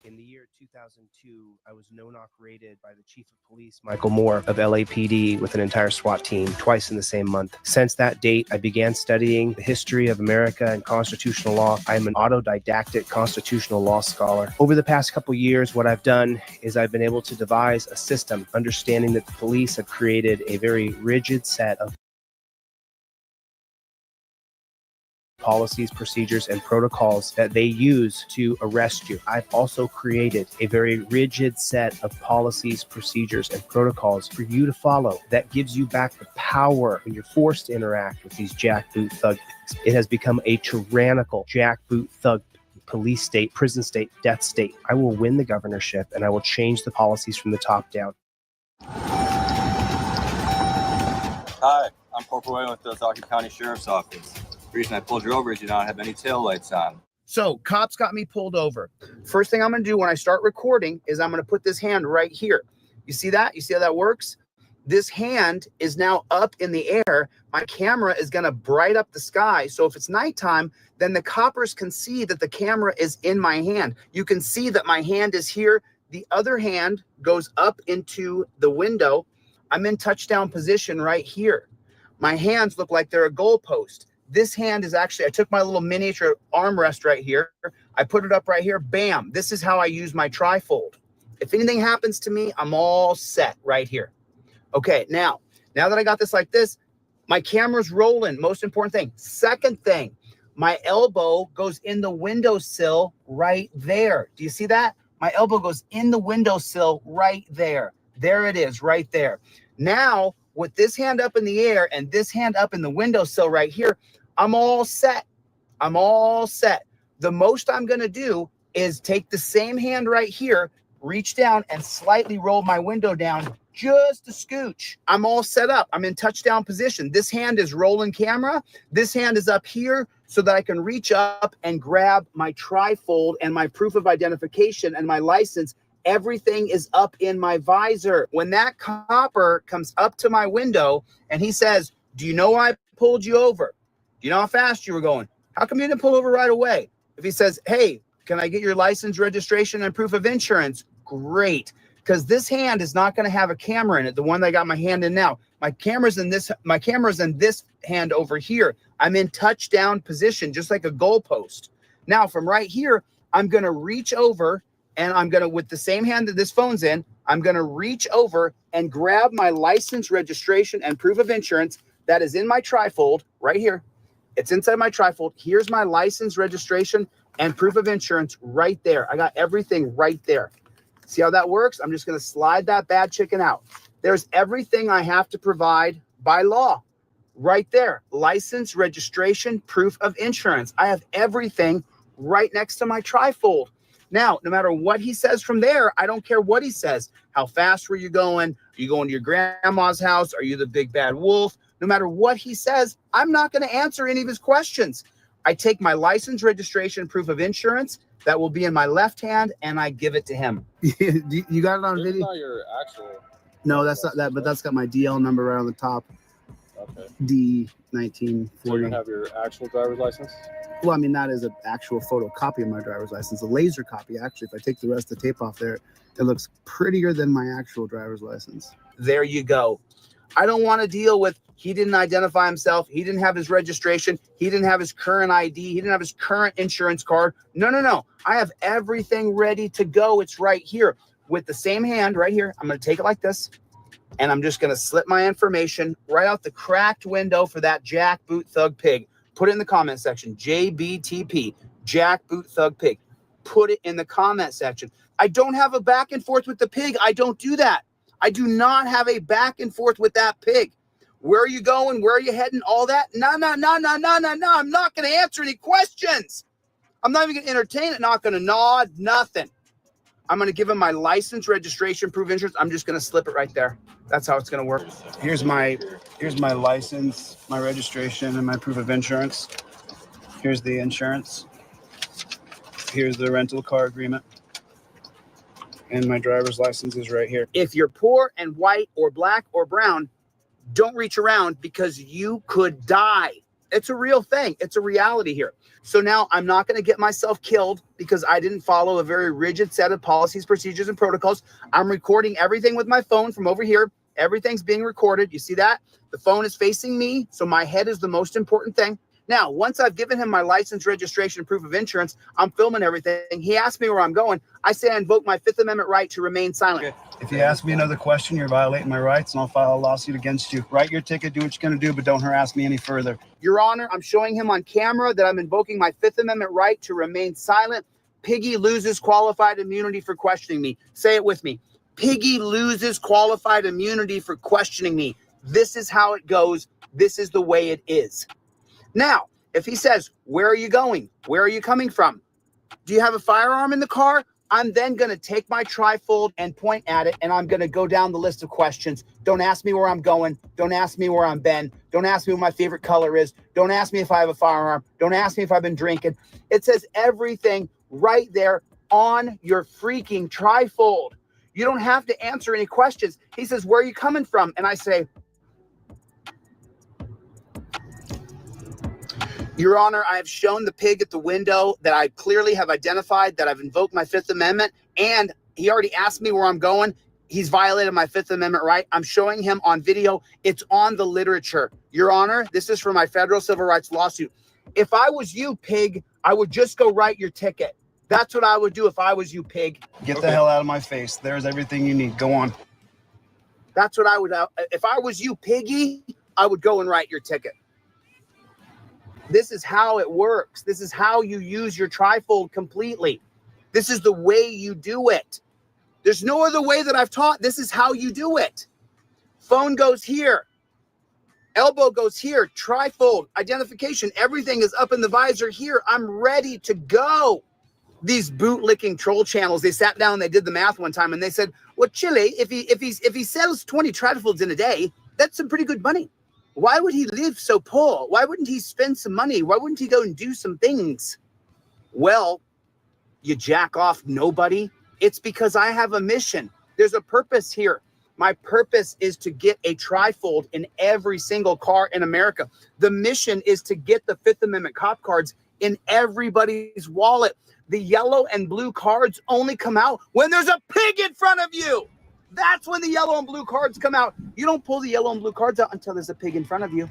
In the year 2002, I was no-knock raided by the chief of police, Michael Moore of LAPD, with an entire SWAT team twice in the same month. Since that date, I began studying the history of America and constitutional law. I am an autodidactic constitutional law scholar. Over the past couple years, what I've done is I've been able to devise a system, understanding that the police have created a very rigid set of policies, procedures, and protocols that they use to arrest you. I've also created a very rigid set of policies, procedures, and protocols for you to follow that gives you back the power when you're forced to interact with these jackboot thug. It has become a tyrannical jackboot thug police state, prison state, death state. I will win the governorship and I will change the policies from the top down. Hi, I'm Corporal Wayne with the Ozaukee County Sheriff's Office. The reason I pulled you over is you don't have any taillights on. So cops got me pulled over. First thing I'm going to do when I start recording is I'm going to put this hand right here. You see that? You see how that works? This hand is now up in the air. My camera is going to bright up the sky. So if it's nighttime, then the coppers can see that the camera is in my hand. You can see that my hand is here. The other hand goes up into the window. I'm in touchdown position right here. My hands look like they're a goalpost. This hand is actually, I took my little miniature armrest right here. I put it up right here. Bam. This is how I use my trifold. If anything happens to me, I'm all set right here. Okay, now that I got this like this, my camera's rolling. Most important thing. Second thing, my elbow goes in the windowsill right there. Do you see that? My elbow goes in the windowsill right there. There it is, right there. Now, with this hand up in the air and this hand up in the windowsill right here, I'm all set. I'm all set. The most I'm going to do is take the same hand right here, reach down and slightly roll my window down just a scooch. I'm all set up. I'm in touchdown position. This hand is rolling camera. This hand is up here so that I can reach up and grab my trifold and my proof of identification and my license. Everything is up in my visor. When that copper comes up to my window and he says, "Do you know why I pulled you over? Do you know how fast you were going? How come you didn't pull over right away?" If he says, "Hey, can I get your license, registration, and proof of insurance?" Great. Because this hand is not going to have a camera in it. The one that I got my hand in now. My camera's in this hand over here. I'm in touchdown position, just like a goalpost. Now, from right here, I'm going to reach over and I'm going to, with the same hand that this phone's in, I'm going to reach over and grab my license, registration, and proof of insurance that is in my trifold right here. It's inside my trifold. Here's my license, registration, and proof of insurance right there. I got everything right there. See how that works? I'm just going to slide that bad chicken out. There's everything I have to provide by law right there. License, registration, proof of insurance. I have everything right next to my trifold. Now, no matter what he says from there, I don't care what he says. How fast were you going? Are you going to your grandma's house? Are you the big bad wolf? No matter what he says, I'm not going to answer any of his questions. I take my license, registration, proof of insurance that will be in my left hand, and I give it to him. You got it on video? Not your actual. No, that's not that, but that's got my DL number right on the top. Okay. D1940. So you have your actual driver's license? Well, I mean, that is an actual photocopy of my driver's license, a laser copy. Actually, if I take the rest of the tape off there, it looks prettier than my actual driver's license. There you go. I don't want to deal with he didn't identify himself. He didn't have his registration. He didn't have his current ID. He didn't have his current insurance card. No. I have everything ready to go. It's right here with the same hand right here. I'm going to take it like this, and I'm just going to slip my information right out the cracked window for that jackboot thug pig. Put it in the comment section. JBTP, jackboot thug pig. Put it in the comment section. I don't have a back and forth with the pig. I don't do that. I do not have a back and forth with that pig. Where are you going? Where are you heading? All that? No. I'm not going to answer any questions. I'm not even going to entertain it. Not going to nod. Nothing. I'm going to give him my license, registration, proof of insurance. I'm just going to slip it right there. That's how it's going to work. Here's my license, my registration, and my proof of insurance. Here's the insurance. Here's the rental car agreement. And my driver's license is right here. If you're poor and white or black or brown, don't reach around because you could die. It's a real thing. It's a reality here. So now I'm not going to get myself killed because I didn't follow a very rigid set of policies, procedures, and protocols. I'm recording everything with my phone from over here. Everything's being recorded. You see that? The phone is facing me, so my head is the most important thing. Now, once I've given him my license, registration, and proof of insurance, I'm filming everything. He asked me where I'm going. I say I invoke my Fifth Amendment right to remain silent. Okay. If you ask me another question, you're violating my rights, and I'll file a lawsuit against you. Write your ticket, do what you're going to do, but don't harass me any further. Your Honor, I'm showing him on camera that I'm invoking my Fifth Amendment right to remain silent. Piggy loses qualified immunity for questioning me. Say it with me. Piggy loses qualified immunity for questioning me. This is how it goes. This is the way it is. Now, if he says, where are you going? Where are you coming from? Do you have a firearm in the car? I'm then going to take my trifold and point at it, and I'm going to go down the list of questions. Don't ask me where I'm going. Don't ask me where I'm been. Don't ask me what my favorite color is. Don't ask me if I have a firearm. Don't ask me if I've been drinking. It says everything right there on your freaking trifold. You don't have to answer any questions. He says, where are you coming from? And I say, Your Honor, I have shown the pig at the window that I clearly have identified that I've invoked my Fifth Amendment, and he already asked me where I'm going. He's violated my Fifth Amendment right. I'm showing him on video. It's on the literature. Your Honor, this is for my federal civil rights lawsuit. If I was you, pig, I would just go write your ticket. That's what I would do if I was you, pig. Get the hell out of my face. There's everything you need. Go on. That's what I would. If I was you, piggy, I would go and write your ticket. This is how it works. This is how you use your trifold completely. This is the way you do it. There's no other way that I've taught. This is how you do it. Phone goes here. Elbow goes here. Trifold, identification, everything is up in the visor here. I'm ready to go. These bootlicking troll channels, they sat down and they did the math one time and they said, well, Chile, if he sells 20 trifolds in a day, that's some pretty good money. Why would he live so poor? Why wouldn't he spend some money? Why wouldn't he go and do some things? Well, you jack off nobody. It's because I have a mission. There's a purpose here. My purpose is to get a trifold in every single car in America. The mission is to get the Fifth Amendment cop cards in everybody's wallet. The yellow and blue cards only come out when there's a pig in front of you. That's when the yellow and blue cards come out. You don't pull the yellow and blue cards out until there's a pig in front of you.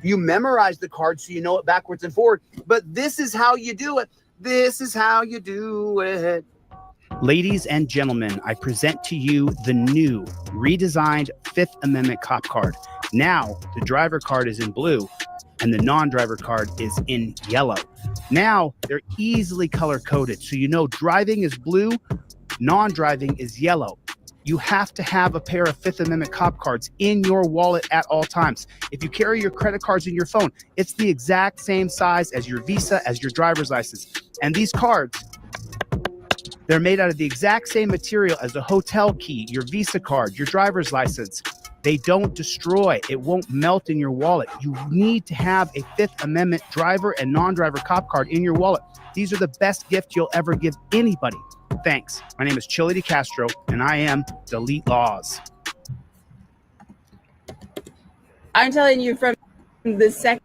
You memorize the cards so you know it backwards and forward. But this is how you do it. This is how you do it. Ladies and gentlemen, I present to you the new redesigned Fifth Amendment cop card. Now, the driver card is in blue and the non-driver card is in yellow. Now, they're easily color-coded. So you know driving is blue, non-driving is yellow. You have to have a pair of Fifth Amendment cop cards in your wallet at all times. If you carry your credit cards in your phone, it's the exact same size as your Visa, as your driver's license. And these cards, they're made out of the exact same material as a hotel key, your Visa card, your driver's license. They don't destroy. It won't melt in your wallet. You need to have a Fifth Amendment driver and non-driver cop card in your wallet. These are the best gift you'll ever give anybody. Thanks. My name is Chili DeCastro, and I am Delete Laws. I'm telling you from the second.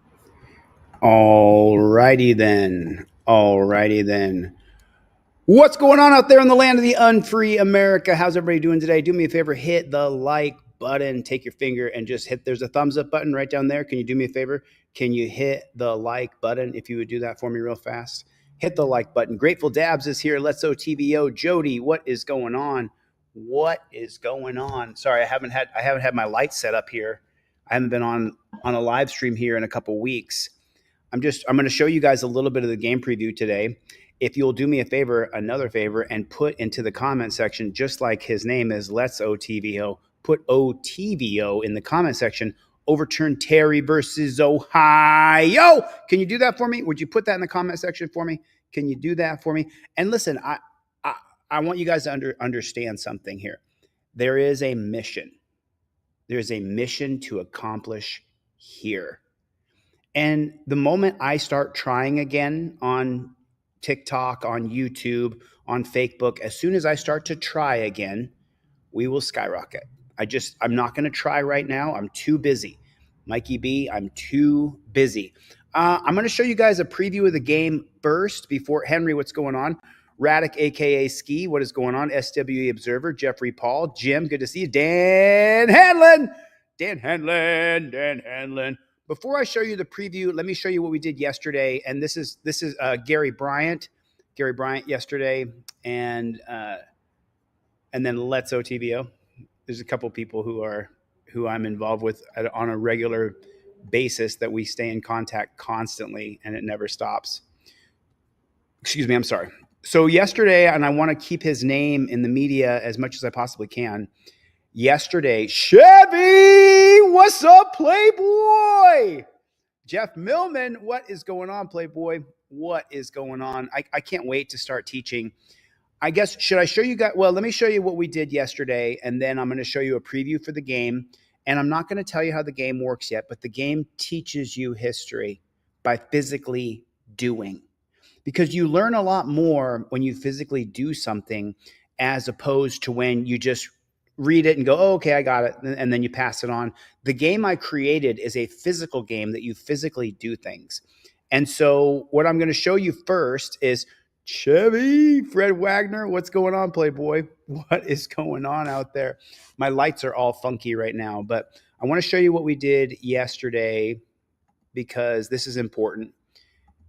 Alrighty then. Alrighty then. What's going on out there in the land of the unfree America? How's everybody doing today? Do me a favor, hit the like button. Take your finger and just hit, there's a thumbs up button right down there. Can you do me a favor? Can you hit the like button if you would do that for me real fast? Hit the like button. Grateful Dabs is here. Let's go TVO. Jody, what is going on? What is going on? Sorry, I haven't had my lights set up here. I haven't been on a live stream here in a couple weeks. I'm going to show you guys a little bit of the game preview today. If you'll do me a favor, another favor, and put into the comment section, just like his name is, Let's OTVO, put OTVO in the comment section. Overturn Terry versus Ohio. Can you do that for me? Would you put that in the comment section for me? Can you do that for me? And listen, I want you guys to understand something here. There is a mission. There's a mission to accomplish here. And the moment I start trying again on TikTok, on YouTube, on Facebook, as soon as I start to try again, we will skyrocket. I'm not going to try right now. I'm too busy. Mikey B, I'm too busy. I'm going to show you guys a preview of the game first before Henry. What's going on? Radic, aka Ski. What is going on? SWE Observer. Jeffrey Paul. Jim. Good to see you. Dan Hanlon. Dan Hanlon. Before I show you the preview, let me show you what we did yesterday. And this is Gary Bryant. Gary Bryant yesterday, and then Let's OTVO. There's a couple people who I'm involved with on a regular basis that we stay in contact constantly, and it never stops. Excuse me, I'm sorry. So yesterday, and I want to keep his name in the media as much as I possibly can. Yesterday, Chevy, what's up, Playboy? Jeff Millman, what is going on, Playboy? What is going on? I can't wait to start teaching. I guess, should I show you guys? Well, let me show you what we did yesterday, and then I'm going to show you a preview for the game. And I'm not going to tell you how the game works yet, but the game teaches you history by physically doing. Because you learn a lot more when you physically do something as opposed to when you just read it and go, oh, okay, I got it, and then you pass it on. The game I created is a physical game that you physically do things. And so what I'm going to show you first is Chevy, Fred Wagner, what's going on, Playboy? What is going on out there? My lights are all funky right now, but I want to show you what we did yesterday because this is important.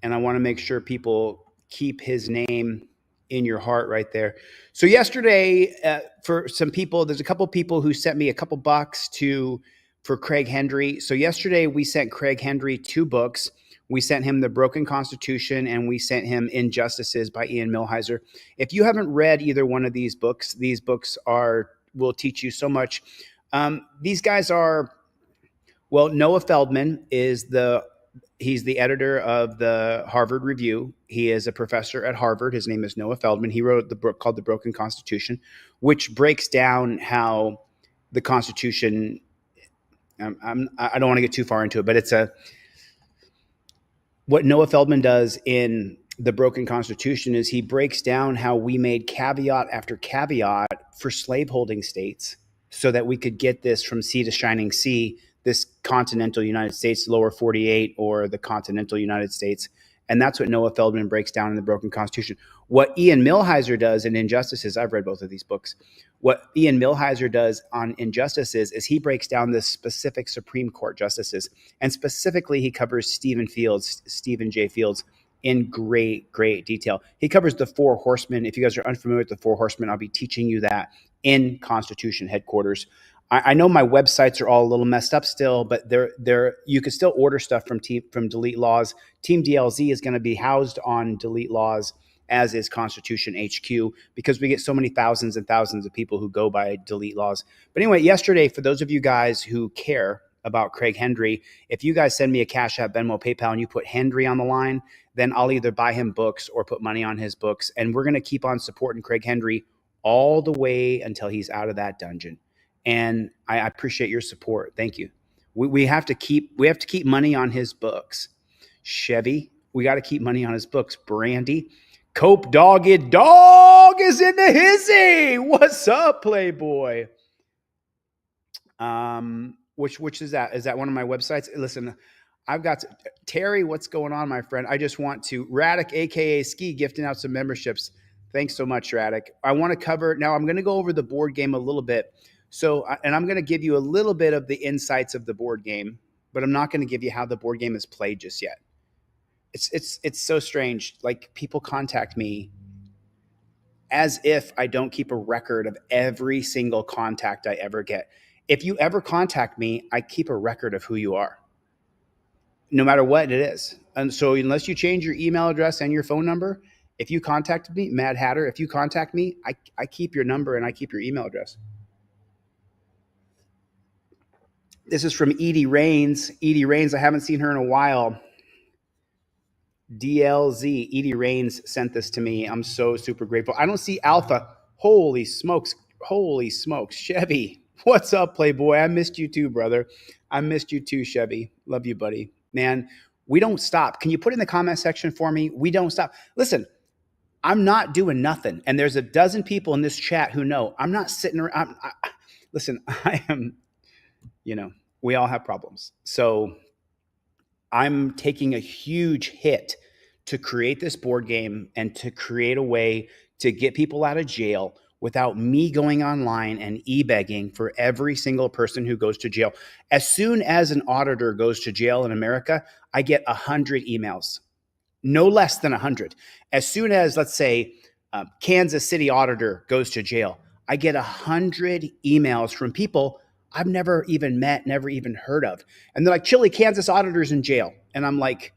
And I want to make sure people keep his name in your heart right there. So yesterday, for some people, there's a couple people who sent me a couple bucks for Craig Hendry. So yesterday we sent Craig Hendry 2 books. We sent him The Broken Constitution, and we sent him Injustices by Ian Millhiser. If you haven't read either one of these books will teach you so much. These guys are, well, Noah Feldman he's the editor of the Harvard Review. He is a professor at Harvard. His name is Noah Feldman. He wrote the book called The Broken Constitution, which breaks down how the Constitution, I don't want to get too far into it, but what Noah Feldman does in The Broken Constitution is he breaks down how we made caveat after caveat for slaveholding states so that we could get this from sea to shining sea, this continental United States, lower 48, or the continental United States. And that's what Noah Feldman breaks down in The Broken Constitution. What Ian Millhiser does in Injustices, I've read both of these books. What Ian Millhiser does on Injustices is he breaks down the specific Supreme Court justices. And specifically, he covers Stephen J. Fields in great, great detail. He covers the 4 horsemen. If you guys are unfamiliar with the 4 horsemen, I'll be teaching you that in Constitution headquarters. I know my websites are all a little messed up still, but you can still order stuff from Delete Laws. Team DLZ is going to be housed on Delete Laws, as is Constitution HQ, because we get so many thousands and thousands of people who go by Delete Laws. But anyway, yesterday, for those of you guys who care about Craig Hendry, if you guys send me a Cash App, Venmo, PayPal, and you put Hendry on the line, then I'll either buy him books or put money on his books. And we're going to keep on supporting Craig Hendry all the way until he's out of that dungeon. And I appreciate your support. Thank you. We have to keep money on his books. Chevy, we got to keep money on his books. Brandy, Cope Dog is in the hizzy. What's up, Playboy? Which is that? Is that one of my websites? Listen, I've got Terry. What's going on, my friend? I just want to Radic, aka Ski, gifting out some memberships. Thanks so much, Radic. I want to cover now. I'm going to go over the board game a little bit. So, and I'm going to give you a little bit of the insights of the board game, but I'm not going to give you how the board game is played just yet. It's so strange. Like, people contact me as if I don't keep a record of every single contact I ever get. If you ever contact me, I keep a record of who you are, no matter what it is. And so unless you change your email address and your phone number, if you contact me, Mad Hatter, if you contact me, I keep your number and I keep your email address. This is from Edie Rains. Edie Rains, I haven't seen her in a while. DLZ, Edie Rains sent this to me. I'm so super grateful. I don't see Alpha. Holy smokes. Chevy, what's up, Playboy? I missed you too, brother. I missed you too, Chevy. Love you, buddy. Man, we don't stop. Can you put in the comment section for me? We don't stop. Listen, I'm not doing nothing. And there's a dozen people in this chat who know I'm not sitting around. Listen, I am, we all have problems. So I'm taking a huge hit to create this board game and to create a way to get people out of jail without me going online and e-begging for every single person who goes to jail. As soon as an auditor goes to jail in America, I get 100 emails, no less than 100. As soon as, let's say, Kansas City auditor goes to jail, I get 100 emails from people I've never even met, never even heard of. And they're like, Chili, Kansas auditor's in jail. And I'm like,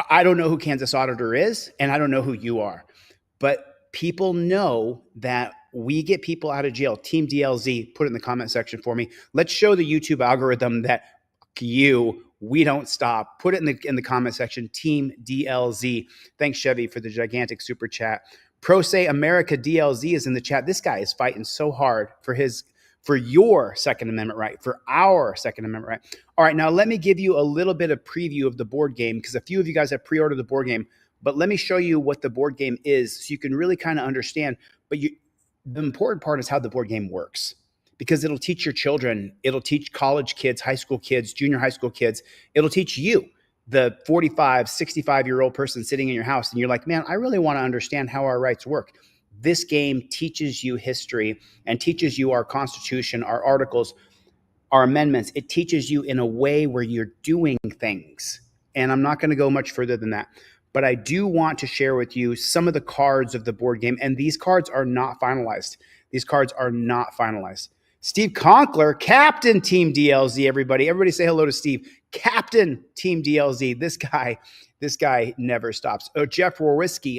I don't know who Kansas auditor is, and I don't know who you are. But people know that we get people out of jail. Team DLZ, put it in the comment section for me. Let's show the YouTube algorithm that we don't stop. Put it in the comment section. Team DLZ. Thanks, Chevy, for the gigantic super chat. Pro Say America DLZ is in the chat. This guy is fighting so hard for your Second Amendment right, for our Second Amendment right. All right, now let me give you a little bit of preview of the board game, because a few of you guys have pre-ordered the board game, but let me show you what the board game is so you can really kind of understand. But the important part is how the board game works, because it'll teach your children, it'll teach college kids, high school kids, junior high school kids, it'll teach you, the 45, 65-year-old person sitting in your house, and you're like, man, I really want to understand how our rights work. This game teaches you history and teaches you our Constitution, our articles, our amendments. It teaches you in a way where you're doing things. And I'm not going to go much further than that. But I do want to share with you some of the cards of the board game. And these cards are not finalized. These cards are not finalized. Steve Conkler, Captain Team DLZ, everybody. Everybody say hello to Steve. Captain Team DLZ. This guy never stops. Oh, Jeff Warwiski,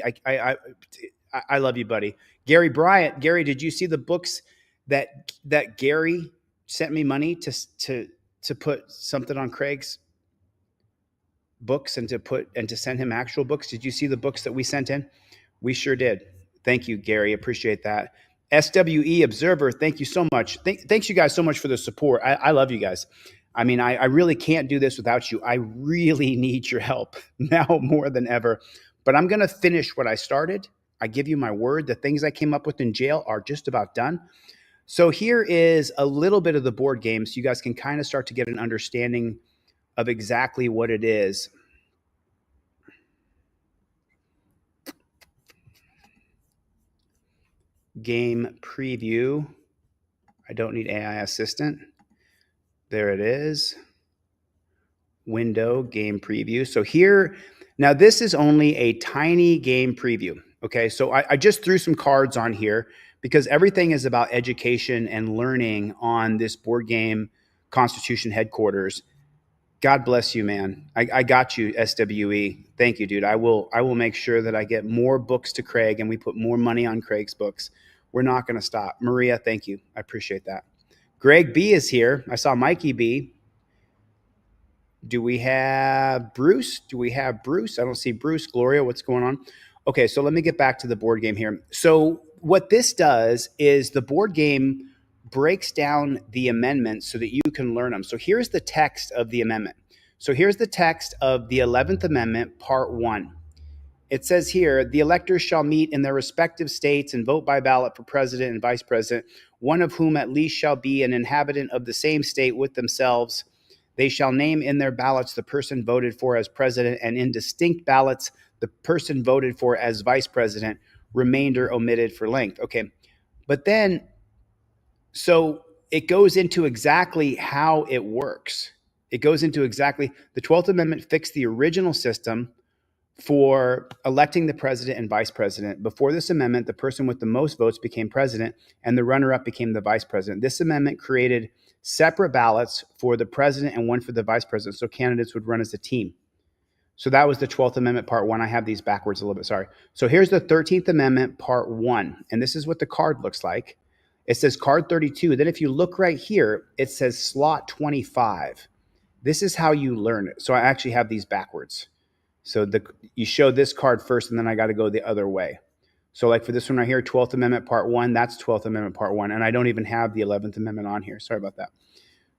I love you, buddy. Gary Bryant. Gary, did you see the books that Gary sent me money to put something on Craig's books and to send him actual books? Did you see the books that we sent in? We sure did. Thank you, Gary. Appreciate that. SWE Observer, thank you so much. Thanks you guys so much for the support. I love you guys. I mean, I really can't do this without you. I really need your help now more than ever. But I'm going to finish what I started. I give you my word. The things I came up with in jail are just about done. So here is a little bit of the board game so you guys can kind of start to get an understanding of exactly what it is. Game preview. I don't need AI assistant. There it is. Window, game preview. So here, now this is only a tiny game preview. Okay, so I just threw some cards on here because everything is about education and learning on this board game Constitution headquarters. God bless you, man. I got you, SWE. Thank you, dude. I will make sure that I get more books to Craig and we put more money on Craig's books. We're not going to stop. Maria, thank you. I appreciate that. Greg B is here. I saw Mikey B. Do we have Bruce? I don't see Bruce. Gloria, what's going on? Okay, so let me get back to the board game here. So what this does is the board game breaks down the amendments so that you can learn them. So here's the text of the amendment. So here's the text of the 11th Amendment, Part 1. It says here, the electors shall meet in their respective states and vote by ballot for president and vice president, one of whom at least shall be an inhabitant of the same state with themselves. They shall name in their ballots the person voted for as president, and in distinct ballots, the person voted for as vice president, remainder omitted for length. Okay, but then, so it goes into exactly how it works. It goes into exactly, the 12th Amendment fixed the original system for electing the president and vice president. Before this amendment, the person with the most votes became president and the runner-up became the vice president. This amendment created separate ballots for the president and one for the vice president, so candidates would run as a team. So that was the 12th Amendment, Part 1. I have these backwards a little bit, sorry. So here's the 13th Amendment, Part 1, and this is what the card looks like. It says card 32. Then if you look right here, it says slot 25. This is how you learn it. So I actually have these backwards. So you show this card first, and then I got to go the other way. So like for this one right here, 12th Amendment Part 1, that's 12th Amendment Part 1. And I don't even have the 11th Amendment on here. Sorry about that.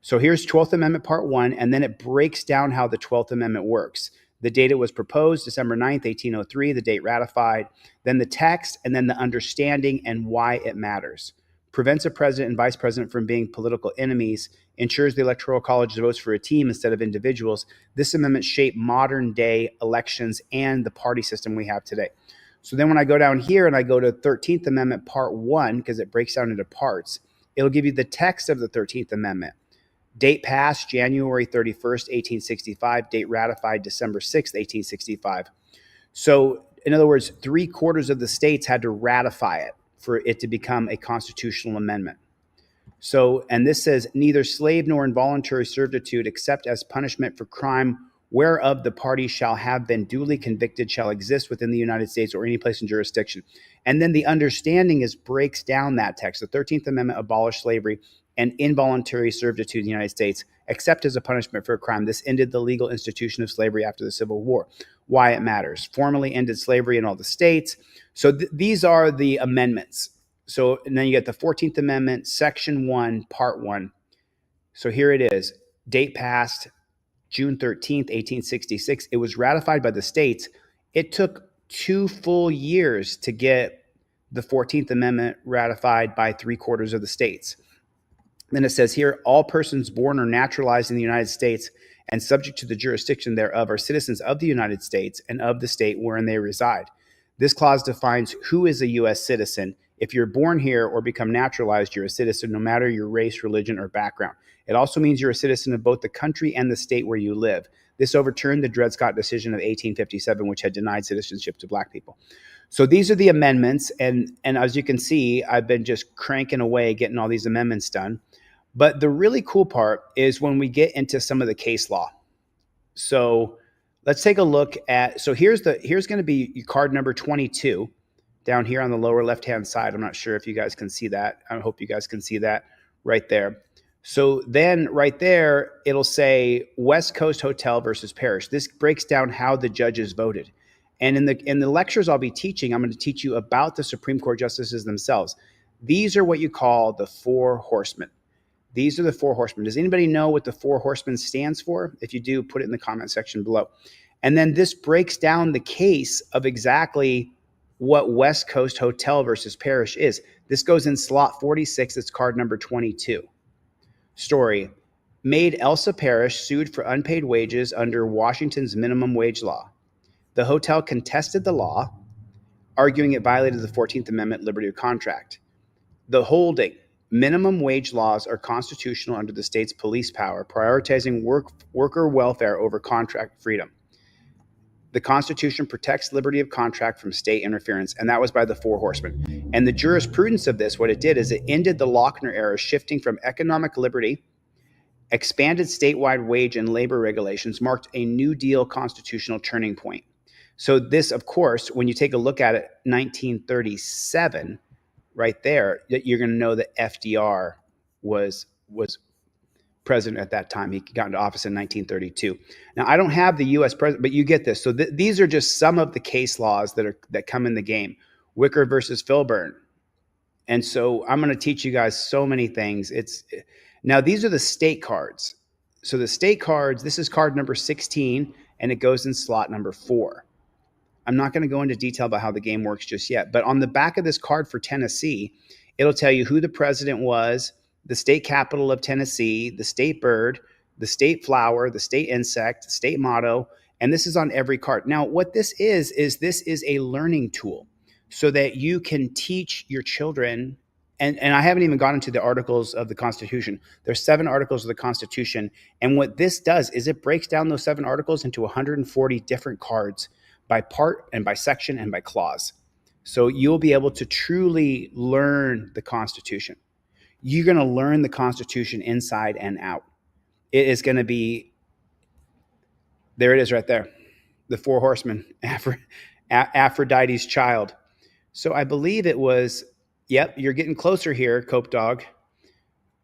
So here's 12th Amendment Part 1, and then it breaks down how the 12th Amendment works. The date it was proposed, December 9th, 1803, the date ratified, then the text, and then the understanding and why it matters. prevents a president and vice president from being political enemies, ensures the Electoral College votes for a team instead of individuals. This amendment shaped modern day elections and the party system we have today. So then when I go down here and I go to 13th Amendment Part 1, because it breaks down into parts, it'll give you the text of the 13th Amendment. Date passed January 31st, 1865. Date ratified December 6th, 1865. So in other words, 3/4 of the states had to ratify it for it to become a constitutional amendment. So, and this says, neither slave nor involuntary servitude, except as punishment for crime whereof the party shall have been duly convicted, shall exist within the United States or any place in jurisdiction. And then the understanding is breaks down that text. The 13th Amendment abolished slavery and involuntary servitude in the United States, except as a punishment for a crime. This ended the legal institution of slavery after the Civil War. Why it matters. Formally ended slavery in all the states. So these are the amendments. So, and then you get the 14th Amendment, Section 1, Part 1. So here it is. Date passed June 13th, 1866. It was ratified by the states. It took 2 full years to get the 14th Amendment ratified by 3/4 of the states. Then it says here, all persons born or naturalized in the United States and subject to the jurisdiction thereof are citizens of the United States and of the state wherein they reside. This clause defines who is a U.S. citizen. If you're born here or become naturalized, you're a citizen no matter your race, religion, or background. It also means you're a citizen of both the country and the state where you live. This overturned the Dred Scott decision of 1857, which had denied citizenship to Black people. So these are the amendments, and as you can see, I've been just cranking away getting all these amendments done. But the really cool part is when we get into some of the case law. So let's take a look at, so here's going to be card number 22 down here on the lower left-hand side. I'm not sure if you guys can see that. I hope you guys can see that right there. So then right there, it'll say West Coast Hotel versus Parish. This breaks down how the judges voted. And in the lectures I'll be teaching, I'm going to teach you about the Supreme Court justices themselves. These are what you call the 4 horsemen. These are the 4 horsemen. Does anybody know what the 4 horsemen stands for? If you do, put it in the comment section below. And then this breaks down the case of exactly what West Coast Hotel versus Parish is. This goes in slot 46. It's card number 22. Story. Maid Elsa Parrish sued for unpaid wages under Washington's minimum wage law. The hotel contested the law, arguing it violated the 14th Amendment liberty of contract. The holding. Minimum wage laws are constitutional under the state's police power, prioritizing worker welfare over contract freedom. The Constitution protects liberty of contract from state interference, and that was by the 4 horsemen. And the jurisprudence of this, what it did is it ended the Lochner era, shifting from economic liberty, expanded statewide wage and labor regulations, marked a New Deal constitutional turning point. So this, of course, when you take a look at it, 1937, right there, that you're going to know that FDR was president at that time. He got into office in 1932. Now, I don't have the U.S. president, but you get this. So these are just some of the case laws that come in the game. Wicker versus Filburn. And so I'm going to teach you guys so many things. Now, these are the state cards. So the state cards, this is card number 16, and it goes in slot number 4. I'm not going to go into detail about how the game works just yet, but on the back of this card for Tennessee, it'll tell you who the president was, the state capital of Tennessee, the state bird, the state flower, the state insect, the state motto, and this is on every card. Now, what this is this is a learning tool so that you can teach your children, and I haven't even gotten into the articles of the Constitution. There's 7 articles of the Constitution, and what this does is it breaks down those 7 articles into 140 different cards by part and by section and by clause. So you'll be able to truly learn the Constitution. You're going to learn the Constitution inside and out. It is going to be, there it is right there. The 4 horsemen, Aphrodite's child. So I believe it was, yep, you're getting closer here, Cope Dog.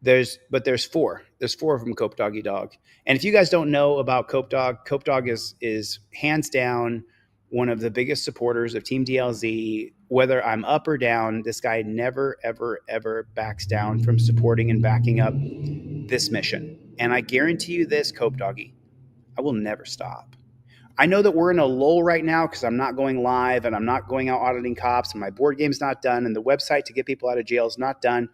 There's 4. There's 4 of them, Cope Doggy Dog. And if you guys don't know about Cope Dog is hands down one of the biggest supporters of Team DLZ. Whether I'm up or down, this guy never, ever, ever backs down from supporting and backing up this mission. And I guarantee you this, Cope Doggy, I will never stop. I know that we're in a lull right now because I'm not going live and I'm not going out auditing cops and my board game's not done and the website to get people out of jail is not done.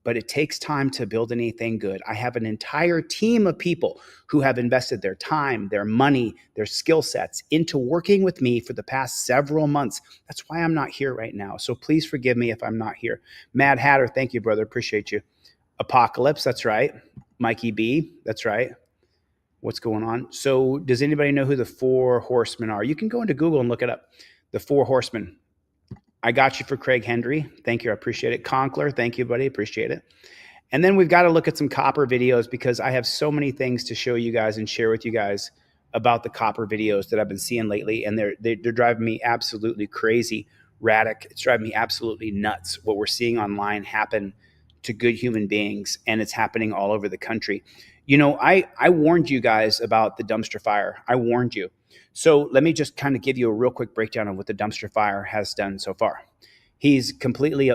but it takes time to build anything good. I have an entire team of people who have invested their time, their money, their skill sets into working with me for the past several months. That's why I'm not here right now. So please forgive me if I'm not here. Mad Hatter, thank you, brother. Appreciate you. Apocalypse, that's right. Mikey B, that's right. What's going on? So does anybody know who the 4 horsemen are? You can go into Google and look it up. The 4 horsemen. I got you for Craig Hendry. Thank you. I appreciate it. Conkler. Thank you, buddy. Appreciate it. And then we've got to look at some copper videos because I have so many things to show you guys and share with you guys about the copper videos that I've been seeing lately. And they're driving me absolutely crazy. Radic. It's driving me absolutely nuts what we're seeing online happen to good human beings. And it's happening all over the country. You know, I warned you guys about the dumpster fire. I warned you. So let me just kind of give you a real quick breakdown of what the dumpster fire has done so far. He's completely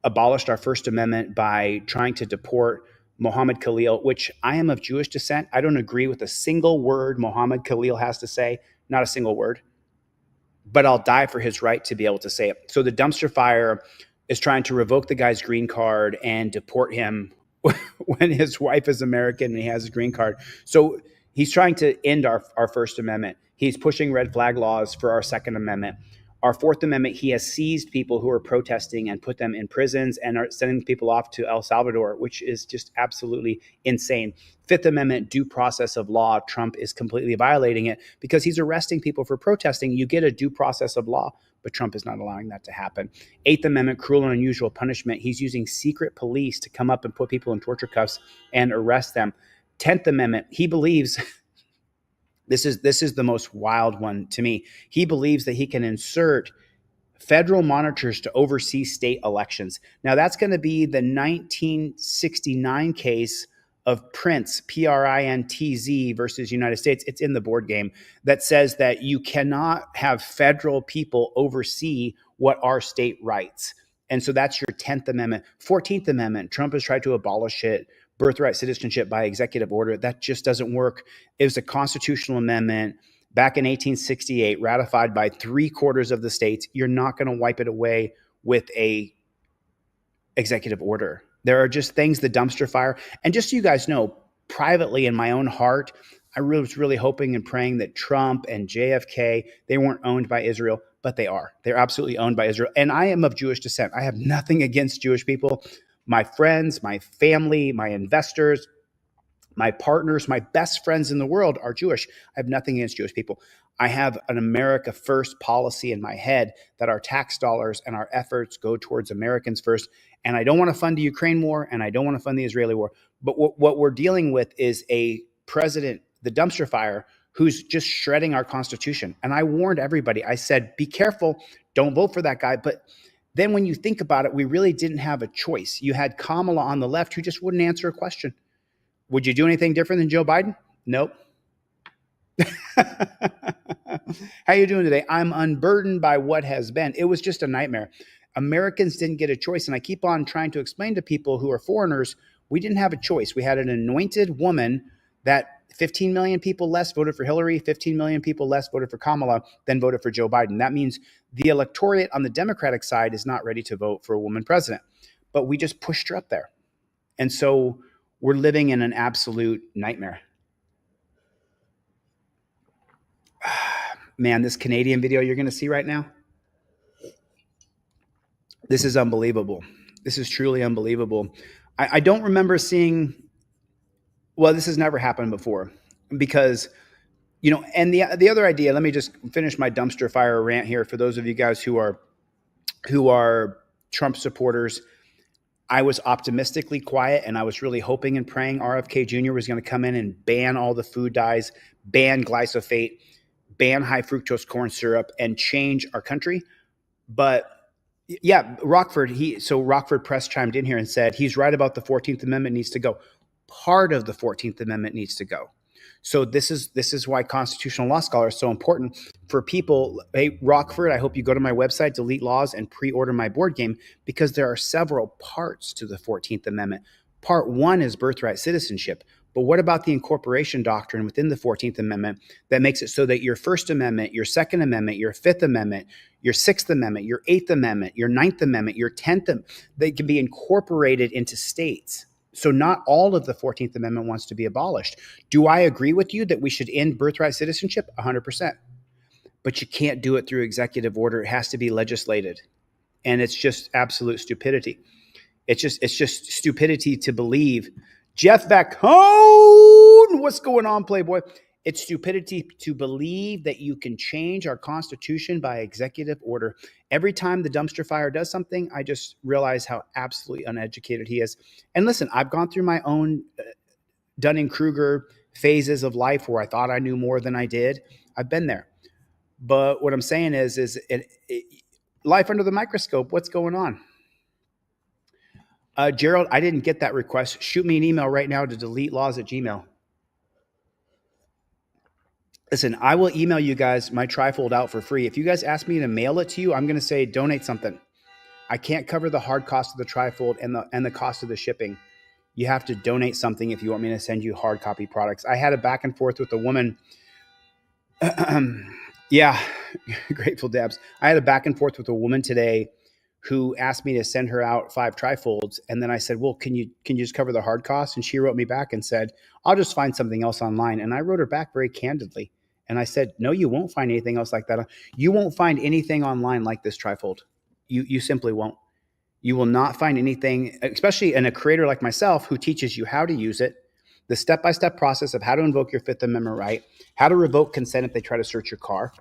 abolished our First Amendment by trying to deport Mohammed Khalil, which I am of Jewish descent. I don't agree with a single word Mohammed Khalil has to say, not a single word, but I'll die for his right to be able to say it. So the dumpster fire is trying to revoke the guy's green card and deport him when his wife is American and he has a green card. So he's trying to end our First Amendment. He's pushing red flag laws for our Second Amendment. Our Fourth Amendment, he has seized people who are protesting and put them in prisons and are sending people off to El Salvador, which is just absolutely insane. Fifth Amendment, due process of law, Trump is completely violating it because he's arresting people for protesting. You get a due process of law, but Trump is not allowing that to happen. Eighth Amendment, cruel and unusual punishment. He's using secret police to come up and put people in torture cuffs and arrest them. 10th Amendment, he believes... This is the most wild one to me. He believes that he can insert federal monitors to oversee state elections. Now, that's going to be the 1969 case of Prince, P-R-I-N-T-Z versus United States. It's in the board game that says that you cannot have federal people oversee what are state rights. And so that's your 10th Amendment. 14th Amendment, Trump has tried to abolish it. Birthright citizenship by executive order. That just doesn't work. It was a constitutional amendment back in 1868, ratified by 3/4 of the states. You're not going to wipe it away with a executive order. There are just things, the dumpster fire. And just so you guys know, privately in my own heart, I was really hoping and praying that Trump and JFK, they weren't owned by Israel, but they are. They're absolutely owned by Israel. And I am of Jewish descent. I have nothing against Jewish people. My friends, my family, my investors, my partners, my best friends in the world are Jewish. I have nothing against Jewish people. I have an America first policy in my head that our tax dollars and our efforts go towards Americans first. And I don't want to fund the Ukraine war and I don't want to fund the Israeli war. But what we're dealing with is a president, the dumpster fire, who's just shredding our Constitution. And I warned everybody. I said, be careful. Don't vote for that guy. But then when you think about it, we really didn't have a choice. You had Kamala on the left who just wouldn't answer a question. Would you do anything different than Joe Biden? Nope. How you doing today? I'm unburdened by what has been. It was just a nightmare. Americans didn't get a choice. And I keep on trying to explain to people who are foreigners, we didn't have a choice. We had an anointed woman that 15 million people less voted for Hillary, 15 million people less voted for Kamala than voted for Joe Biden. That means the electorate on the Democratic side is not ready to vote for a woman president, but we just pushed her up there. And so we're living in an absolute nightmare. Man, this Canadian video you're going to see right now, this is unbelievable. This is truly unbelievable. I don't remember seeing, well, this has never happened before because, you know, and the other idea, let me just finish my dumpster fire rant here for those of you guys who are Trump supporters. I was optimistically quiet and I was really hoping and praying RFK Jr. was going to come in and ban all the food dyes, ban glyphosate, ban high fructose corn syrup, and change our country. But yeah, Rockford Press chimed in here and said he's right about the 14th Amendment needs to go. Part of the 14th Amendment needs to go. So this is why constitutional law scholars are so important for people. Hey, Rockford, I hope you go to my website, Delete Laws, and pre-order my board game because there are several parts to the 14th Amendment. Part 1 is birthright citizenship. But what about the incorporation doctrine within the 14th Amendment that makes it so that your First Amendment, your Second Amendment, your Fifth Amendment, your Sixth Amendment, your Eighth Amendment, your Ninth Amendment, your 10th, they can be incorporated into states. So not all of the 14th Amendment wants to be abolished. Do I agree with you that we should end birthright citizenship? 100%. But you can't do it through executive order. It has to be legislated. And it's just absolute stupidity. It's just stupidity to believe. Jeff Vacone, what's going on, Playboy? It's stupidity to believe that you can change our Constitution by executive order. Every time the dumpster fire does something, I just realize how absolutely uneducated he is. And listen, I've gone through my own Dunning-Kruger phases of life where I thought I knew more than I did. I've been there. But what I'm saying is life under the microscope, what's going on? Gerald, I didn't get that request. Shoot me an email right now to deletelaws@gmail.com. Listen, I will email you guys my trifold out for free. If you guys ask me to mail it to you, I'm going to say donate something. I can't cover the hard cost of the trifold and the cost of the shipping. You have to donate something if you want me to send you hard copy products. I had a back and forth with a woman. Yeah, Grateful Debs. I had a back and forth with a woman today who asked me to send her out 5 trifolds. And then I said, well, can you just cover the hard costs? And she wrote me back and said, I'll just find something else online. And I wrote her back very candidly. And I said, no, you won't find anything else like that. You won't find anything online like this trifold. You simply won't. You will not find anything, especially in a creator like myself who teaches you how to use it, the step-by-step process of how to invoke your Fifth Amendment right, how to revoke consent if they try to search your car.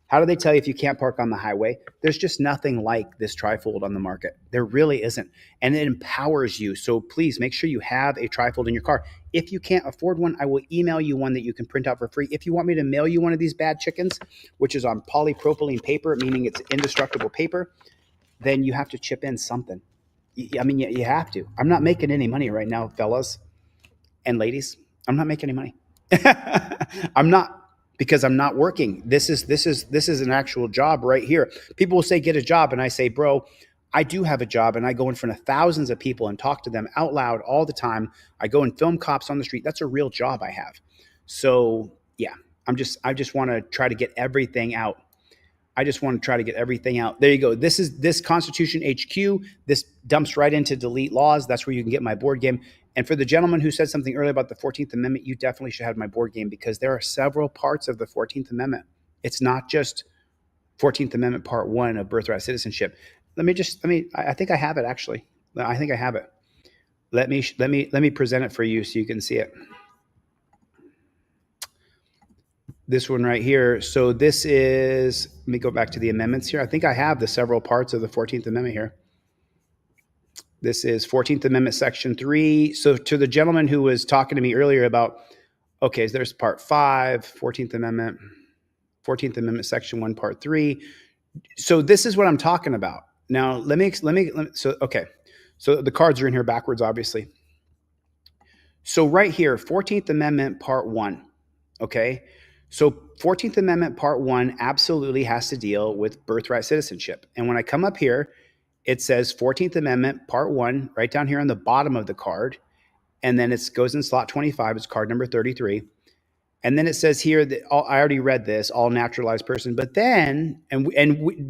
How do they tell you if you can't park on the highway? There's just nothing like this trifold on the market. There really isn't. And it empowers you. So please make sure you have a trifold in your car. If you can't afford one, I will email you one that you can print out for free. If you want me to mail you one of these bad chickens, which is on polypropylene paper, meaning it's indestructible paper, then you have to chip in something. I mean, you have to. I'm not making any money right now, fellas and ladies. I'm not making any money. I'm not. Because I'm not working. This is an actual job right here. People will say, get a job. And I say, bro, I do have a job. And I go in front of thousands of people and talk to them out loud all the time. I go and film cops on the street. That's a real job I have. So yeah, I just want to try to get everything out. There you go. This Constitution HQ. This dumps right into delete laws. That's where you can get my board game. And for the gentleman who said something earlier about the 14th Amendment, you definitely should have my board game because there are several parts of the 14th Amendment. It's not just 14th Amendment Part 1 of birthright citizenship. I think I have it actually. I think I have it. Let me present it for you so you can see it. This one right here. So this is, let me go back to the amendments here. I think I have the several parts of the 14th Amendment here. This is 14th Amendment, Section 3. So to the gentleman who was talking to me earlier about, okay, so there's Part 5, 14th Amendment, Section 1, Part 3. So this is what I'm talking about. Now, let me so the cards are in here backwards, obviously. So right here, 14th Amendment, Part 1, okay? So 14th Amendment, Part 1 absolutely has to deal with birthright citizenship. And when I come up here, it says 14th Amendment, Part 1, right down here on the bottom of the card. And then it goes in slot 25. It's card number 33. And then it says here that I already read this, all naturalized person. But then,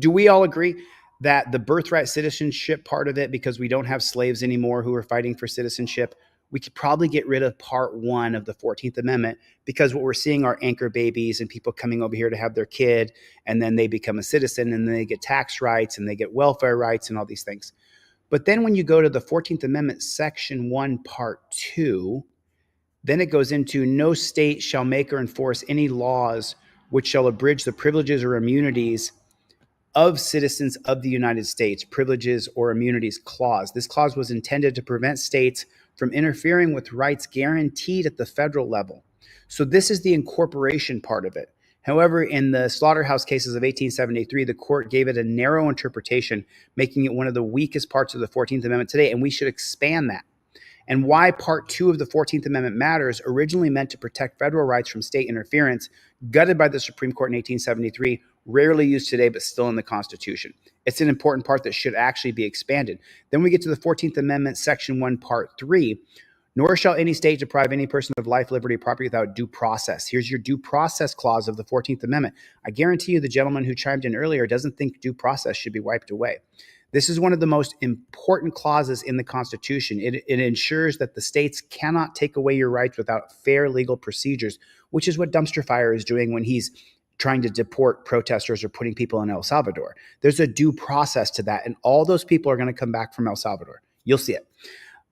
do we all agree that the birthright citizenship part of it, because we don't have slaves anymore who are fighting for citizenship, we could probably get rid of Part 1 of the 14th Amendment, because what we're seeing are anchor babies and people coming over here to have their kid, and then they become a citizen, and then they get tax rights and they get welfare rights and all these things. But then when you go to the 14th Amendment, Section 1, Part 2, then it goes into no state shall make or enforce any laws which shall abridge the privileges or immunities of citizens of the United States, privileges or immunities clause. This clause was intended to prevent states from interfering with rights guaranteed at the federal level. So this is the incorporation part of it. However, in the slaughterhouse cases of 1873, the court gave it a narrow interpretation, making it one of the weakest parts of the 14th Amendment today, and we should expand that. And why Part 2 of the 14th Amendment matters, originally meant to protect federal rights from state interference, gutted by the Supreme Court in 1873, rarely used today, but still in the Constitution. It's an important part that should actually be expanded. Then we get to the 14th Amendment, Section 1, Part 3. Nor shall any state deprive any person of life, liberty, or property without due process. Here's your due process clause of the 14th Amendment. I guarantee you the gentleman who chimed in earlier doesn't think due process should be wiped away. This is one of the most important clauses in the Constitution. It ensures that the states cannot take away your rights without fair legal procedures, which is what Dumpster Fire is doing when he's trying to deport protesters or putting people in El Salvador. There's a due process to that, and all those people are going to come back from El Salvador. You'll see it.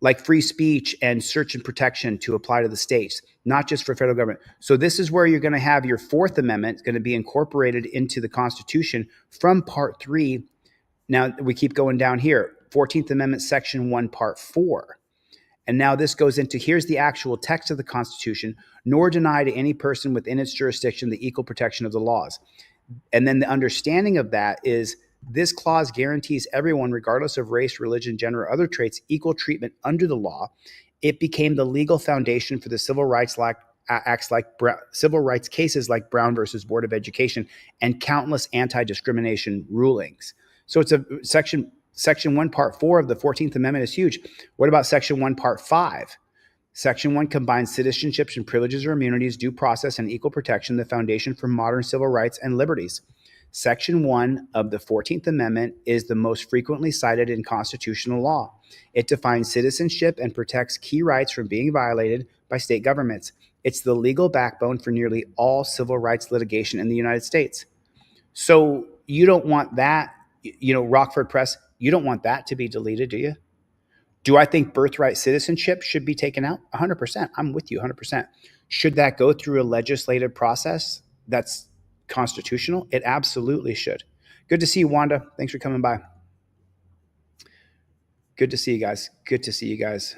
Like free speech and search and protection to apply to the states, not just for federal government. So this is where you're going to have your Fourth Amendment going to be incorporated into the Constitution from Part 3. Now we keep going down here. 14th Amendment, Section 1, Part 4. And now this goes into, here's the actual text of the Constitution, nor deny to any person within its jurisdiction the equal protection of the laws. And then the understanding of that is this clause guarantees everyone, regardless of race, religion, gender, or other traits, equal treatment under the law. It became the legal foundation for the civil rights civil rights cases like Brown versus Board of Education and countless anti-discrimination rulings. So it's a Section 1, Part 4 of the 14th Amendment is huge. What about Section 1, Part 5? Section 1 combines citizenships and privileges or immunities, due process, and equal protection, the foundation for modern civil rights and liberties. Section 1 of the 14th Amendment is the most frequently cited in constitutional law. It defines citizenship and protects key rights from being violated by state governments. It's the legal backbone for nearly all civil rights litigation in the United States. So you don't want that, Rockford Press, you don't want that to be deleted, do you? Do I think birthright citizenship should be taken out? 100%. I'm with you 100%. Should that go through a legislative process that's constitutional? It absolutely should. Good to see you, Wanda. Thanks for coming by. Good to see you guys. Good to see you guys.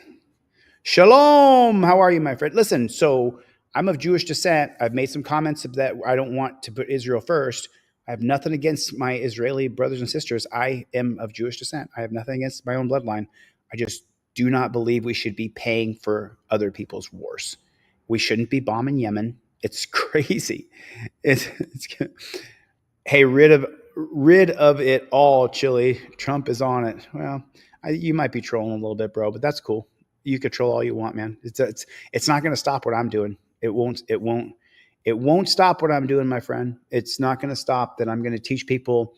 Shalom. How are you, my friend? Listen, so I'm of Jewish descent. I've made some comments that I don't want to put Israel first. I have nothing against my Israeli brothers and sisters. I am of Jewish descent. I have nothing against my own bloodline. I just do not believe we should be paying for other people's wars. We shouldn't be bombing Yemen. It's crazy. Hey, rid of it all, Chile. Trump is on it. Well, you might be trolling a little bit, bro, but that's cool. You can troll all you want, man. It's not going to stop what I'm doing. It won't stop what I'm doing, my friend. It's not going to stop that I'm going to teach people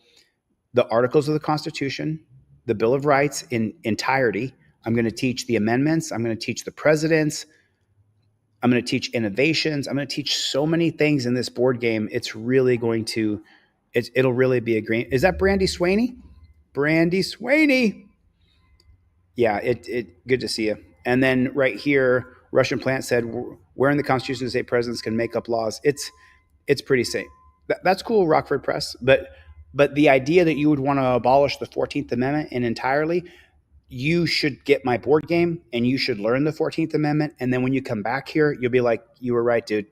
the articles of the Constitution, the Bill of Rights in entirety. I'm going to teach the amendments. I'm going to teach the presidents. I'm going to teach innovations. I'm going to teach so many things in this board game. It's really going to, it'll really be a great. Is that Brandy Swaney? Brandy Swaney. Yeah, good to see you. And then right here, Russian Plant said, where in the Constitution does say presidents can make up laws? It's pretty safe. That's cool, Rockford Press. But the idea that you would want to abolish the 14th Amendment entirely, you should get my board game and you should learn the 14th Amendment. And then when you come back here, you'll be like, you were right, dude.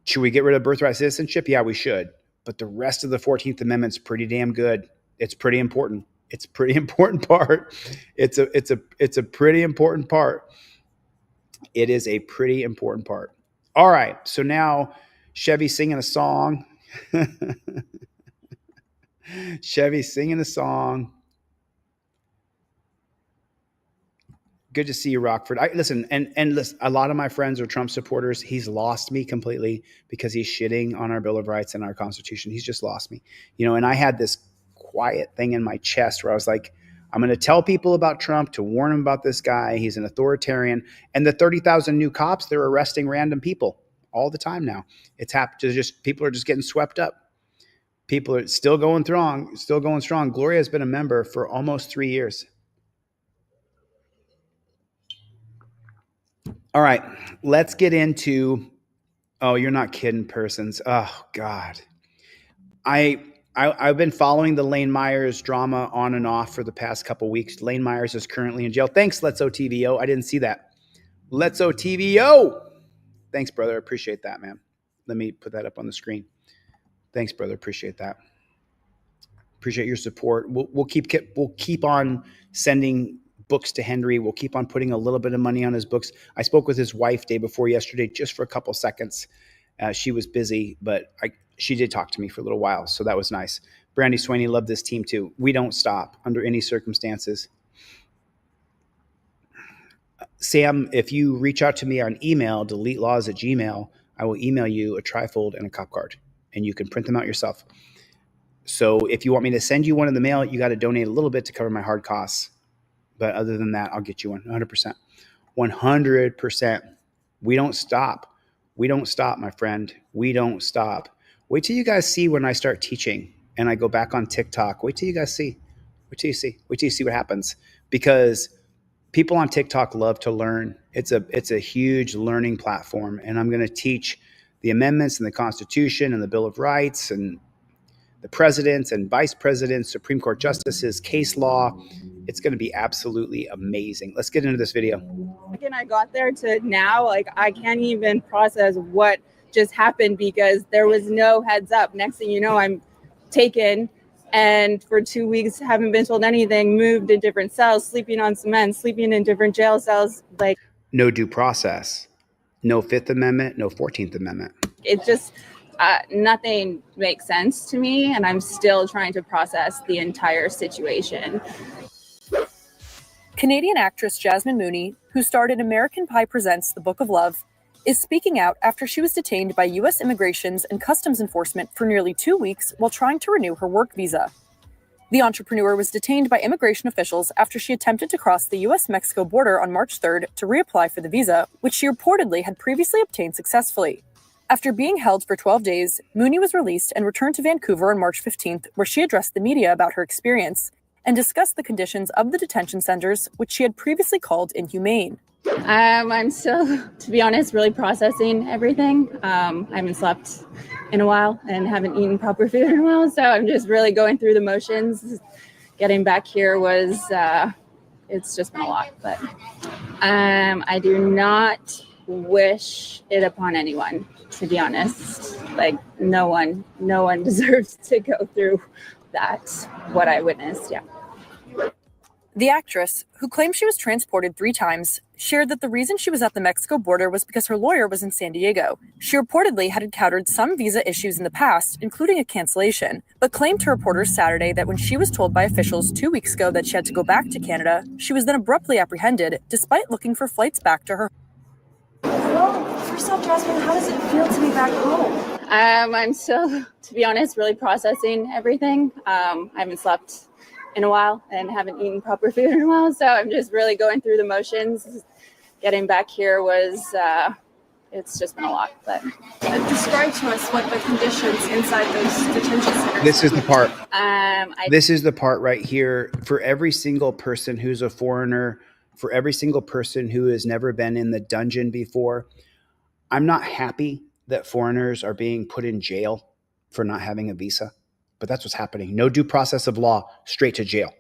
Should we get rid of birthright citizenship? Yeah, we should. But the rest of the 14th Amendment's pretty damn good. It's pretty important. It's a pretty important part. It's a pretty important part. It is a pretty important part. All right. So now Chevy's singing a song. Chevy's singing a song. Good to see you, Rockford. Listen, a lot of my friends are Trump supporters. He's lost me completely because he's shitting on our Bill of Rights and our Constitution. He's just lost me. And I had this quiet thing in my chest where I was like, I'm going to tell people about Trump to warn them about this guy. He's an authoritarian. And the 30,000 new cops, they're arresting random people all the time now. It's happened. People are just getting swept up. People are still going strong. Gloria has been a member for almost 3 years. All right, let's get into, oh, you're not kidding, persons. Oh, God. I've been following the Lane Myers drama on and off for the past couple weeks. Lane Myers is currently in jail. Thanks, Let's OTVO. I didn't see that. Let's OTVO. Thanks, brother. Appreciate that, man. Let me put that up on the screen. Thanks, brother. Appreciate that. Appreciate your support. We'll keep on sending books to Henry. We'll keep on putting a little bit of money on his books. I spoke with his wife day before yesterday, just for a couple seconds. She was busy, but she did talk to me for a little while, so that was nice. Brandy Swaney loved this team too. We don't stop under any circumstances. Sam, if you reach out to me on email, deletelaws@gmail, I will email you a trifold and a cop card, and you can print them out yourself. So if you want me to send you one in the mail, you got to donate a little bit to cover my hard costs. But other than that, I'll get you one 100%. 100%. We don't stop. We don't stop, my friend. We don't stop. Wait till you guys see when I start teaching and I go back on TikTok. Wait till you guys see. Wait till you see. Wait till you see what happens. Because people on TikTok love to learn. It's a huge learning platform. And I'm going to teach the amendments and the Constitution and the Bill of Rights and the presidents and vice presidents, Supreme Court justices, case law. It's going to be absolutely amazing. Let's get into this video. When I got there to now, like, I can't even process what just happened because there was no heads up. Next thing you know, I'm taken and for 2 weeks haven't been told anything, moved in different cells, sleeping on cement, sleeping in different jail cells. Like, no due process, no Fifth Amendment, no 14th Amendment. It just, nothing makes sense to me. And I'm still trying to process the entire situation. Canadian actress Jasmine Mooney, who starred in American Pie Presents The Book of Love, is speaking out after she was detained by U.S. Immigrations and Customs Enforcement for nearly 2 weeks while trying to renew her work visa. The entrepreneur was detained by immigration officials after she attempted to cross the U.S.-Mexico border on March 3rd to reapply for the visa, which she reportedly had previously obtained successfully. After being held for 12 days, Mooney was released and returned to Vancouver on March 15th, where she addressed the media about her experience and discussed the conditions of the detention centers, which she had previously called inhumane. I'm still, to be honest, really processing everything. I haven't slept in a while and haven't eaten proper food in a while, so I'm just really going through the motions. Getting back here was, it's just been a lot, but I do not wish it upon anyone, to be honest. Like, no one deserves to go through that, what I witnessed, yeah. The actress, who claimed she was transported 3 times, shared that the reason she was at the Mexico border was because her lawyer was in San Diego. She reportedly had encountered some visa issues in the past, including a cancellation, but claimed to reporters Saturday that when she was told by officials 2 weeks ago that she had to go back to Canada, she was then abruptly apprehended, despite looking for flights back to her. Well, first off, Jasmine, how does it feel to be back home? I'm still, to be honest, really processing everything. I haven't slept in a while and haven't eaten proper food in a while, so I'm just really going through the motions. Getting back here was, it's just been a lot. But describe to us what the conditions inside those detention centers. This is the part. This is the part right here. For every single person who's a foreigner, for every single person who has never been in the dungeon before, I'm not happy that foreigners are being put in jail for not having a visa. But that's what's happening. No due process of law, straight to jail.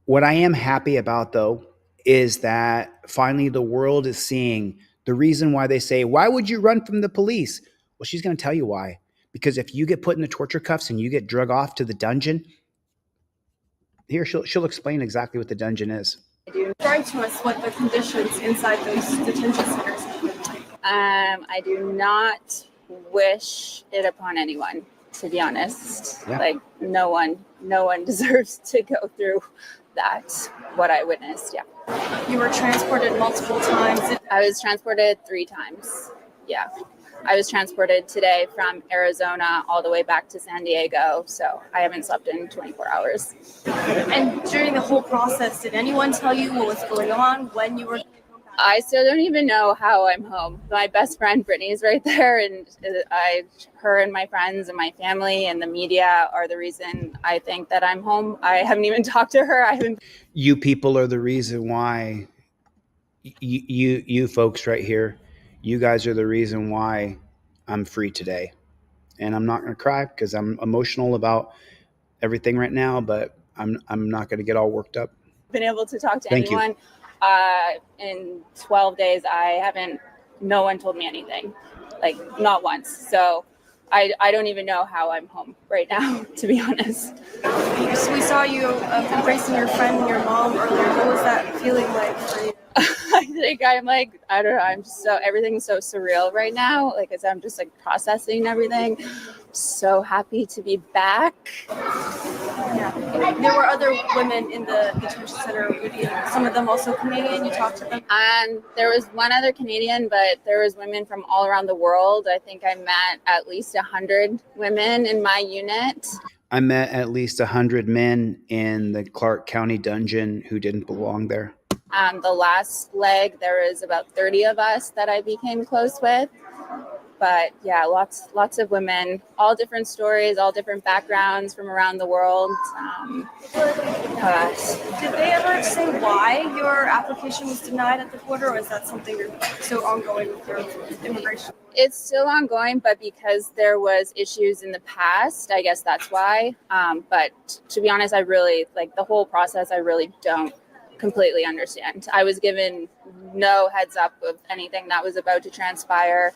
What I am happy about, though, is that finally the world is seeing the reason why they say, why would you run from the police? Well, she's going to tell you why. Because if you get put in the torture cuffs and you get drug off to the dungeon, here she'll explain exactly what the dungeon is. Describe to us what the conditions inside those detention centers have been like. I do not wish it upon anyone, to be honest. Yeah. Like, no one deserves to go through that, what I witnessed, yeah. You were transported multiple times. I was transported 3 times, yeah. I was transported today from Arizona all the way back to San Diego, so I haven't slept in 24 hours. And during the whole process, did anyone tell you what was going on when you were? I still don't even know how I'm home. My best friend Brittany's right there, and her and my friends and my family and the media are the reason I think that I'm home. I haven't even talked to her. You people are the reason why. You folks right here, you guys are the reason why I'm free today. And I'm not going to cry because I'm emotional about everything right now, but I'm not going to get all worked up. Been able to talk to Thank anyone. In 12 days, no one told me anything, like not once. So I don't even know how I'm home right now, to be honest. So we saw you embracing your friend and your mom earlier. What was that feeling like for you? I think I'm like, I don't know, I'm just so, everything's so surreal right now. Like, as I'm just like processing everything. So happy to be back. Yeah. There were other women in the detention center with you. Some of them also Canadian. You talked to them. And there was one other Canadian, but there was women from all around the world. I think I met at least 100 women in my unit. I met at least 100 men in the Clark County dungeon who didn't belong there. The last leg, there was about 30 of us that I became close with. But yeah, lots of women, all different stories, all different backgrounds from around the world. Did they ever say why your application was denied at the border, or is that something that's still ongoing with your immigration? It's still ongoing, but because there was issues in the past, I guess that's why. But to be honest, I really, like the whole process, I really don't completely understand. I was given no heads up of anything that was about to transpire.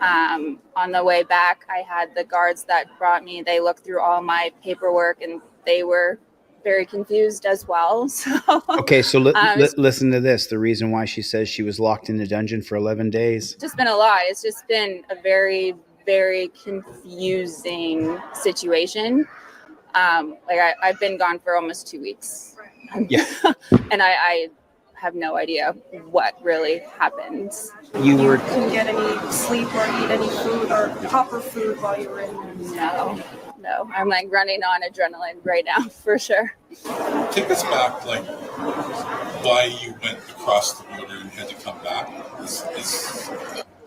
On the way back, I had the guards that brought me, they looked through all my paperwork and they were very confused as well. So okay, so listen to this. The reason why she says she was locked in the dungeon for 11 days. It's just been a lot. It's just been a very, very confusing situation. I've been gone for almost 2 weeks. Yeah. And I have no idea what really happened. You couldn't get any sleep or eat any food or proper food while you were in there? No. I'm like running on adrenaline right now for sure. Take us back, like why you went across the border and had to come back.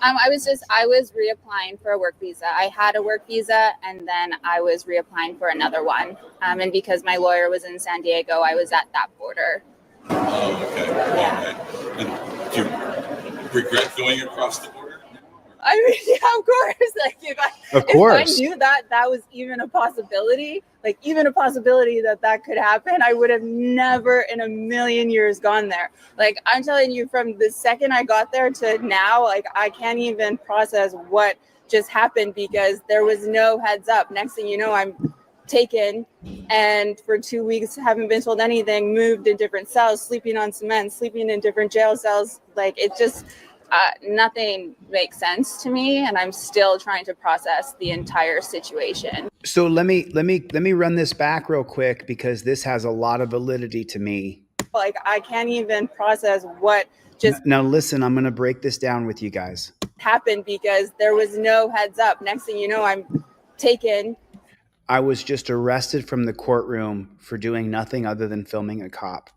I was reapplying for a work visa. I had a work visa and then I was reapplying for another one. And because my lawyer was in San Diego, I was at that border. Oh, okay. Yeah. Okay. And do you regret going across the border? I mean, yeah, of course. Like if I knew that was even a possibility, that could happen, I would have never in a million years gone there. Like I'm telling you, from the second I got there to now, like I can't even process what just happened because there was no heads up. Next thing you know, I'm taken and for 2 weeks haven't been told anything, moved in different cells, sleeping on cement, sleeping in different jail cells. Like it just nothing makes sense to me, and I'm still trying to process the entire situation. So let me run this back real quick because this has a lot of validity to me. Like I can't even process what just now. Listen, I'm going to break this down with you guys. Happened because there was no heads up. Next thing you know, I'm taken. I was just arrested from the courtroom for doing nothing other than filming a cop.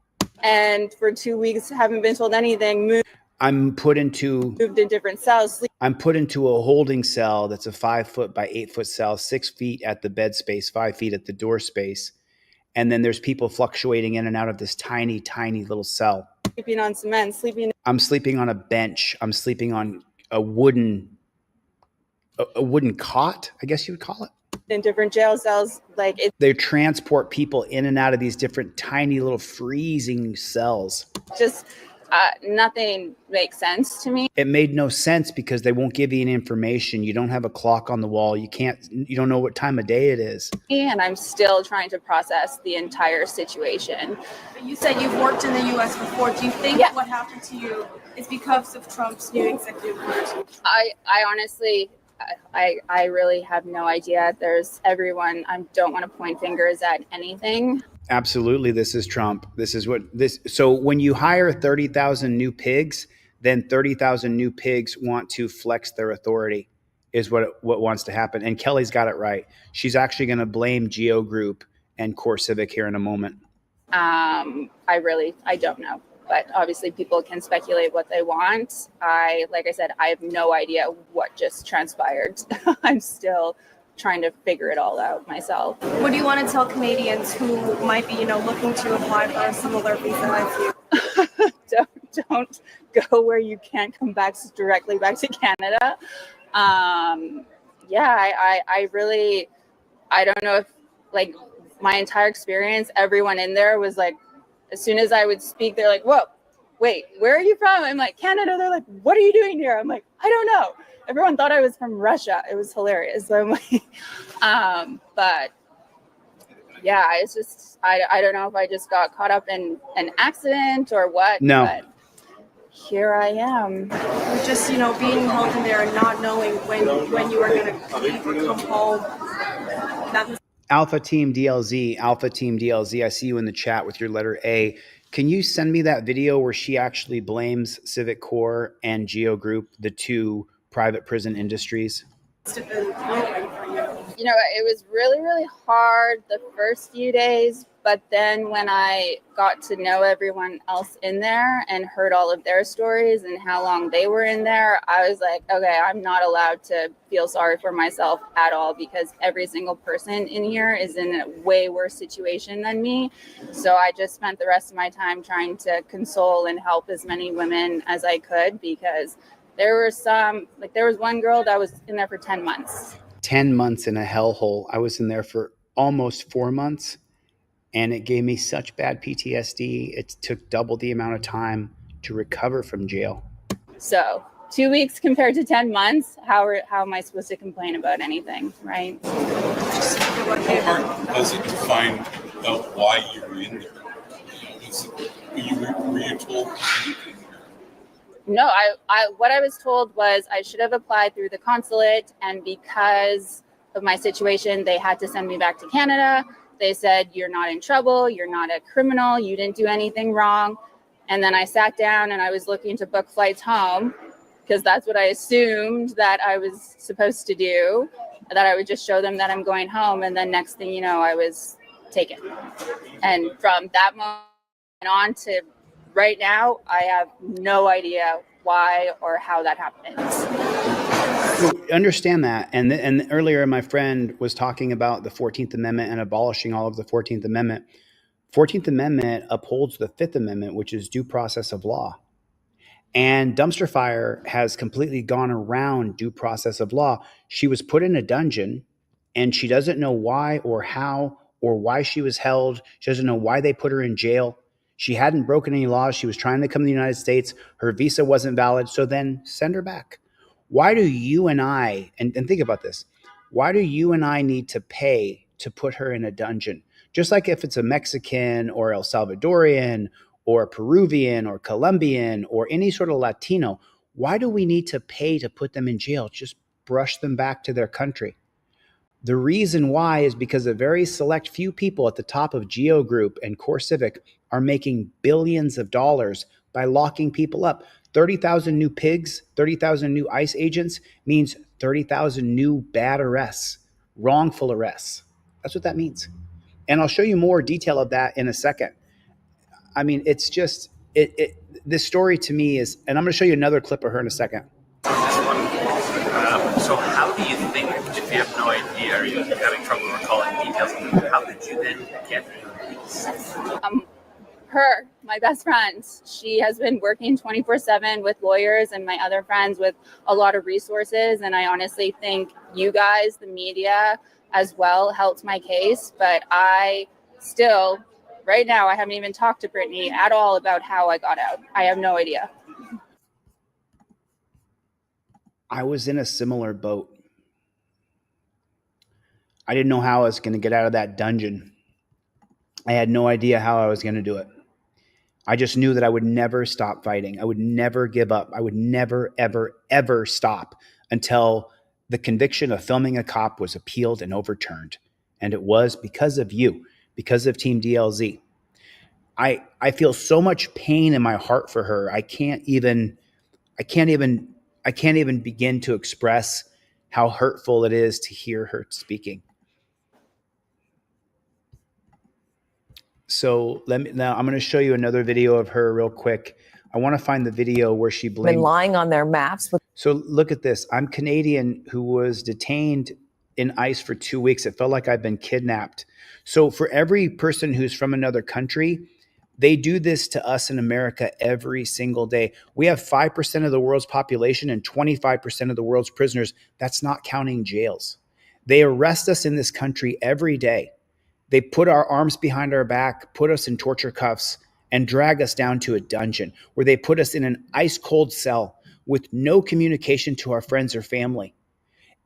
And for 2 weeks haven't been told anything. Moved in different cells. I'm put into a holding cell that's a 5 foot by 8 foot cell, 6 feet at the bed space, 5 feet at the door space. And then there's people fluctuating in and out of this tiny, tiny little cell. Sleeping on cement, I'm sleeping on a bench. I'm sleeping on a wooden cot, I guess you would call it. In different jail cells. They transport people in and out of these different tiny little freezing cells. Just nothing makes sense to me. It made no sense because they won't give you any information. You don't have a clock on the wall. You don't know what time of day it is. And I'm still trying to process the entire situation. You said you've worked in the U.S. before. Do you think what happened to you is because of Trump's new executive order? I honestly, I really have no idea. There's everyone. I don't want to point fingers at anything. Absolutely, this is Trump. So when you hire 30,000 new pigs, then 30,000 new pigs want to flex their authority, is what wants to happen. And Kelly's got it right. She's actually going to blame Geo Group and Core Civic here in a moment. I don't know. But obviously people can speculate what they want. Like I said, I have no idea what just transpired. I'm still trying to figure it all out myself. What do you want to tell Canadians who might be, looking to apply for a similar visa like you? Don't go where you can't come back directly back to Canada. I don't know if like my entire experience, everyone in there was like, as soon as I would speak, they're like, whoa, wait, where are you from? I'm like, Canada. They're like, what are you doing here? I'm like, I don't know. Everyone thought I was from Russia. It was hilarious. So I'm like, but yeah, it's just, I don't know if I just got caught up in an accident or what. No. But here I am. Just, being held in there and not knowing when you are going to leave or come home. That was Alpha Team DLZ, Alpha Team DLZ, I see you in the chat with your letter A. Can you send me that video where she actually blames Civic Core and Geo Group, the two private prison industries? It was really, really hard the first few days, but then when I got to know everyone else in there and heard all of their stories and how long they were in there, I was like, okay, I'm not allowed to feel sorry for myself at all, because every single person in here is in a way worse situation than me. So I just spent the rest of my time trying to console and help as many women as I could, because there were there was one girl that was in there for 10 months. 10 months in a hellhole. I was in there for almost 4 months, and it gave me such bad PTSD. It took double the amount of time to recover from jail. So 2 weeks compared to 10 months, how am I supposed to complain about anything, right? How hard was it to find out why you were in there? Were you told anything? No, what I was told was I should have applied through the consulate, and because of my situation, they had to send me back to Canada. They said, you're not in trouble, you're not a criminal, you didn't do anything wrong. And then I sat down and I was looking to book flights home, because that's what I assumed that I was supposed to do, that I would just show them that I'm going home. And then next thing you know, I was taken. And from that moment on to right now, I have no idea why or how that happened. Understand that. And earlier, my friend was talking about the 14th Amendment and abolishing all of the 14th Amendment. 14th Amendment upholds the 5th Amendment, which is due process of law. And Dumpster Fire has completely gone around due process of law. She was put in a dungeon, and she doesn't know why or how or why she was held. She doesn't know why they put her in jail. She hadn't broken any laws. She was trying to come to the United States. Her visa wasn't valid. So then send her back. Why do you and I, and think about this, why do you and I need to pay to put her in a dungeon? Just like if it's a Mexican or El Salvadorian or Peruvian or Colombian or any sort of Latino, why do we need to pay to put them in jail? Just brush them back to their country. The reason why is because a very select few people at the top of Geo Group and Core Civic are making billions of dollars by locking people up. 30,000 new pigs, 30,000 new ICE agents means 30,000 new bad arrests, wrongful arrests. That's what that means. And I'll show you more detail of that in a second. I mean, it's just, this story to me is, and I'm going to show you another clip of her in a second. So how do you think, if you have no idea or you're having trouble recalling details, how did you then get these? Her, my best friend, she has been working 24/7 with lawyers and my other friends with a lot of resources. And I honestly think you guys, the media as well, helped my case. But I still, right now, I haven't even talked to Brittany at all about how I got out. I have no idea. I was in a similar boat. I didn't know how I was going to get out of that dungeon. I had no idea how I was going to do it. I just knew that I would never stop fighting. I would never give up. I would never, ever, ever stop until the conviction of filming a cop was appealed and overturned. And it was because of you, because of Team DLZ. I feel so much pain in my heart for her. I can't even begin to express how hurtful it is to hear her speaking. So now I'm going to show you another video of her real quick. I want to find the video where she blamed. Been lying on their maps. So look at this. I'm Canadian who was detained in ICE for 2 weeks. It felt like I've been kidnapped. So for every person who's from another country, they do this to us in America every single day. We have 5% of the world's population and 25% of the world's prisoners. That's not counting jails. They arrest us in this country every day. They put our arms behind our back, put us in torture cuffs, and drag us down to a dungeon where they put us in an ice cold cell with no communication to our friends or family.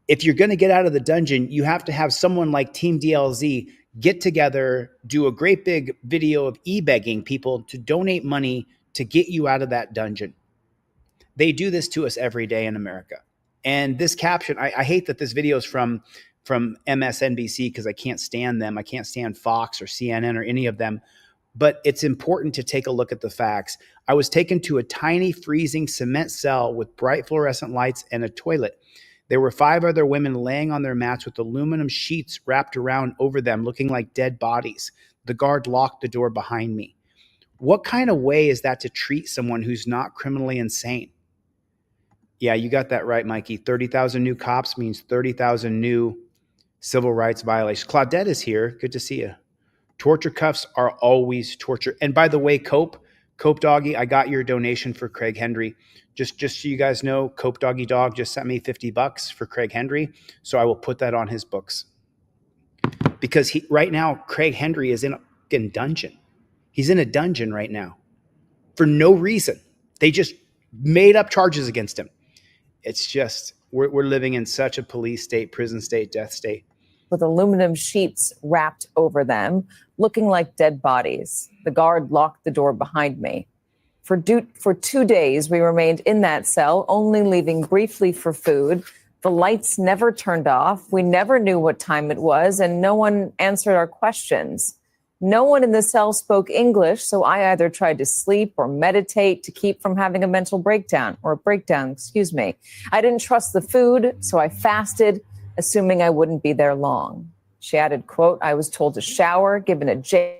If you're going to get out of the dungeon, you have to have someone like Team DLZ get together, do a great big video of e-begging people to donate money to get you out of that dungeon. They do this to us every day in America. And this caption, I hate that this video is from MSNBC because I can't stand them. I can't stand Fox or CNN or any of them. But it's important to take a look at the facts. I was taken to a tiny freezing cement cell with bright fluorescent lights and a toilet. There were 5 other women laying on their mats with aluminum sheets wrapped around over them, looking like dead bodies. The guard locked the door behind me. What kind of way is that to treat someone who's not criminally insane? Yeah, you got that right, Mikey. 30,000 new cops means 30,000 new civil rights violations. Claudette is here. Good to see you. Torture cuffs are always torture. And by the way, Cope Doggy, I got your donation for Craig Henry. Just so you guys know, Cope Doggy Dog just sent me $50 for Craig Henry. So I will put that on his books. Because right now, Craig Henry is in a fucking dungeon. He's in a dungeon right now for no reason. They just made up charges against him. It's just, we're living in such a police state, prison state, death state. With aluminum sheets wrapped over them, looking like dead bodies. The guard locked the door behind me. For 2 days, we remained in that cell, only leaving briefly for food. The lights never turned off. We never knew what time it was, and no one answered our questions. No one in the cell spoke English, so I either tried to sleep or meditate to keep from having a mental breakdown, excuse me. I didn't trust the food, so I fasted, assuming I wouldn't be there long. She added, quote, I was told to shower, given a jail.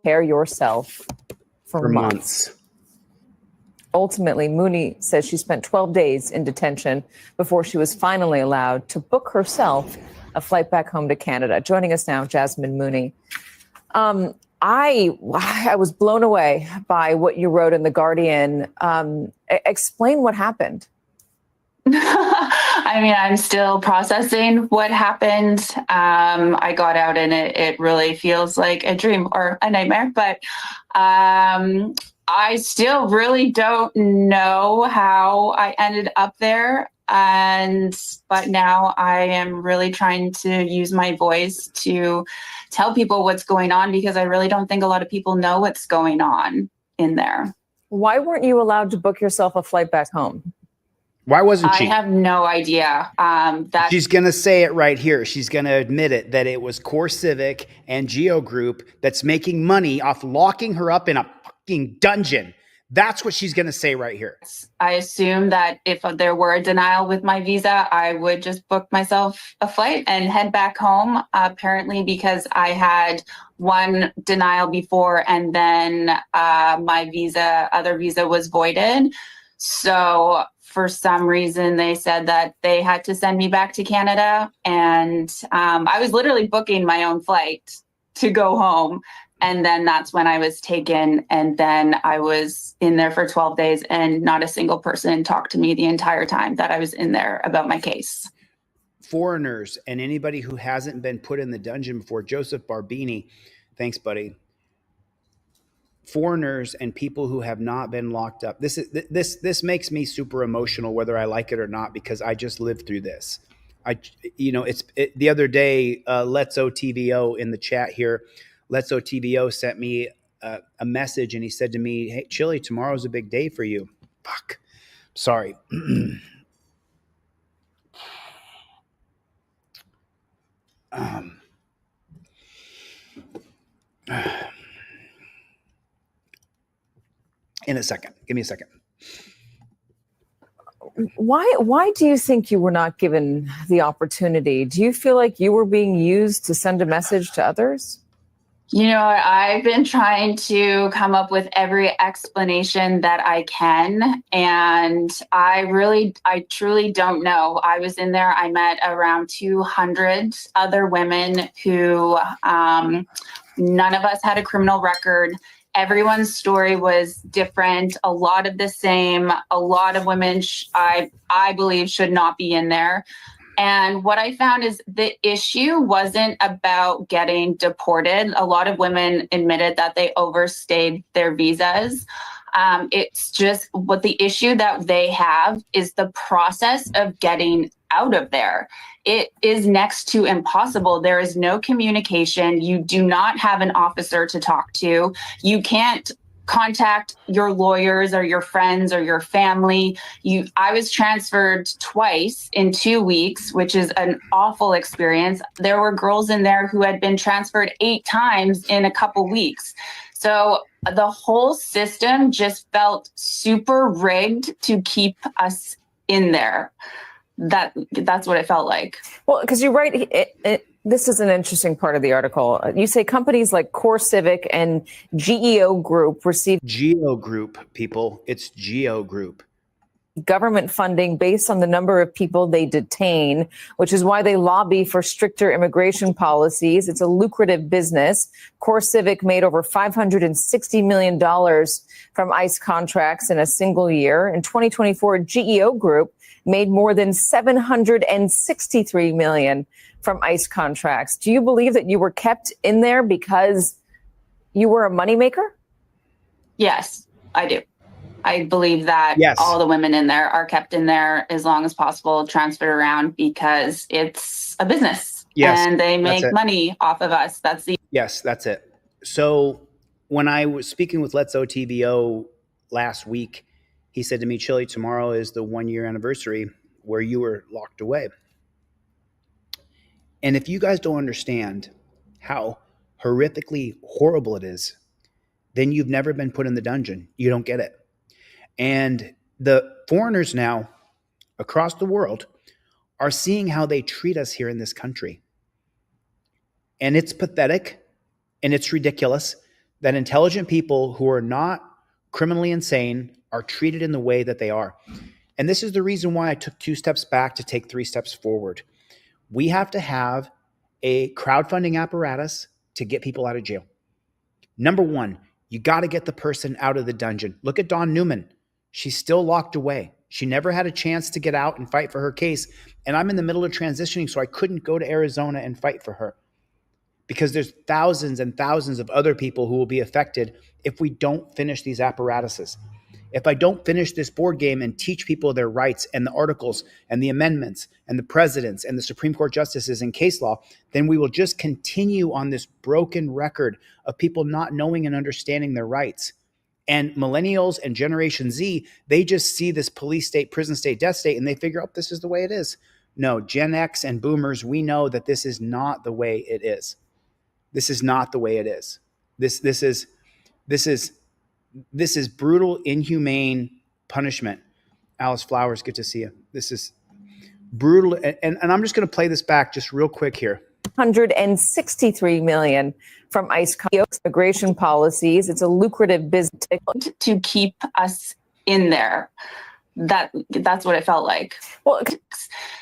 Care yourself for months. Ultimately, Mooney says she spent 12 days in detention before she was finally allowed to book herself a flight back home to Canada. Joining us now, Jasmine Mooney. I was blown away by what you wrote in The Guardian. Explain what happened. I mean, I'm still processing what happened. I got out and it really feels like a dream or a nightmare, but I still really don't know how I ended up there. But now I am really trying to use my voice to tell people what's going on, because I really don't think a lot of people know what's going on in there. Why weren't you allowed to book yourself a flight back home? Why wasn't she? I have no idea. She's going to say it right here. She's going to admit it, that it was Core Civic and Geo Group that's making money off locking her up in a fucking dungeon. That's what she's going to say right here. I assume that if there were a denial with my visa, I would just book myself a flight and head back home, apparently because I had one denial before and then my other visa was voided. So for some reason, they said that they had to send me back to Canada. And I was literally booking my own flight to go home. And then that's when I was taken. And then I was in there for 12 days and not a single person talked to me the entire time that I was in there about my case. Foreigners and anybody who hasn't been put in the dungeon before, Joseph Barbini, thanks, buddy. Foreigners and people who have not been locked up. This makes me super emotional, whether I like it or not, because I just lived through this. The other day, Let's OTVO in the chat here, Let's OTVO sent me a message and he said to me, "Hey, Chili, tomorrow's a big day for you." Fuck. Sorry. In a second. Give me a second. Why do you think you were not given the opportunity? Do you feel like you were being used to send a message to others? You know, I've been trying to come up with every explanation that I can. And I truly don't know. I was in there. I met around 200 other women who none of us had a criminal record. Everyone's story was different, a lot of the same. A lot of women I believe should not be in there. And what I found is the issue wasn't about getting deported. A lot of women admitted that they overstayed their visas. It's just what the issue that they have is the process of getting out of there. It is next to impossible. There is no communication. You do not have an officer to talk to. You can't contact your lawyers or your friends or your family. I was transferred twice in 2 weeks, which is an awful experience. There were girls in there who had been transferred 8 times in a couple weeks. So the whole system just felt super rigged to keep us in there. That's what it felt like. Well, because you write, this is an interesting part of the article. You say companies like Core Civic and GEO Group receive GEO Group, people. It's GEO Group. Government funding based on the number of people they detain, which is why they lobby for stricter immigration policies. It's a lucrative business. Core Civic made over $560 million from ICE contracts in a single year. In 2024, GEO Group made more than $763 million from ICE contracts. Do you believe that you were kept in there because you were a moneymaker? Yes, I do. I believe that all the women in there are kept in there as long as possible, transferred around because it's a business and they make money off of us. Yes, that's it. So when I was speaking with Let's OTVO last week, he said to me, Chili, tomorrow is the 1-year anniversary where you were locked away. And if you guys don't understand how horrifically horrible it is, then you've never been put in the dungeon. You don't get it. And the foreigners now across the world are seeing how they treat us here in this country. And it's pathetic and it's ridiculous that intelligent people who are not criminally insane are treated in the way that they are. And this is the reason why I took 2 steps back to take 3 steps forward. We have to have a crowdfunding apparatus to get people out of jail. Number 1, you got to get the person out of the dungeon. Look at Dawn Newman. She's still locked away. She never had a chance to get out and fight for her case. And I'm in the middle of transitioning, so I couldn't go to Arizona and fight for her because there's thousands and thousands of other people who will be affected if we don't finish these apparatuses. If I don't finish this board game and teach people their rights and the articles and the amendments and the presidents and the Supreme Court justices and case law, then we will just continue on this broken record of people not knowing and understanding their rights. And millennials and Generation Z, they just see this police state, prison state, death state, and they figure, oh, this is the way it is. No, Gen X and boomers, we know that this is not the way it is. This is not the way it is. This is brutal, inhumane punishment. Alice Flowers, good to see you. This is brutal. And I'm just going to play this back just real quick here. $163 million from ICE immigration policies. It's a lucrative business to keep us in there. That's what it felt like. Well,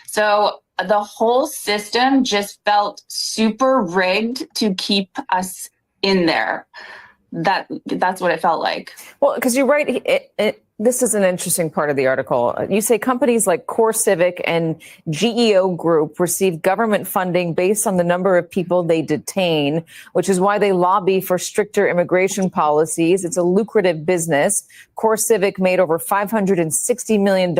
so the whole system just felt super rigged to keep us in there. That's what it felt like. Well, because you write, this is an interesting part of the article. You say companies like Core Civic and GEO Group receive government funding based on the number of people they detain, which is why they lobby for stricter immigration policies. It's a lucrative business. Core Civic made over $560 million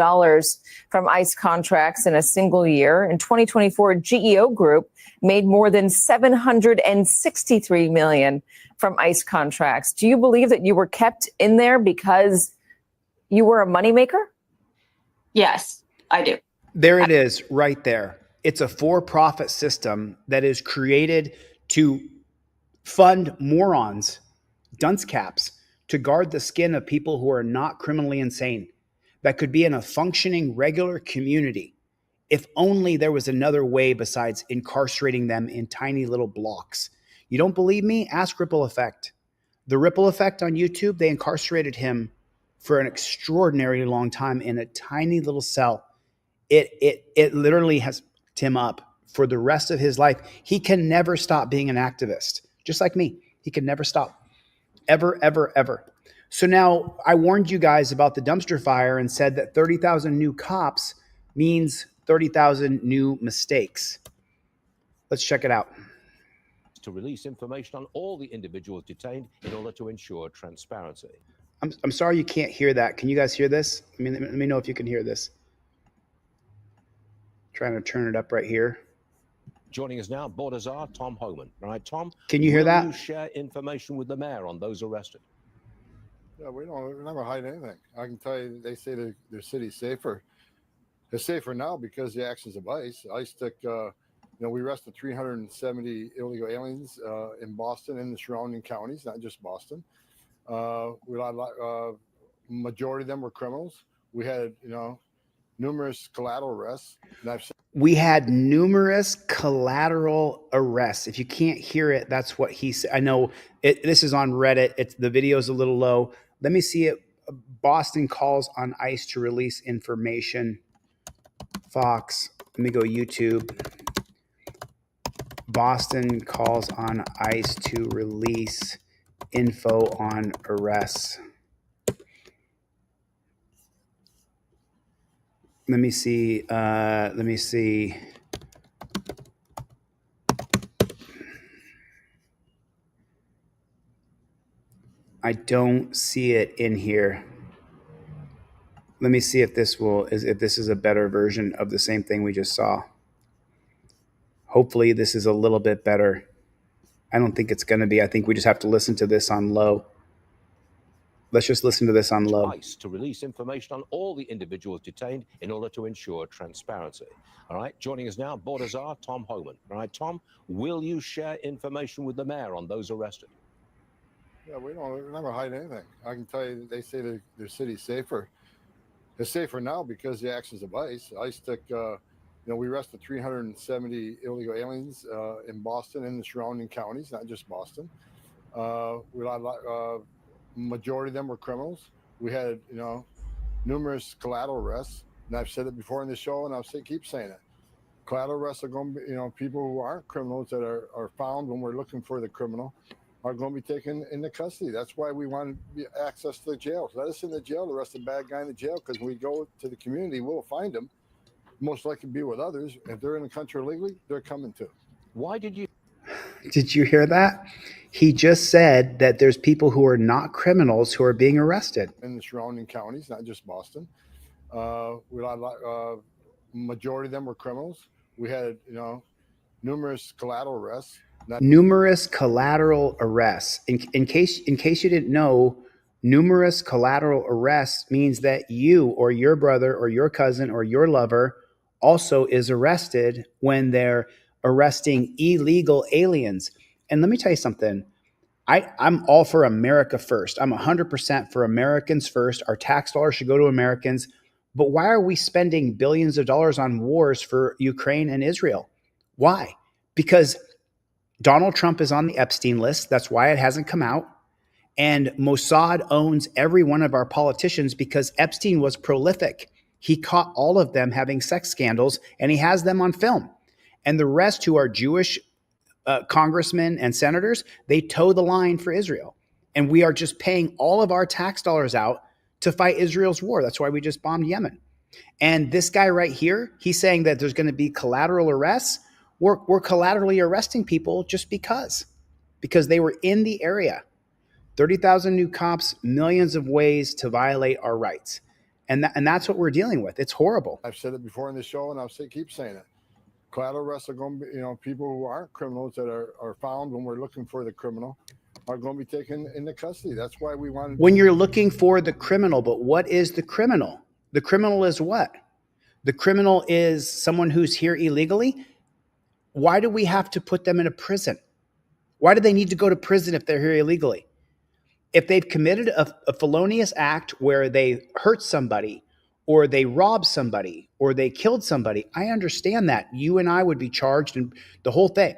from ICE contracts in a single year. In 2024, GEO Group made more than $763 million from ICE contracts. Do you believe that you were kept in there because you were a moneymaker? Yes, I do. There it is right there. It's a for-profit system that is created to fund morons, dunce caps, to guard the skin of people who are not criminally insane, that could be in a functioning, regular community. If only there was another way besides incarcerating them in tiny little blocks. You don't believe me? Ask Ripple Effect. The Ripple Effect on YouTube, they incarcerated him for an extraordinarily long time in a tiny little cell. It literally has fucked him up for the rest of his life. He can never stop being an activist, just like me. He can never stop, ever, ever, ever. So now I warned you guys about the dumpster fire and said that 30,000 new cops means 30,000 new mistakes. Let's check it out. To release information on all the individuals detained in order to ensure transparency. I'm sorry you can't hear that. Can you guys hear this? I mean, let me know if you can hear this. Trying to turn it up right here. Joining us now, Baltazar, Tom Homan. All right, Tom. Can you hear that? Will you share information with the mayor on those arrested? Yeah, we never hide anything. I can tell you, they say their city's safer. It's safer now because the actions of ICE. ICE took, we arrested 370 illegal aliens in Boston and the surrounding counties, not just Boston. Majority of them were criminals. We had, numerous collateral arrests. We had numerous collateral arrests. If you can't hear it, that's what he said. I know this is on Reddit. The video is a little low. Let me see it. Boston calls on ICE to release information. Fox. Let me go YouTube. Boston calls on ICE to release info on arrests. Let me see. I don't see it in here. Let me see if this is a better version of the same thing we just saw. Hopefully this is a little bit better. I don't think it's going to be. I think we just have to listen to this on low. Let's just listen to this on low. ICE to release information on all the individuals detained in order to ensure transparency. All right, joining us now, Baltazar, Tom Homan. All right, Tom, will you share information with the mayor on those arrested? Yeah, we never hide anything. I can tell you, they say their city's safer. It's safer now because the actions of ICE. ICE took, we arrested 370 illegal aliens in Boston and the surrounding counties, not just Boston. Majority of them were criminals. We had, numerous collateral arrests, and I've said it before in the show, and I'll keep saying it. Collateral arrests are going to be, people who aren't criminals that are found when we're looking for the criminal are going to be taken into custody. That's why we want access to the jails. Let us in the jail, arrest the bad guy in the jail, because when we go to the community, we'll find them. Most likely be with others. If they're in the country illegally, they're coming too. Why did you? Did you hear that? He just said that there's people who are not criminals who are being arrested. In the surrounding counties, not just Boston. Majority of them were criminals. We had, numerous collateral arrests. Numerous collateral arrests. In case you didn't know, numerous collateral arrests means that you or your brother or your cousin or your lover also is arrested when they're arresting illegal aliens. And let me tell you something. I'm all for America first. I'm 100% for Americans first. Our tax dollars should go to Americans. But why are we spending billions of dollars on wars for Ukraine and Israel? Why? Because Donald Trump is on the Epstein list. That's why it hasn't come out. And Mossad owns every one of our politicians because Epstein was prolific. He caught all of them having sex scandals, and he has them on film. And the rest, who are Jewish congressmen and senators, they toe the line for Israel. And we are just paying all of our tax dollars out to fight Israel's war. That's why we just bombed Yemen. And this guy right here, he's saying that there's going to be collateral arrests. We're collaterally arresting people just because they were in the area. 30,000 new cops, millions of ways to violate our rights. And that's what we're dealing with. It's horrible. I've said it before in the show, and I'll keep saying it. Collateral arrests are going to be, people who aren't criminals that are found when we're looking for the criminal are going to be taken into custody. That's why we want. When you're looking for the criminal, but what is the criminal? The criminal is what? The criminal is someone who's here illegally. Why do we have to put them in a prison? Why do they need to go to prison if they're here illegally? If they've committed a felonious act where they hurt somebody or they robbed somebody or they killed somebody, I understand that. You and I would be charged and the whole thing.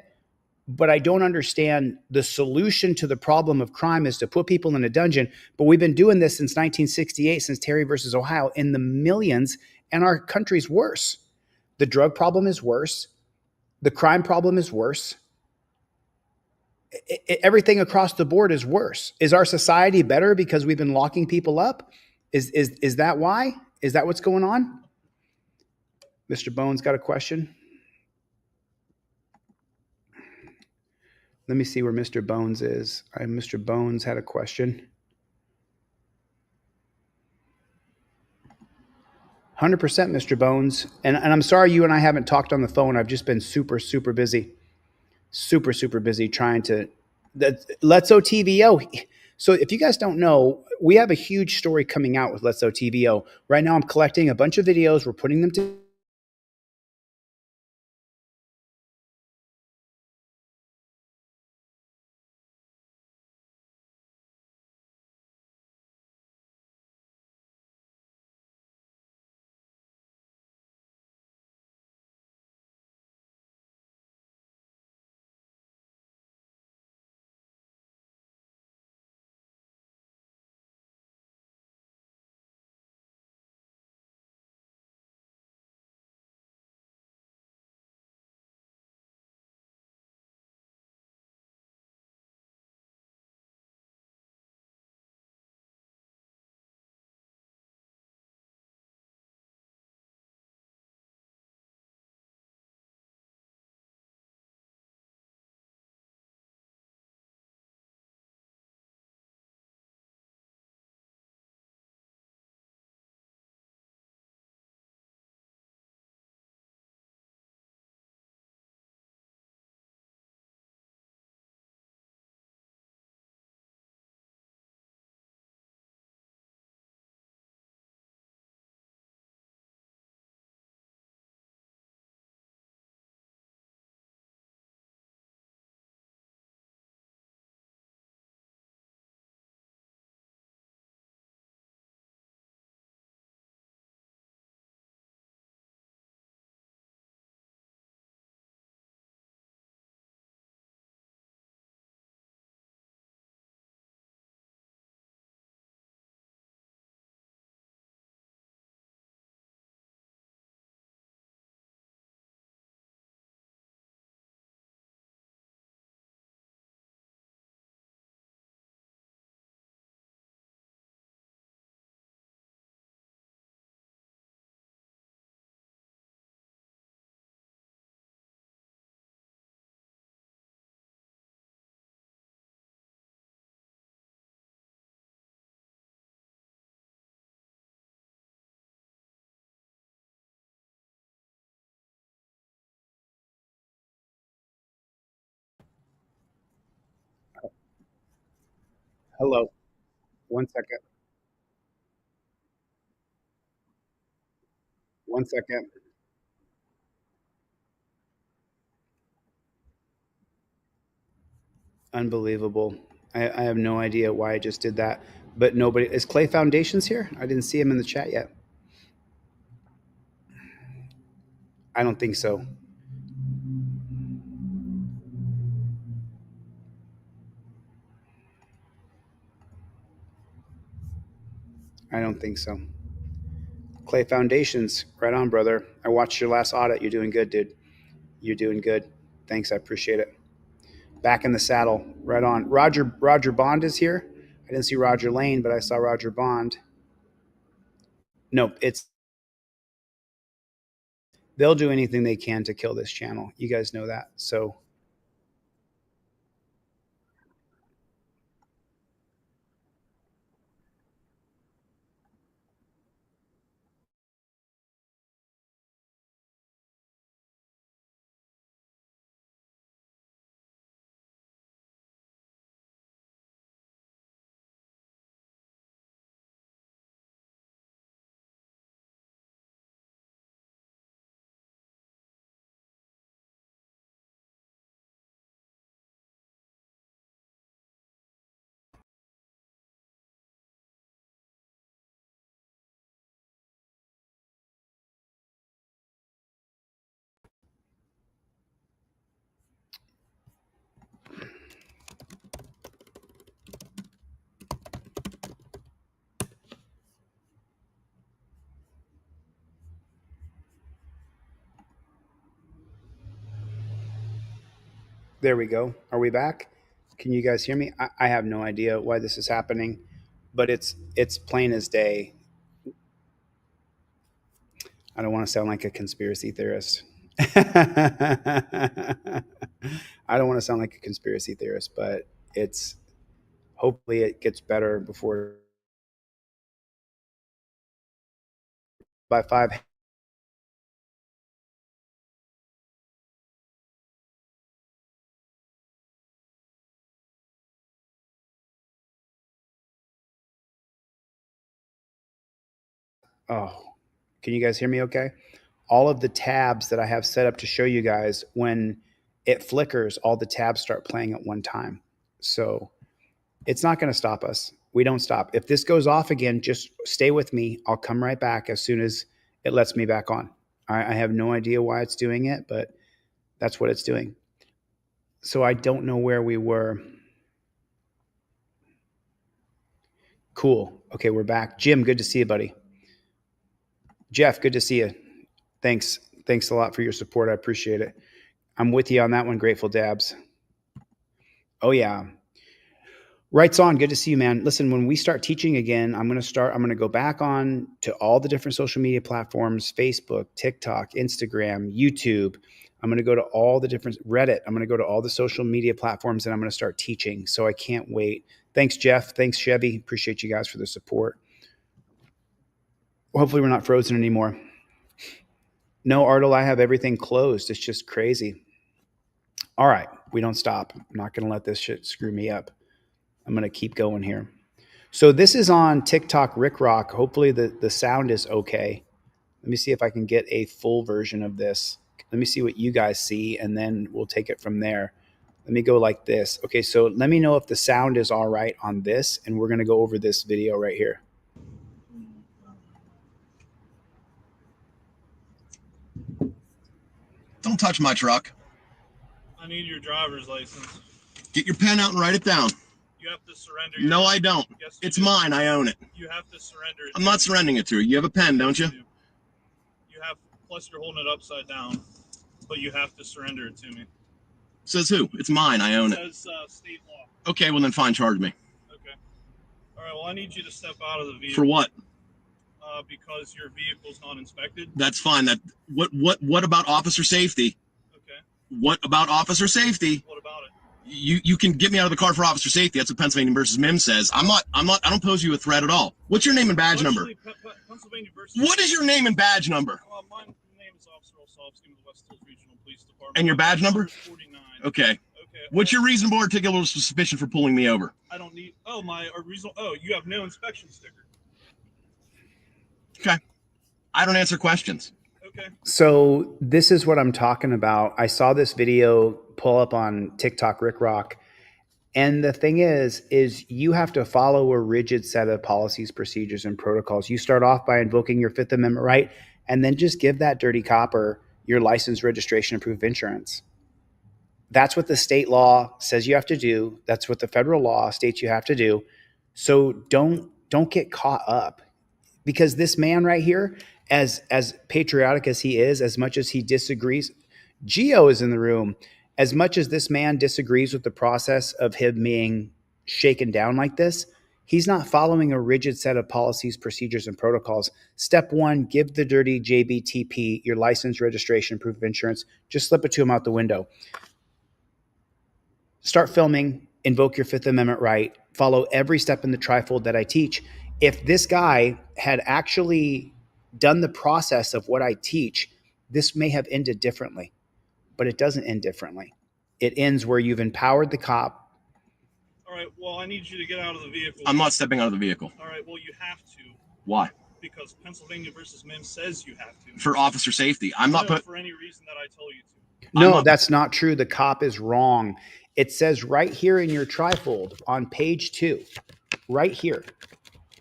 But I don't understand the solution to the problem of crime is to put people in a dungeon. But we've been doing this since 1968, since Terry versus Ohio, in the millions, and our country's worse. The drug problem is worse. The crime problem is worse. Everything across the board is worse. Is our society better because we've been locking people up? Is that why? Is that what's going on? Mr. Bones got a question. Let me see where Mr. Bones is. Mr. Bones had a question. 100%, Mr. Bones. And I'm sorry you and I haven't talked on the phone. I've just been super, super busy. Super, super busy trying to. Let's Go TVO. So if you guys don't know, we have a huge story coming out with Let's Go TVO. Right now I'm collecting a bunch of videos. We're putting them together. Hello. 1 second. 1 second. Unbelievable. I have no idea why I just did that. But nobody is Clay Foundations here? I didn't see him in the chat yet. I don't think so. I don't think so. Clay Foundations, right on, brother. I watched your last audit. You're doing good, dude. You're doing good. Thanks. I appreciate it. Back in the saddle. Right on. Roger Bond is here. I didn't see Roger Lane, but I saw Roger Bond. No, it's they'll do anything they can to kill this channel. You guys know that. So there we go. Are we back? Can you guys hear me? I have no idea why this is happening, but it's plain as day. I don't want to sound like a conspiracy theorist. I don't want to sound like a conspiracy theorist, but it's hopefully it gets better before by 5. Oh, can you guys hear me okay? All of the tabs that I have set up to show you guys, when it flickers, all the tabs start playing at one time. So it's not going to stop us. We don't stop. If this goes off again, just stay with me. I'll come right back as soon as it lets me back on. I have no idea why it's doing it, but that's what it's doing. So I don't know where we were. Cool. Okay, we're back. Jim, good to see you, buddy. Jeff, good to see you. Thanks. Thanks a lot for your support. I appreciate it. I'm with you on that one, Grateful Dabs. Oh, yeah. Right's on. Good to see you, man. Listen, when we start teaching again, I'm going to go back on to all the different social media platforms, Facebook, TikTok, Instagram, YouTube. I'm going to go to all the different Reddit. I'm going to go to all the social media platforms, and I'm going to start teaching. So I can't wait. Thanks, Jeff. Thanks, Chevy. Appreciate you guys for the support. Hopefully we're not frozen anymore. No, Artel, I have everything closed. It's just crazy. All right. We don't stop. I'm not going to let this shit screw me up. I'm going to keep going here. So this is on TikTok Rick Rock. Hopefully the sound is okay. Let me see if I can get a full version of this. Let me see what you guys see, and then we'll take it from there. Let me go like this. Okay, so let me know if the sound is all right on this, and we're going to go over this video right here. Don't touch my truck. I need your driver's license. Get your pen out and write it down. You have to surrender. No, I don't. Yes, it's mine. I own it. You have to surrender it. I'm not surrendering it to you. You have a pen, don't you? You have, plus you're holding it upside down, but you have to surrender it to me. Says who? It's mine. I own it. It says state law. Okay, well then fine, charge me. Okay. All right, well I need you to step out of the vehicle. For what? Because your vehicle's not inspected. That's fine. What about officer safety? Okay. What about officer safety? What about it? You can get me out of the car for officer safety. That's what Pennsylvania versus MIM says. I don't pose you a threat at all. What's your name and badge number? Pennsylvania versus. What is your name and badge number? My name is Officer Olsovsky with the West Hills Regional Police Department. And your badge number? 49. Okay. Okay. What's your reasonable articulable suspicion for pulling me over? I don't need. Oh, you have no inspection sticker. Okay. I don't answer questions. Okay. So this is what I'm talking about. I saw this video pull up on TikTok Rick Rock. And the thing is you have to follow a rigid set of policies, procedures, and protocols. You start off by invoking your Fifth Amendment right, and then just give that dirty copper your license, registration, and proof of insurance. That's what the state law says you have to do. That's what the federal law states you have to do. So don't get caught up. Because this man right here, as patriotic as he is, as much as he disagrees, Gio is in the room. As much as this man disagrees with the process of him being shaken down like this, he's not following a rigid set of policies, procedures, and protocols. Step one, give the dirty JBTP your license, registration, proof of insurance. Just slip it to him out the window. Start filming, invoke your Fifth Amendment right, follow every step in the trifold that I teach. If this guy had actually done the process of what I teach, this may have ended differently, but it doesn't end differently. It ends where you've empowered the cop. All right, well, I need you to get out of the vehicle. I'm not stepping out of the vehicle. All right, well, you have to. Why? Because Pennsylvania versus MIM says you have to. For officer safety. I'm not for any reason that I tell you to. No, that's not true. The cop is wrong. It says right here in your trifold on page 2, right here.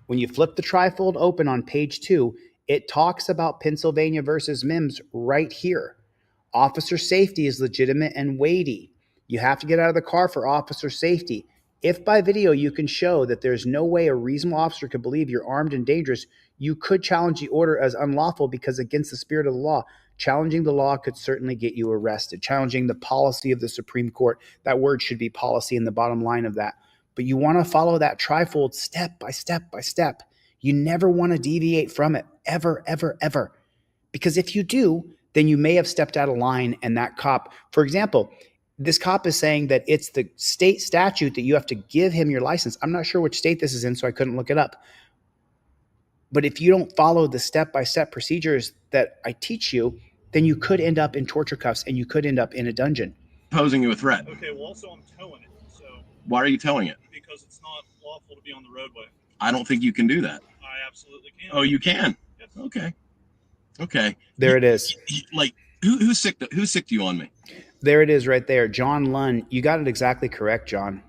When you flip the trifold open on page 2, it talks about Pennsylvania versus MIMS right here. Officer safety is legitimate and weighty. You have to get out of the car for officer safety. If by video you can show that there's no way a reasonable officer could believe you're armed and dangerous, you could challenge the order as unlawful because against the spirit of the law. Challenging the law could certainly get you arrested. Challenging the policy of the Supreme Court, that word should be policy in the bottom line of that. But you want to follow that trifold step by step by step. You never want to deviate from it, ever, ever, ever. Because if you do, then you may have stepped out of line and that cop, for example, this cop is saying that it's the state statute that you have to give him your license. I'm not sure which state this is in, so I couldn't look it up. But if you don't follow the step-by-step procedures that I teach you, then you could end up in torture cuffs and you could end up in a dungeon. Posing you a threat. Okay, well, also I'm towing it, so. Why are you towing it? Because it's not lawful to be on the roadway. I don't think you can do that. I absolutely can. Oh, you can? Yes. Okay. There it is. Like, who's sick to you on me? There it is right there. John Lunn, you got it exactly correct, John.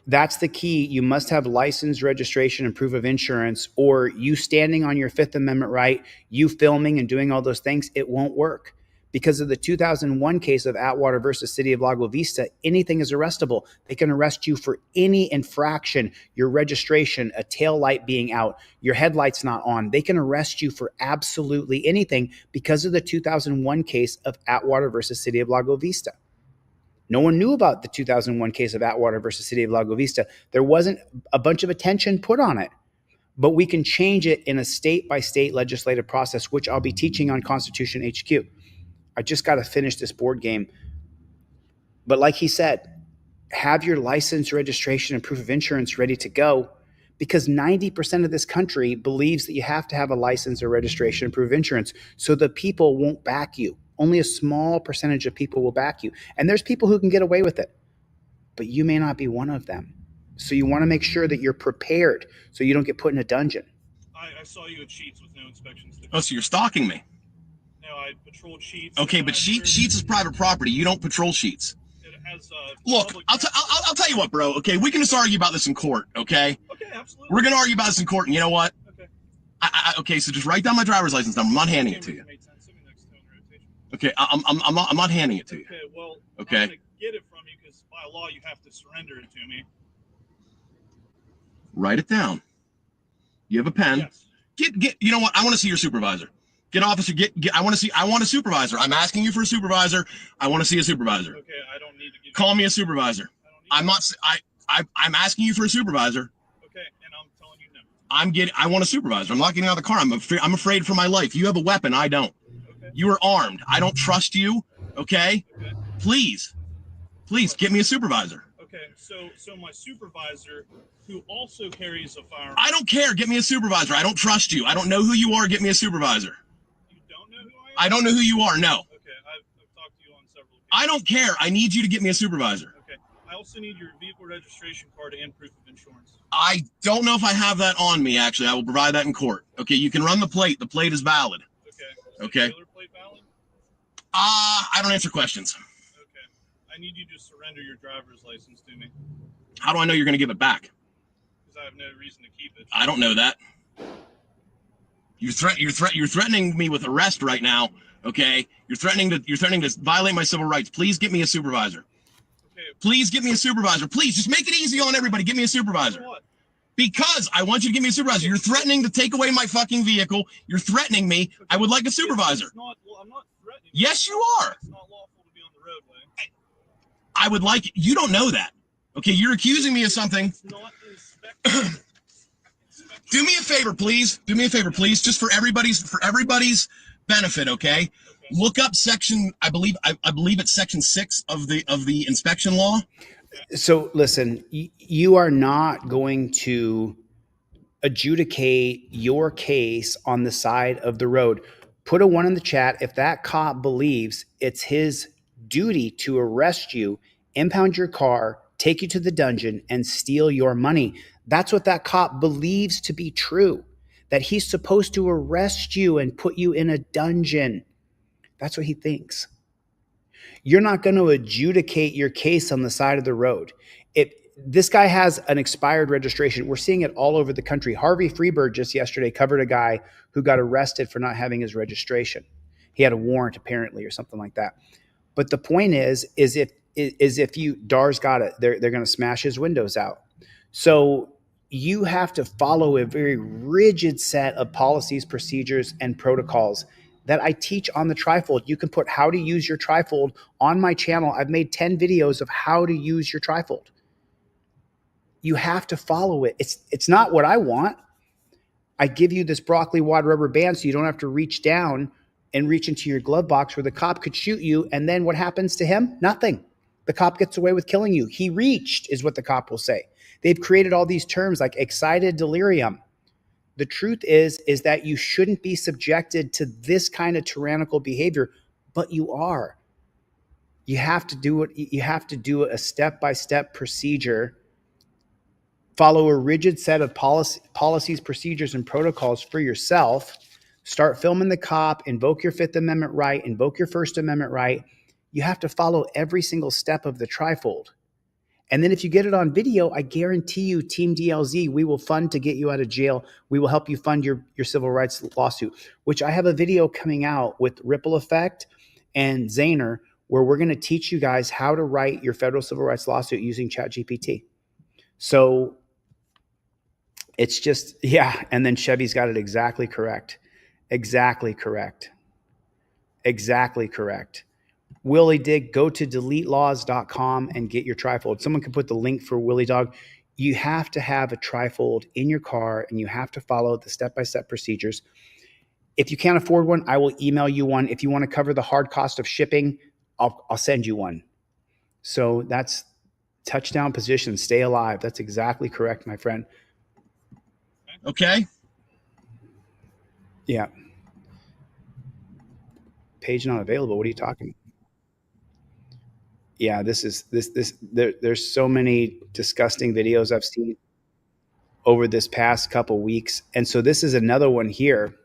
That's the key. You must have license, registration, and proof of insurance, or you standing on your Fifth Amendment right, you filming and doing all those things, it won't work. Because of the 2001 case of Atwater versus City of Lago Vista, anything is arrestable. They can arrest you for any infraction, your registration, a tail light being out, your headlights not on. They can arrest you for absolutely anything because of the 2001 case of Atwater versus City of Lago Vista. No one knew about the 2001 case of Atwater versus City of Lago Vista. There wasn't a bunch of attention put on it, but we can change it in a state-by-state legislative process, which I'll be teaching on Constitution HQ. I just got to finish this board game. But like he said, have your license, registration, and proof of insurance ready to go, because 90% of this country believes that you have to have a license or registration and proof of insurance, so the people won't back you. Only a small percentage of people will back you. And there's people who can get away with it, but you may not be one of them. So you want to make sure that you're prepared so you don't get put in a dungeon. I saw you at Sheets with no inspection sticker. Oh, so you're stalking me? No, I patrolled Sheets. Okay, but Sheets is private property. You don't patrol Sheets. It has, Look, I'll tell you what, bro. Okay, we can just argue about this in court. Okay. Okay, absolutely. We're gonna argue about this in court, and you know what? Okay. Okay, so just write down my driver's license number. I'm not handing it to you. Okay, I'm not handing it to you. Okay, well, okay. I'm gonna get it from you because by law you have to surrender it to me. Write it down. You have a pen. Yes. Get. You know what? I want to see your supervisor. Get officer. Get. I want a supervisor. I'm asking you for a supervisor. I want to see a supervisor. Okay, I don't need to give. Call me a supervisor. I'm not. I'm asking you for a supervisor. Okay, and I'm telling you no. I want a supervisor. I'm not getting out of the car. I'm afraid for my life. You have a weapon. I don't. Okay. You are armed. I don't trust you. Okay. Please get me a supervisor. Okay, so my supervisor, who also carries a firearm. I don't care. Get me a supervisor. I don't trust you. I don't know who you are. Get me a supervisor. You don't know who I am? I don't know who you are. No. Okay, I've talked to you on several occasions. I don't care. I need you to get me a supervisor. Okay, I also need your vehicle registration card and proof of insurance. I don't know if I have that on me, actually. I will provide that in court. Okay, you can run the plate. The plate is valid. Okay. Okay. Is the dealer plate valid? I don't answer questions. Okay. I need you to surrender your driver's license to me. How do I know you're going to give it back? Because I have no reason to keep it. I don't know that. You're threatening me with arrest right now. Okay. You're threatening to violate my civil rights. Please get me a supervisor. Okay. Please get me a supervisor. Please just make it easy on everybody. Get me a supervisor. What? Because I want you to give me a supervisor. You're threatening to take away my fucking vehicle. You're threatening me. Okay. I would like a supervisor. Well, I'm not threatening. Yes, you are. It's not lawful to be on the roadway. I would like. You don't know that. Okay, you're accusing me of something. It's not inspected. Do me a favor, please. Do me a favor, please. Just for everybody's benefit, okay? Look up section. I believe it's section 6 of the inspection law. So listen, you are not going to adjudicate your case on the side of the road. Put a 1 in the chat if that cop believes it's his duty to arrest you, impound your car, take you to the dungeon, and steal your money. That's what that cop believes to be true, that he's supposed to arrest you and put you in a dungeon. That's what he thinks. You're not going to adjudicate your case on the side of the road. This guy has an expired registration. We're seeing it all over the country. Harvey Freeberg just yesterday covered a guy who got arrested for not having his registration. He had a warrant apparently or something like that. But the point is if you, Dar's got it, they're going to smash his windows out. So you have to follow a very rigid set of policies, procedures, and protocols that I teach on the trifold. You can put how to use your trifold on my channel. I've made 10 videos of how to use your trifold. You have to follow it. It's not what I want. I give you this broccoli wad rubber band so you don't have to reach down and reach into your glove box where the cop could shoot you. And then what happens to him? Nothing. The cop gets away with killing you. He reached is what the cop will say. They've created all these terms like excited delirium. The truth is that you shouldn't be subjected to this kind of tyrannical behavior, but you are. You have to do it. You have to do a step-by-step procedure, follow a rigid set of policies, procedures, and protocols for yourself. Start filming the cop, invoke your Fifth Amendment right, invoke your First Amendment right. You have to follow every single step of the trifold. And then if you get it on video, I guarantee you, Team DLZ, we will fund to get you out of jail. We will help you fund your civil rights lawsuit, which I have a video coming out with Ripple Effect and Zaner, where we're going to teach you guys how to write your federal civil rights lawsuit using ChatGPT. So it's just, yeah. And then Chevy's got it exactly correct. Exactly correct. Exactly correct. Willie Dig, go to deletelaws.com and get your trifold. Someone can put the link for Willie Dog. You have to have a trifold in your car, and you have to follow the step-by-step procedures. If you can't afford one, I will email you one. If you want to cover the hard cost of shipping, I'll send you one. So that's touchdown position. Stay alive. That's exactly correct, my friend. Okay. Yeah. Page not available. What are you talking about? Yeah, there's so many disgusting videos I've seen over this past couple weeks. And so this is another one here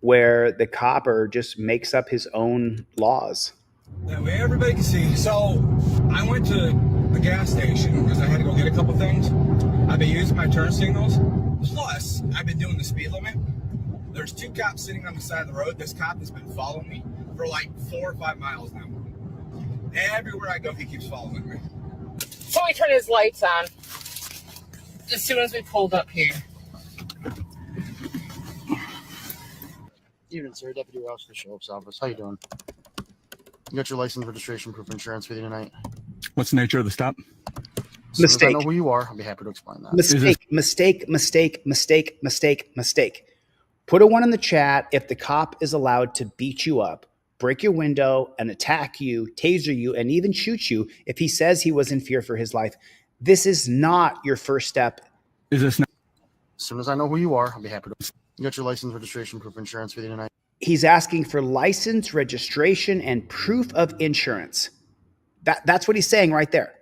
where the copper just makes up his own laws. That way everybody can see. So I went to the gas station because I had to go get a couple things. I've been using my turn signals. Plus, I've been doing the speed limit. There's 2 cops sitting on the side of the road. This cop has been following me for like 4 or 5 miles now. Everywhere I go, he keeps following me. So he turned his lights on as soon as we pulled up here. Evening, sir. Deputy Rouse for the Sheriff's Office. How you doing? You got your license, registration, proof of insurance with you tonight? What's the nature of the stop? Mistake. I know who you are. I'll be happy to explain that. Mistake. Put a 1 in the chat if the cop is allowed to beat you up, break your window, and attack you, taser you, and even shoot you if he says he was in fear for his life. This is not your first step. Is this not? As soon as I know who you are, I'll be happy to. You got your license, registration, proof of insurance with you tonight? He's asking for license, registration, and proof of insurance. That's what he's saying right there,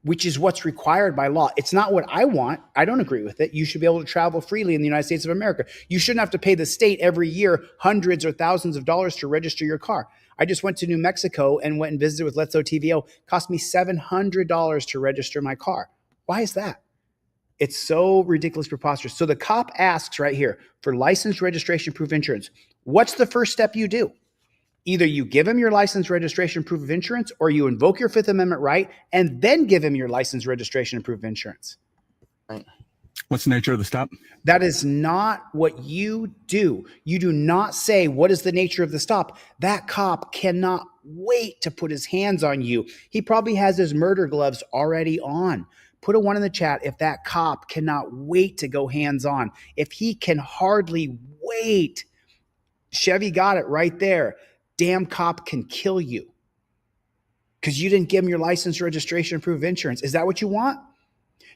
which is what's required by law. It's not what I want. I don't agree with it. You should be able to travel freely in the United States of America. You shouldn't have to pay the state every year hundreds or thousands of dollars to register your car. I just went to New Mexico and went and visited with Let's OTVO. Cost me $700 to register my car. Why is that? It's so ridiculous, preposterous. So the cop asks right here for license, registration, proof of insurance. What's the first step you do? Either you give him your license, registration, proof of insurance, or you invoke your Fifth Amendment right and then give him your license, registration, and proof of insurance. Right. What's the nature of the stop? That is not what you do. You do not say, what is the nature of the stop? That cop cannot wait to put his hands on you. He probably has his murder gloves already on. Put a 1 in the chat if that cop cannot wait to go hands on. If he can hardly wait. Chevy got it right there. Damn cop can kill you because you didn't give him your license, registration, and proof of insurance. Is that what you want?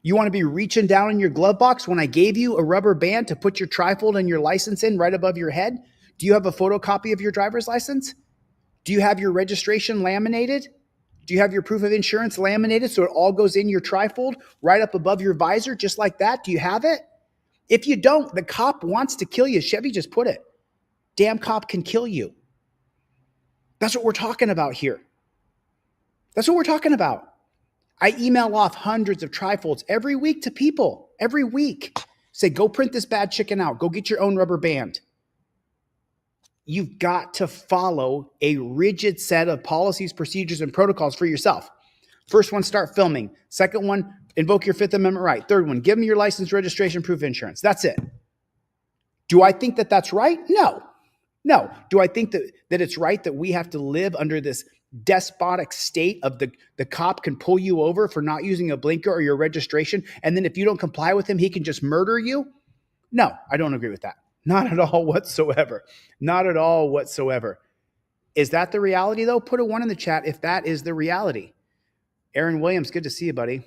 You want to be reaching down in your glove box when I gave you a rubber band to put your trifold and your license in right above your head? Do you have a photocopy of your driver's license? Do you have your registration laminated? Do you have your proof of insurance laminated so it all goes in your trifold right up above your visor just like that? Do you have it? If you don't, the cop wants to kill you. Chevy just put it. Damn cop can kill you. That's what we're talking about here. That's what we're talking about. I email off hundreds of trifolds every week to people, every week. Say, go print this bad chicken out. Go get your own rubber band. You've got to follow a rigid set of policies, procedures, and protocols for yourself. First one, start filming. Second one, invoke your Fifth Amendment right. Third one, give me your license, registration, proof of insurance. That's it. Do I think that that's right? No. No. Do I think that it's right that we have to live under this despotic state of the cop can pull you over for not using a blinker or your registration, and then if you don't comply with him, he can just murder you? No, I don't agree with that. Not at all whatsoever. Not at all whatsoever. Is that the reality, though? Put a 1 in the chat if that is the reality. Aaron Williams, good to see you, buddy.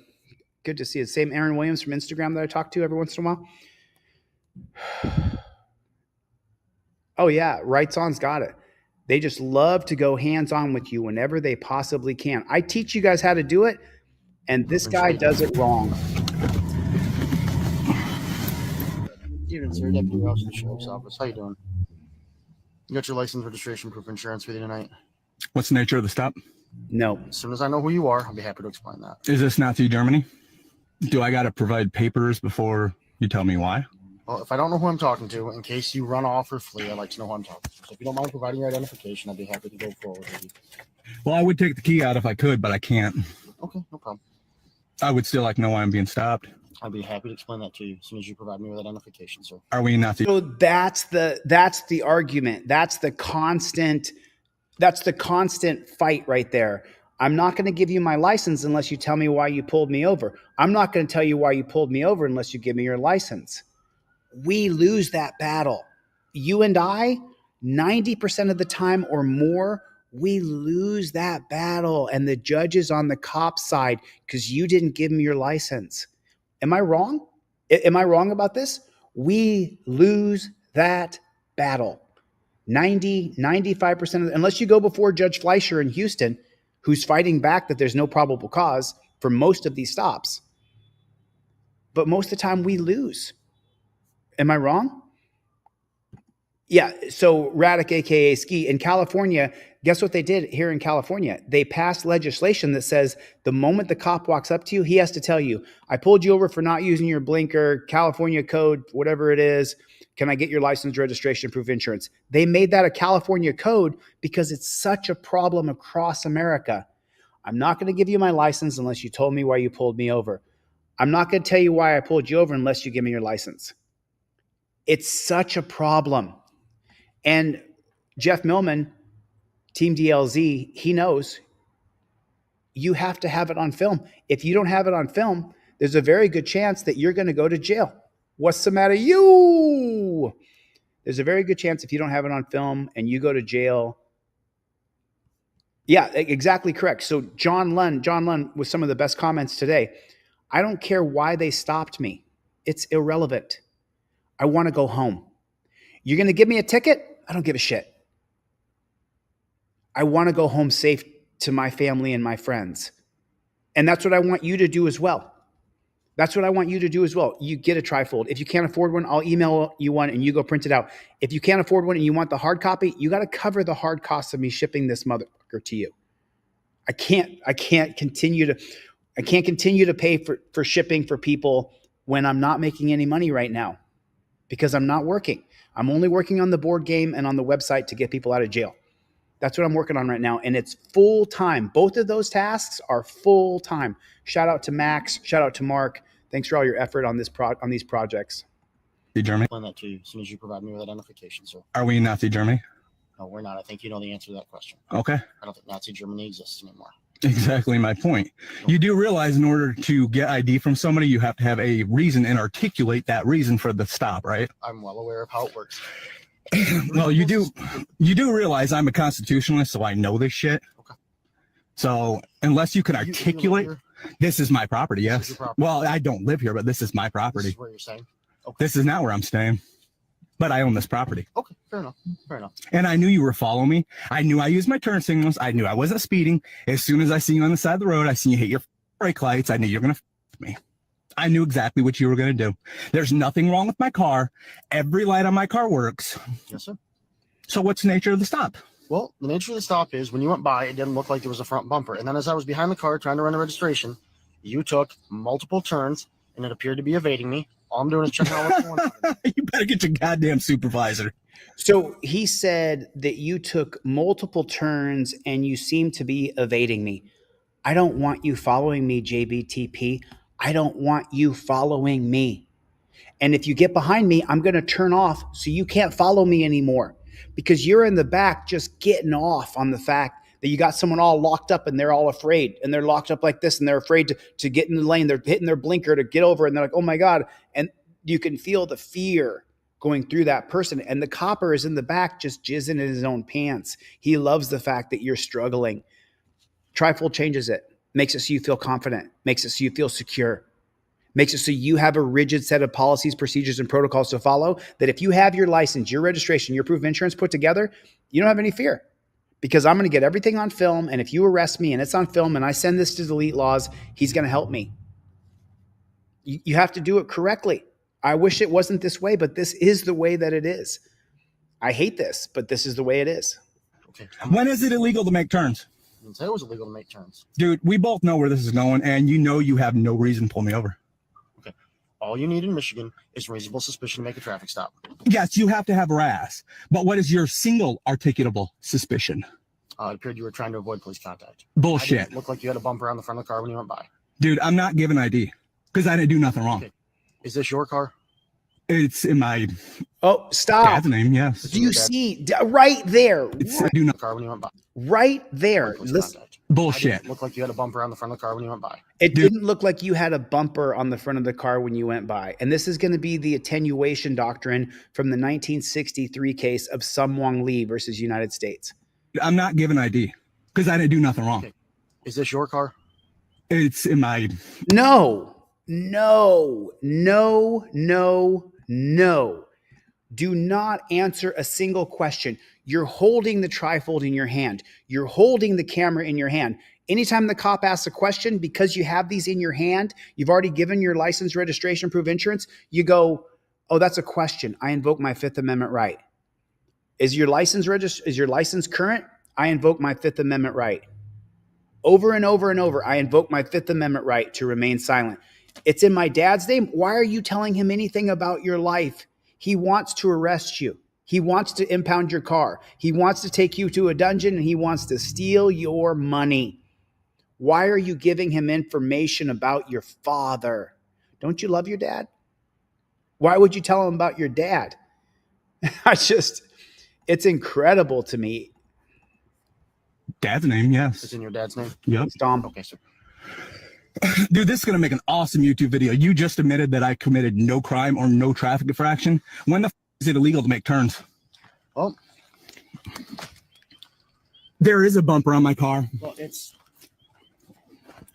Good to see you. Same Aaron Williams from Instagram that I talk to every once in a while. Oh yeah, Rights On's got it. They just love to go hands-on with you whenever they possibly can. I teach you guys how to do it, and this guy does it wrong. Evening, sir. Deputy Rouse of the Sheriff's Office. How you doing? You got your license, registration, proof of insurance with you tonight? What's the nature of the stop? No. As soon as I know who you are, I'll be happy to explain that. Is this Nazi Germany? Do I got to provide papers before you tell me why? Well, if I don't know who I'm talking to, in case you run off or flee, I'd like to know who I'm talking to. So if you don't mind providing your identification, I'd be happy to go forward with you. Well, I would take the key out if I could, but I can't. Okay, no problem. I would still like to know why I'm being stopped. I'd be happy to explain that to you as soon as you provide me with identification, sir. Are we Nazi? So that's the argument. That's the constant fight right there. I'm not going to give you my license unless you tell me why you pulled me over. I'm not going to tell you why you pulled me over unless you give me your license. We lose that battle. You and I, 90% of the time or more, we lose that battle. And the judge is on the cop side because you didn't give me your license. Am I wrong? Am I wrong about this? We lose that battle. 95% of unless you go before Judge Fleischer in Houston, who's fighting back that there's no probable cause for most of these stops. But most of the time we lose. Am I wrong? Yeah. So Radic, AKA Ski, in California, guess what they did here in California? They passed legislation that says the moment the cop walks up to you, he has to tell you, I pulled you over for not using your blinker, California code, whatever it is. Can I get your license, registration, proof of insurance? They made that a California code because it's such a problem across America. I'm not going to give you my license unless you told me why you pulled me over. I'm not going to tell you why I pulled you over unless you give me your license. It's such a problem. And Jeff Millman, Team DLZ, he knows you have to have it on film. If you don't have it on film, there's a very good chance that you're going to go to jail. What's the matter, you? There's a very good chance if you don't have it on film and you go to jail. Yeah, exactly correct. So John Lund with some of the best comments today. I don't care why they stopped me. It's irrelevant. I want to go home. You're going to give me a ticket? I don't give a shit. I want to go home safe to my family and my friends. And that's what I want you to do as well. That's what I want you to do as well. You get a trifold. If you can't afford one, I'll email you one and you go print it out. If you can't afford one and you want the hard copy, you got to cover the hard costs of me shipping this motherfucker to you. I can't continue to pay for shipping for people when I'm not making any money right now because I'm not working. I'm only working on the board game and on the website to get people out of jail. That's what I'm working on right now. And it's full time. Both of those tasks are full time. Shout out to Max. Shout out to Mark. Thanks for all your effort on on these projects. Nazi Germany? I'll explain that to you as soon as you provide me with identification, sir. Are we Nazi Germany? No, we're not. I think you know the answer to that question. Okay. I don't think Nazi Germany exists anymore. Exactly my point. You do realize in order to get ID from somebody, you have to have a reason and articulate that reason for the stop, right? I'm well aware of how it works. Well, you do realize I'm a constitutionalist, so I know this shit. Okay. So unless you can articulate, this is my property, yes. Property. Well, I don't live here, but this is my property. This is where you're staying? Okay. This is not where I'm staying, but I own this property. Okay, fair enough. Fair enough. And I knew you were following me. I knew I used my turn signals. I knew I wasn't speeding. As soon as I see you on the side of the road, I see you hit your brake lights. I knew you were going to me. I knew exactly what you were going to do. There's nothing wrong with my car. Every light on my car works. Yes, sir. So what's the nature of the stop? Well, the nature of the stop is when you went by, it didn't look like there was a front bumper. And then as I was behind the car trying to run a registration, you took multiple turns and it appeared to be evading me. All I'm doing is checking out what's going on. You better get your goddamn supervisor. So he said that you took multiple turns and you seem to be evading me. I don't want you following me, JBTP. I don't want you following me. And if you get behind me, I'm going to turn off so you can't follow me anymore because you're in the back just getting off on the fact that you got someone all locked up and they're all afraid and they're locked up like this and they're afraid to get in the lane. They're hitting their blinker to get over and they're like, oh my God. And you can feel the fear going through that person. And the copper is in the back just jizzing in his own pants. He loves the fact that you're struggling. Trifold changes it, makes it so you feel confident, makes it so you feel secure. Makes it so you have a rigid set of policies, procedures, and protocols to follow, that if you have your license, your registration, your proof of insurance put together, you don't have any fear, because I'm going to get everything on film. And if you arrest me and it's on film and I send this to delete laws, he's going to help me. You have to do it correctly. I wish it wasn't this way, but this is the way that it is. I hate this, but this is the way it is. Okay. When is it illegal to make turns? I didn't say it was illegal to make turns. Dude, we both know where this is going, and you know you have no reason to pull me over. Okay. All you need in Michigan is reasonable suspicion to make a traffic stop. Yes, you have to have RAS, but what is your single articulable suspicion? It appeared you were trying to avoid police contact. Bullshit. It looked like you had a bumper on the front of the car when you went by. Dude, I'm not giving ID because I didn't do nothing wrong. Okay. Is this your car? It's in my stop. dad's name, yes. Do you see right there? I do not. Car when you went by. Right there. Listen. Bullshit. It looked like you had a bumper on the front of the car when you went by. It didn't look like you had a bumper on the front of the car when you went by. And this is going to be the attenuation doctrine from the 1963 case of Sum Wong Lee versus United States. I'm not giving ID because I didn't do nothing wrong. Okay. Is this your car? It's in my... No. Do not answer a single question. You're holding the trifold in your hand. You're holding the camera in your hand. Anytime the cop asks a question, because you have these in your hand, you've already given your license, registration, proof of insurance, you go, oh, that's a question. I invoke my Fifth Amendment right. Is your license current? I invoke my Fifth Amendment right. Over and over and over, I invoke my Fifth Amendment right to remain silent. It's in my dad's name. Why are you telling him anything about your life? He wants to arrest you. He wants to impound your car. He wants to take you to a dungeon, and he wants to steal your money. Why are you giving him information about your father? Don't you love your dad? Why would you tell him about your dad? It's incredible to me. Dad's name, yes. It's in your dad's name? Yep. Dom. Okay, sir. Dude, this is going to make an awesome YouTube video. You just admitted that I committed no crime or no traffic infraction. When the is it illegal to make turns? Well, there is a bumper on my car. Well, it's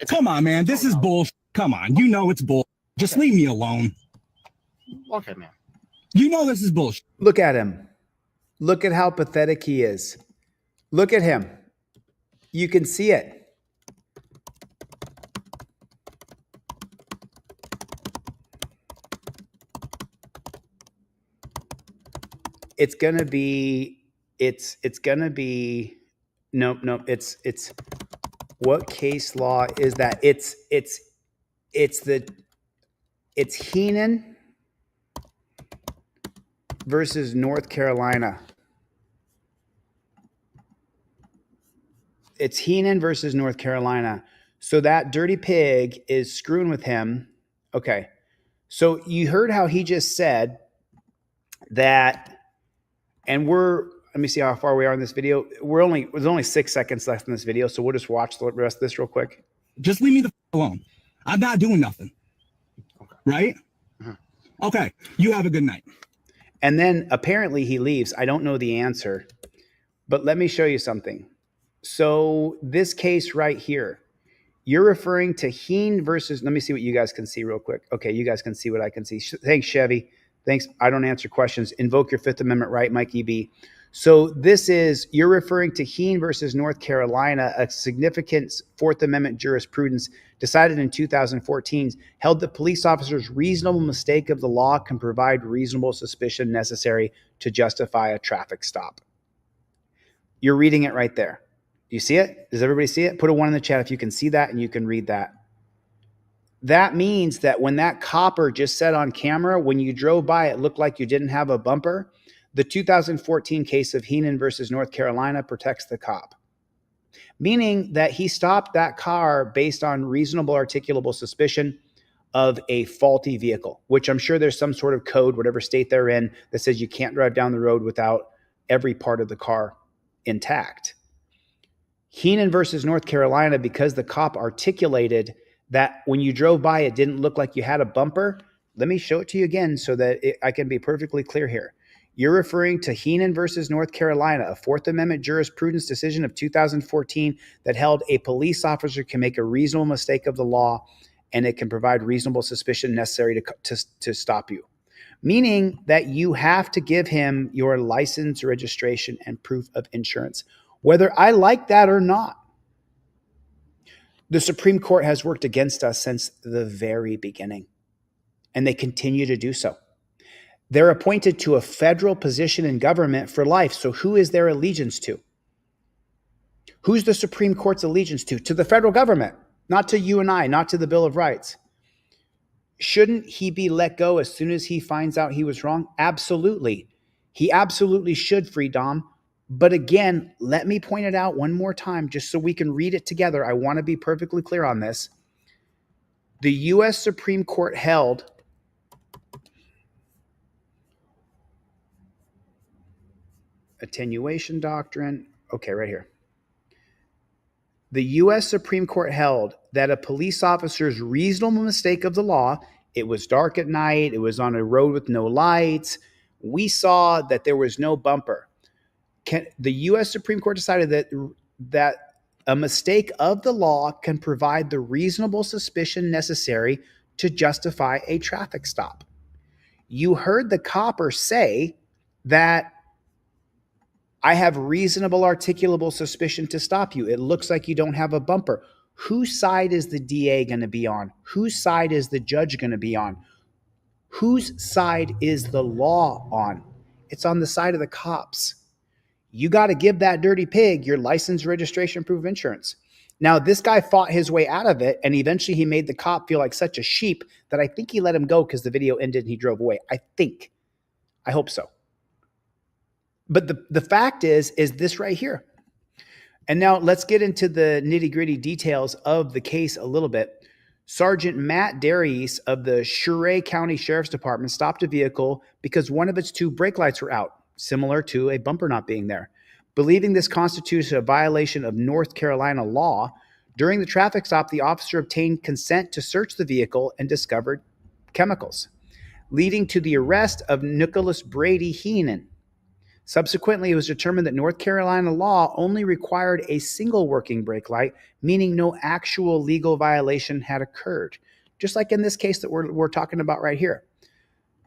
Come on, man. This is bullshit. Come on. You know it's bull. Just leave me alone. Okay, man. You know this is bullshit. Look at him. Look at how pathetic he is. Look at him. You can see it. It's gonna be what case law is that? It's Heenan versus North Carolina. It's Heenan versus North Carolina. So that dirty pig is screwing with him. Okay. So you heard how he just said that, and let me see how far we are in this video. There's only 6 seconds left in this video, so we'll just watch the rest of this real quick. Just leave me the alone. I'm not doing nothing. Okay. Right? Mm-hmm. Okay. You have a good night. And then apparently he leaves. I don't know the answer, but let me show you something. So this case right here, you're referring to Heenan versus, let me see what you guys can see real quick. Okay, you guys can see what I can see. Thanks, Chevy. Thanks. I don't answer questions. Invoke your Fifth Amendment right, Mikey B. So you're referring to Heenan versus North Carolina, a significant Fourth Amendment jurisprudence decided in 2014, held that police officers' reasonable mistake of the law can provide reasonable suspicion necessary to justify a traffic stop. You're reading it right there. Do you see it? Does everybody see it? Put a 1 in the chat if you can see that and you can read that. That means that when that copper just said on camera, when you drove by, it looked like you didn't have a bumper. The 2014 case of Heenan versus North Carolina protects the cop, meaning that he stopped that car based on reasonable articulable suspicion of a faulty vehicle, which I'm sure there's some sort of code, whatever state they're in, that says you can't drive down the road without every part of the car intact. Heenan versus North Carolina, because the cop articulated that when you drove by, it didn't look like you had a bumper. Let me show it to you again so that I can be perfectly clear here. You're referring to Heenan versus North Carolina, a Fourth Amendment jurisprudence decision of 2014 that held a police officer can make a reasonable mistake of the law and it can provide reasonable suspicion necessary to stop you. Meaning that you have to give him your license, registration, and proof of insurance, whether I like that or not. The Supreme Court has worked against us since the very beginning, and they continue to do so. They're appointed to a federal position in government for life. So who is their allegiance to? Who's the Supreme Court's allegiance to? To the federal government, not to you and I, not to the Bill of Rights. Shouldn't he be let go as soon as he finds out he was wrong? Absolutely. He absolutely should, free Dom. But again, let me point it out one more time just so we can read it together. I want to be perfectly clear on this. The U.S. Supreme Court held attenuation doctrine. Okay, right here. The U.S. Supreme Court held that a police officer's reasonable mistake of the law, it was dark at night, it was on a road with no lights, we saw that there was no bumper. The U.S. Supreme Court decided that a mistake of the law can provide the reasonable suspicion necessary to justify a traffic stop. You heard the copper say that I have reasonable articulable suspicion to stop you. It looks like you don't have a bumper. Whose side is the DA going to be on? Whose side is the judge going to be on? Whose side is the law on? It's on the side of the cops. You got to give that dirty pig your license, registration, proof of insurance. Now, this guy fought his way out of it, and eventually he made the cop feel like such a sheep that I think he let him go because the video ended and he drove away. I think. I hope so. But the fact is this right here. And now let's get into the nitty-gritty details of the case a little bit. Sergeant Matt Darius of the Surrey County Sheriff's Department stopped a vehicle because one of its two brake lights were out, similar to a bumper not being there. Believing this constitutes a violation of North Carolina law, during the traffic stop, the officer obtained consent to search the vehicle and discovered chemicals, leading to the arrest of Nicholas Brady Heenan. Subsequently, it was determined that North Carolina law only required a single working brake light, meaning no actual legal violation had occurred, just like in this case that we're talking about right here.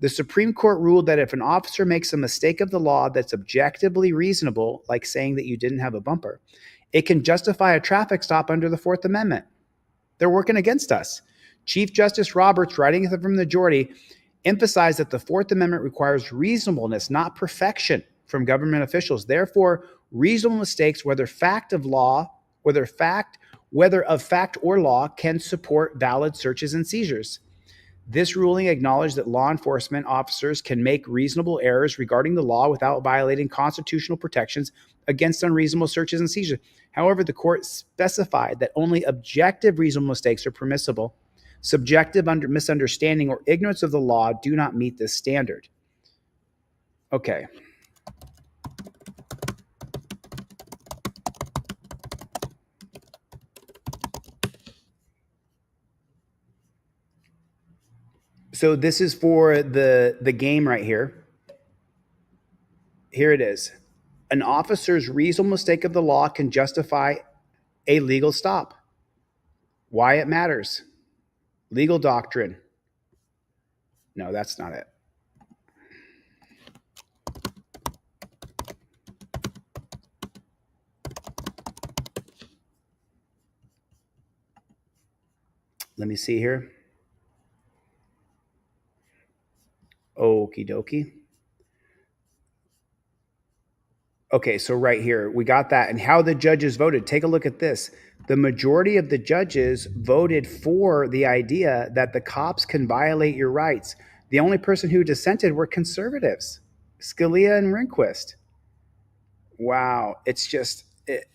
The Supreme Court ruled that if an officer makes a mistake of the law that's objectively reasonable, like saying that you didn't have a bumper, it can justify a traffic stop under the Fourth Amendment. They're working against us. Chief Justice Roberts, writing from the majority, emphasized that the Fourth Amendment requires reasonableness, not perfection, from government officials. Therefore, reasonable mistakes, whether of fact or law, can support valid searches and seizures. This ruling acknowledged that law enforcement officers can make reasonable errors regarding the law without violating constitutional protections against unreasonable searches and seizures. However, the court specified that only objective reasonable mistakes are permissible. Subjective misunderstanding or ignorance of the law do not meet this standard. Okay. So this is for the game right here. Here it is. An officer's reasonable mistake of the law can justify a legal stop. Why it matters. Legal doctrine. No, that's not it. Let me see here. Okie dokie. Okay, so right here, we got that. And how the judges voted. Take a look at this. The majority of the judges voted for the idea that the cops can violate your rights. The only person who dissented were conservatives, Scalia and Rehnquist. Wow, it's just,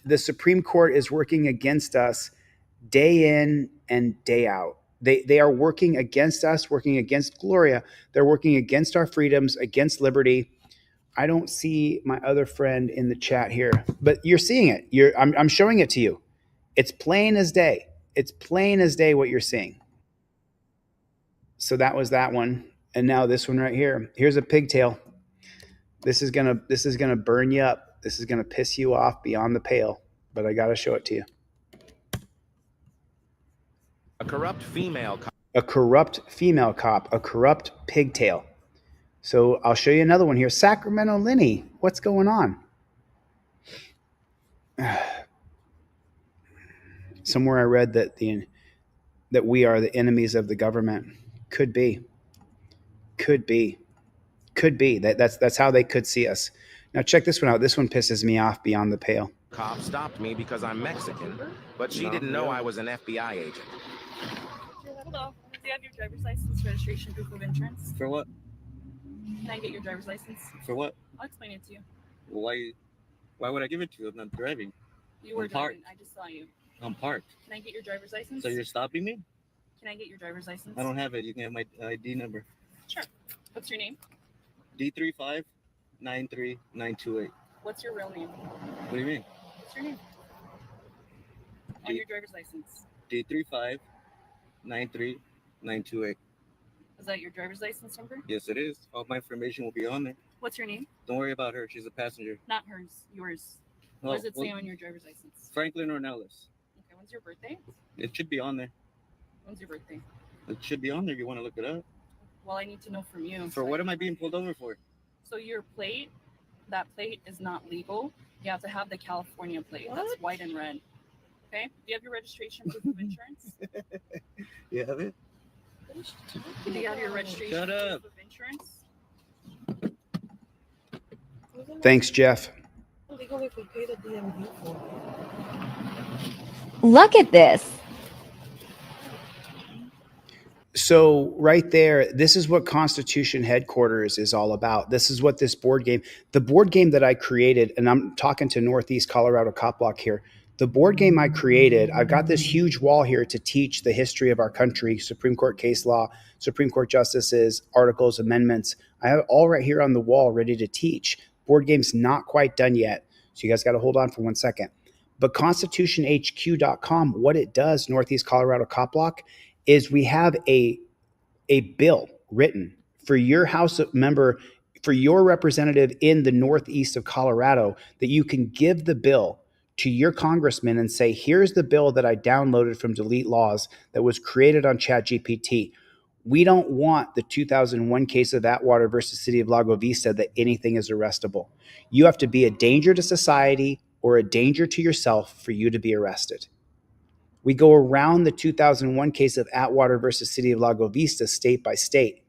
the Supreme Court is working against us day in and day out. They are working against us, working against Gloria. They're working against our freedoms, against liberty. I don't see my other friend in the chat here, but you're seeing it. I'm showing it to you. It's plain as day. It's plain as day what you're seeing. So that was that one. And now this one right here. Here's a pigtail. This is gonna burn you up. This is gonna piss you off beyond the pale, but I gotta show it to you. corrupt female cop. A corrupt female cop, a corrupt pigtail. So I'll show you another one here. Sacramento Lenny, what's going on? Somewhere I read that we are the enemies of the government. Could be. That's how they could see us. Now check this one out. This one pisses me off beyond the pale. Cop stopped me because I'm Mexican, but she didn't know I was an FBI agent. Hello. Do you have your driver's license, registration, proof of insurance? For what? Can I get your driver's license? For what? I'll explain it to you. Why would I give it to you? I'm not driving. You were I'm parked. driving. I just saw you. I'm parked. Can I get your driver's license? So you're stopping me? Can I get your driver's license? I don't have it. You can have my ID number. Sure. What's your name? D3593928. What's your real name? What do you mean? What's your name? On your driver's license. D3593928. Is that your driver's license number? Yes, it is. All my information will be on there. What's your name? Don't worry about her. She's a passenger. Not hers. Yours. Oh, What does it say well, on your driver's license? Franklin Ornelas. Okay. When's your birthday? It should be on there. When's your birthday? It should be on there. You want to look it up? Well, I need to know from you. For what am I being pulled over for? So your plate, that plate is not legal. You have to have the California plate. That's white and red. Okay? Do you have your registration proof of insurance? You have it? Do you have your registration Shut up. proof of insurance? Thanks, Jeff. Look at this. So right there, this is what Constitution Headquarters is all about. This is what this board game, the board game that I created, and I'm talking to Northeast Colorado Cop Block here. The board game I created, I've got this huge wall here to teach the history of our country, Supreme Court case law, Supreme Court justices, articles, amendments. I have it all right here on the wall ready to teach. Board game's not quite done yet, so you guys got to hold on for 1 second. But constitutionhq.com, what it does, Northeast Colorado Cop Block, is we have a bill written for your House member, for your representative in the Northeast of Colorado, that you can give the bill to your congressman and say, here's the bill that I downloaded from Delete Laws that was created on ChatGPT. We don't want the 2001 case of Atwater versus City of Lago Vista that anything is arrestable. You have to be a danger to society or a danger to yourself for you to be arrested. We go around the 2001 case of Atwater versus City of Lago Vista state by state.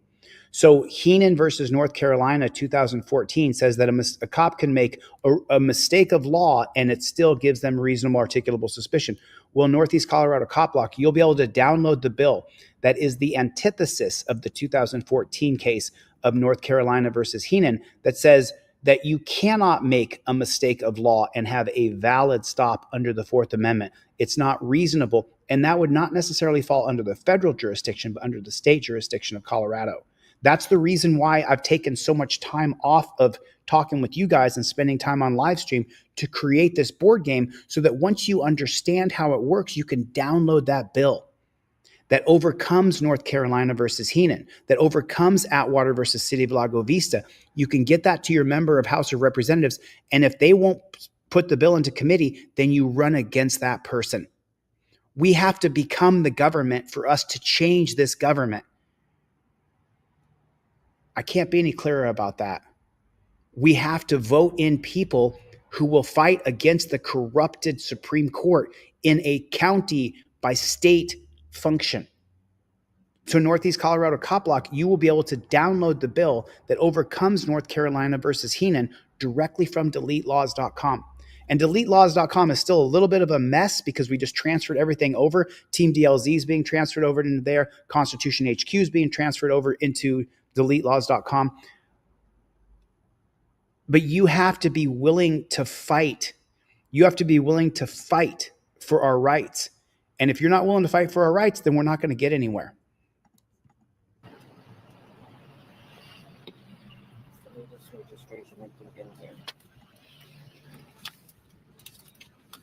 So Heenan versus North Carolina 2014 says that a cop can make a mistake of law and it still gives them reasonable articulable suspicion. Well, Northeast Colorado Cop Block, you'll be able to download the bill that is the antithesis of the 2014 case of North Carolina versus Heenan that says that you cannot make a mistake of law and have a valid stop under the Fourth Amendment. It's not reasonable, and that would not necessarily fall under the federal jurisdiction, but under the state jurisdiction of Colorado. That's the reason why I've taken so much time off of talking with you guys and spending time on live stream to create this board game, so that once you understand how it works, you can download that bill that overcomes North Carolina versus Heenan, that overcomes Atwater versus City of Lago Vista. You can get that to your member of House of Representatives, and if they won't put the bill into committee, then you run against that person. We have to become the government for us to change this government. I can't be any clearer about that. We have to vote in people who will fight against the corrupted Supreme Court in a county by state function. So Northeast Colorado Cop Block, you will be able to download the bill that overcomes North Carolina versus Heenan directly from deletelaws.com. And deletelaws.com is still a little bit of a mess because we just transferred everything over. Team DLZ is being transferred over into there. Constitution HQ is being transferred over into deletelaws.com. But you have to be willing to fight. You have to be willing to fight for our rights. And if you're not willing to fight for our rights, then we're not going to get anywhere.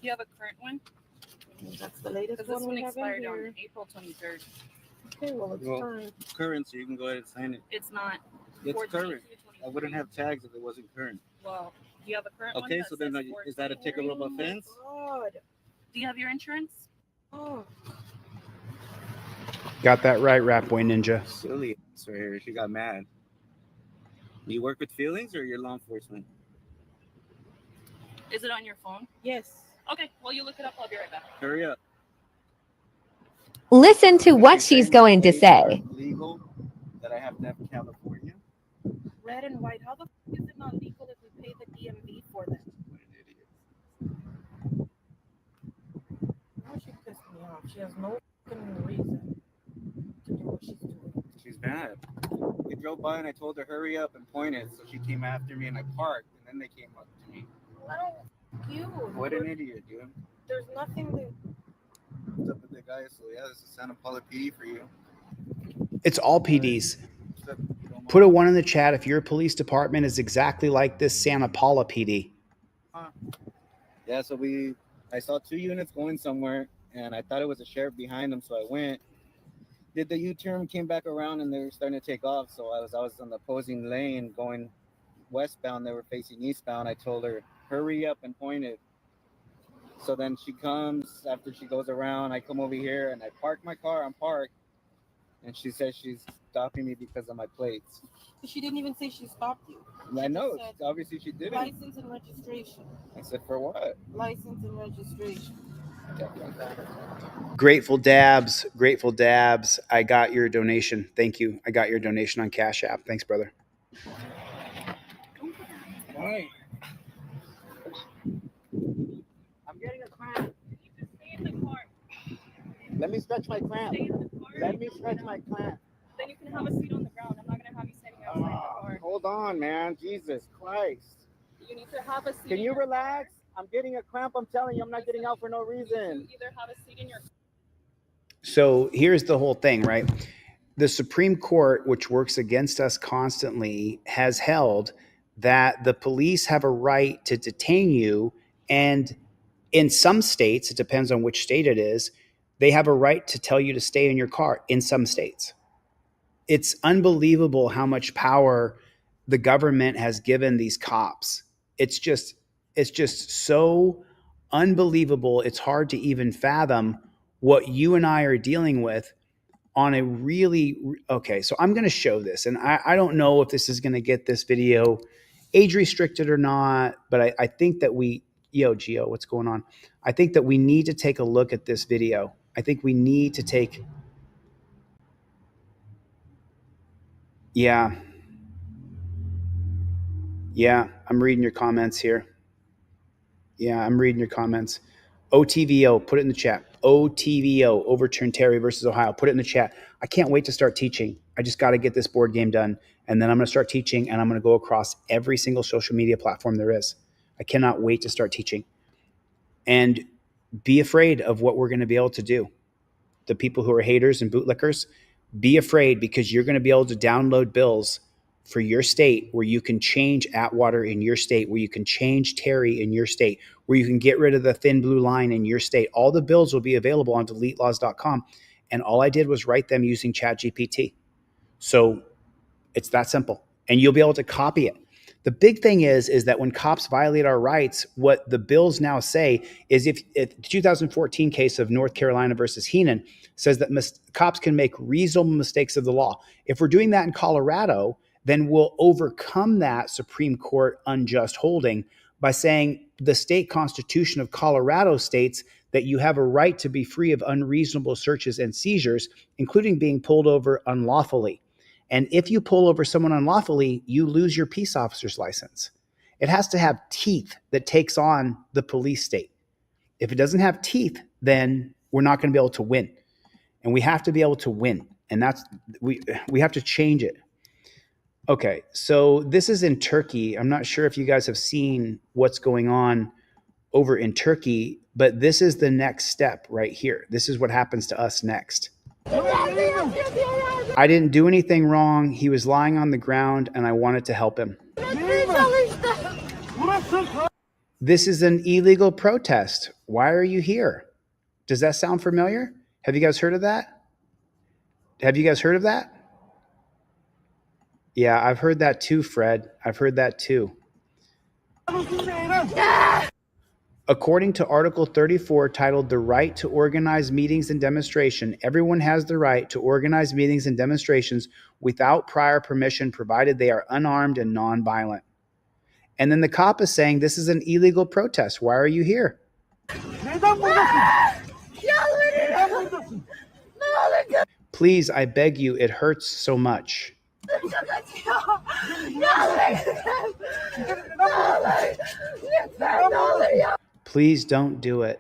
You have a current one? That's the latest This one one we have in expired here. on April 23rd. Okay, well, it's fine. Current, so you can go ahead and sign it. It's not. It's 4/22/23. current. I wouldn't have tags if it wasn't current. Well, do you have a current one? Okay, that so then says is that a ticketable offense? Do you have your insurance? Oh. Got that right, Rat Boy Ninja. Silly ass right here. She got mad. You work with feelings or you're law enforcement? Is it on your phone? Yes. Okay, well, you look it up. I'll be right back. Hurry up. Listen to what she's going to say. Legal that I have to have in California. Red and white. How the f is it not legal if we pay the DMV for them? Now she pissed me off. She has no fucking reason to do what she's doing. She's mad. We drove by and I told her hurry up and pointed, so she came after me and I parked, and then they came up to me. I don't you. What an idiot, dude. There's nothing that. What's up with the guy? So yeah, this is Santa Paula PD for you. It's all PDs. Put a 1 in the chat if your police department is exactly like this Santa Paula PD. Yeah, so I saw 2 units going somewhere, and I thought it was a sheriff behind them, so I went. Did the U-turn, came back around, and they were starting to take off. So I was on the opposing lane going westbound. They were facing eastbound. I told her, hurry up, and pointed. So then she comes, after she goes around, I come over here, and I park my car. I'm parked, and she says she's stopping me because of my plates. She didn't even say she stopped you. I know, obviously she didn't. License and registration. I said, for what? License and registration. Grateful Dabs. I got your donation. Thank you. I got your donation on Cash App. Thanks, brother. Why? I'm getting a cramp. Let me stretch my cramp. Let me stretch my cramp. Then you can have a seat on the ground. I'm not going to have you standing outside the car. Hold on, man. Jesus Christ. You need to have a seat. Can you relax? I'm getting a cramp. I'm telling you, I'm not getting out for no reason. Either have a seat in your. So here's the whole thing, right? The Supreme Court, which works against us constantly, has held that the police have a right to detain you. And in some states, it depends on which state it is, they have a right to tell you to stay in your car in some states. It's unbelievable how much power the government has given these cops. It's just so unbelievable. It's hard to even fathom what you and I are dealing with on a really, okay, so I'm going to show this. And I don't know if this is going to get this video age restricted or not, but I think that Gio, what's going on? I think that we need to take a look at this video. I think we need to take, yeah, I'm reading your comments here. Yeah, I'm reading your comments. OTVO, put it in the chat. OTVO, overturn Terry versus Ohio. Put it in the chat. I can't wait to start teaching. I just got to get this board game done. And then I'm going to start teaching, and I'm going to go across every single social media platform there is. I cannot wait to start teaching. And be afraid of what we're going to be able to do. The people who are haters and bootlickers, be afraid, because you're going to be able to download bills for your state where you can change Atwater in your state, where you can change Terry in your state, where you can get rid of the thin blue line in your state. All the bills will be available on deletelaws.com. And all I did was write them using ChatGPT. So it's that simple. And you'll be able to copy it. The big thing is that when cops violate our rights, what the bills now say is if the 2014 case of North Carolina versus Heenan says that cops can make reasonable mistakes of the law. If we're doing that in Colorado, then we'll overcome that Supreme Court unjust holding by saying the state constitution of Colorado states that you have a right to be free of unreasonable searches and seizures, including being pulled over unlawfully. And if you pull over someone unlawfully, you lose your peace officer's license. It has to have teeth that takes on the police state. If it doesn't have teeth, then we're not going to be able to win. And we have to be able to win. And we have to change it. Okay, so this is in Turkey. I'm not sure if you guys have seen what's going on over in Turkey, but this is the next step right here. This is what happens to us next. I didn't do anything wrong. He was lying on the ground and I wanted to help him. This is an illegal protest. Why are you here? Does that sound familiar? Have you guys heard of that? Yeah, I've heard that too, Fred. I've heard that too. According to Article 34, titled The Right to Organize Meetings and Demonstration, everyone has the right to organize meetings and demonstrations without prior permission, provided they are unarmed and nonviolent. And then the cop is saying, this is an illegal protest. Why are you here? Please, I beg you, it hurts so much. Please don't do it.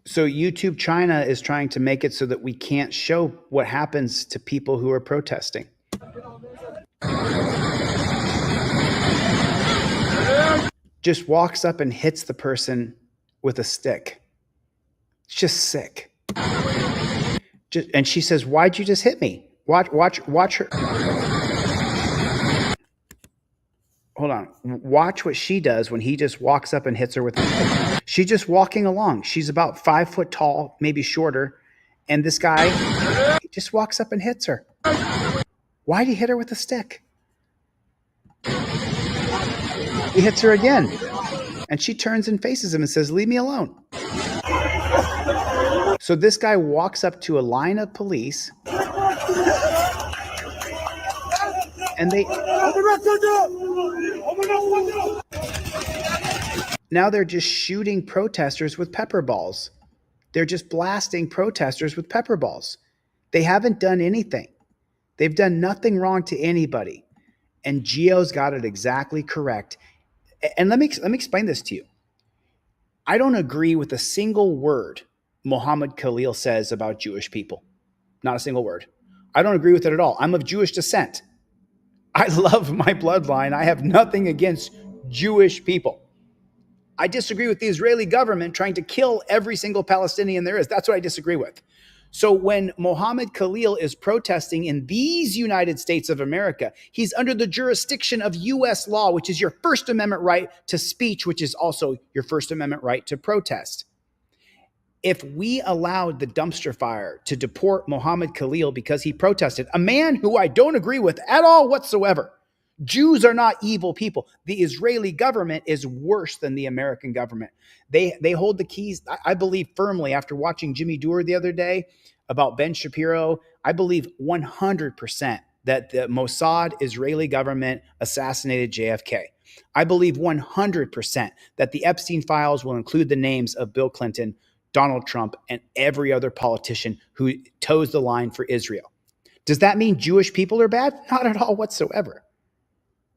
So YouTube China is trying to make it so that we can't show what happens to people who are protesting. Just walks up and hits the person with a stick. It's just sick. And she says, "Why'd you just hit me?" Watch her. Hold on. Watch what she does when he just walks up and hits her with a stick. She's just walking along. She's about 5 foot tall, maybe shorter. And this guy just walks up and hits her. Why'd he hit her with a stick? He hits her again. And she turns and faces him and says, "Leave me alone." So this guy walks up to a line of police. And now they're just shooting protesters with pepper balls. They're just blasting protesters with pepper balls. They haven't done anything. They've done nothing wrong to anybody. And Gio's got it exactly correct. And let me explain this to you. I don't agree with a single word Muhammad Khalil says about Jewish people. Not a single word. I don't agree with it at all. I'm of Jewish descent. I love my bloodline. I have nothing against Jewish people. I disagree with the Israeli government trying to kill every single Palestinian there is. That's what I disagree with. So when Muhammad Khalil is protesting in these United States of America, he's under the jurisdiction of U.S. law, which is your First Amendment right to speech, which is also your First Amendment right to protest. If we allowed the dumpster fire to deport Muhammad Khalil because he protested, a man who I don't agree with at all whatsoever, Jews are not evil people. The Israeli government is worse than the American government. They hold the keys. I believe firmly, after watching Jimmy Dore the other day about Ben Shapiro, I believe 100% that the Mossad Israeli government assassinated JFK. I believe 100% that the Epstein files will include the names of Bill Clinton, Donald Trump, and every other politician who toes the line for Israel. Does that mean Jewish people are bad? Not at all whatsoever.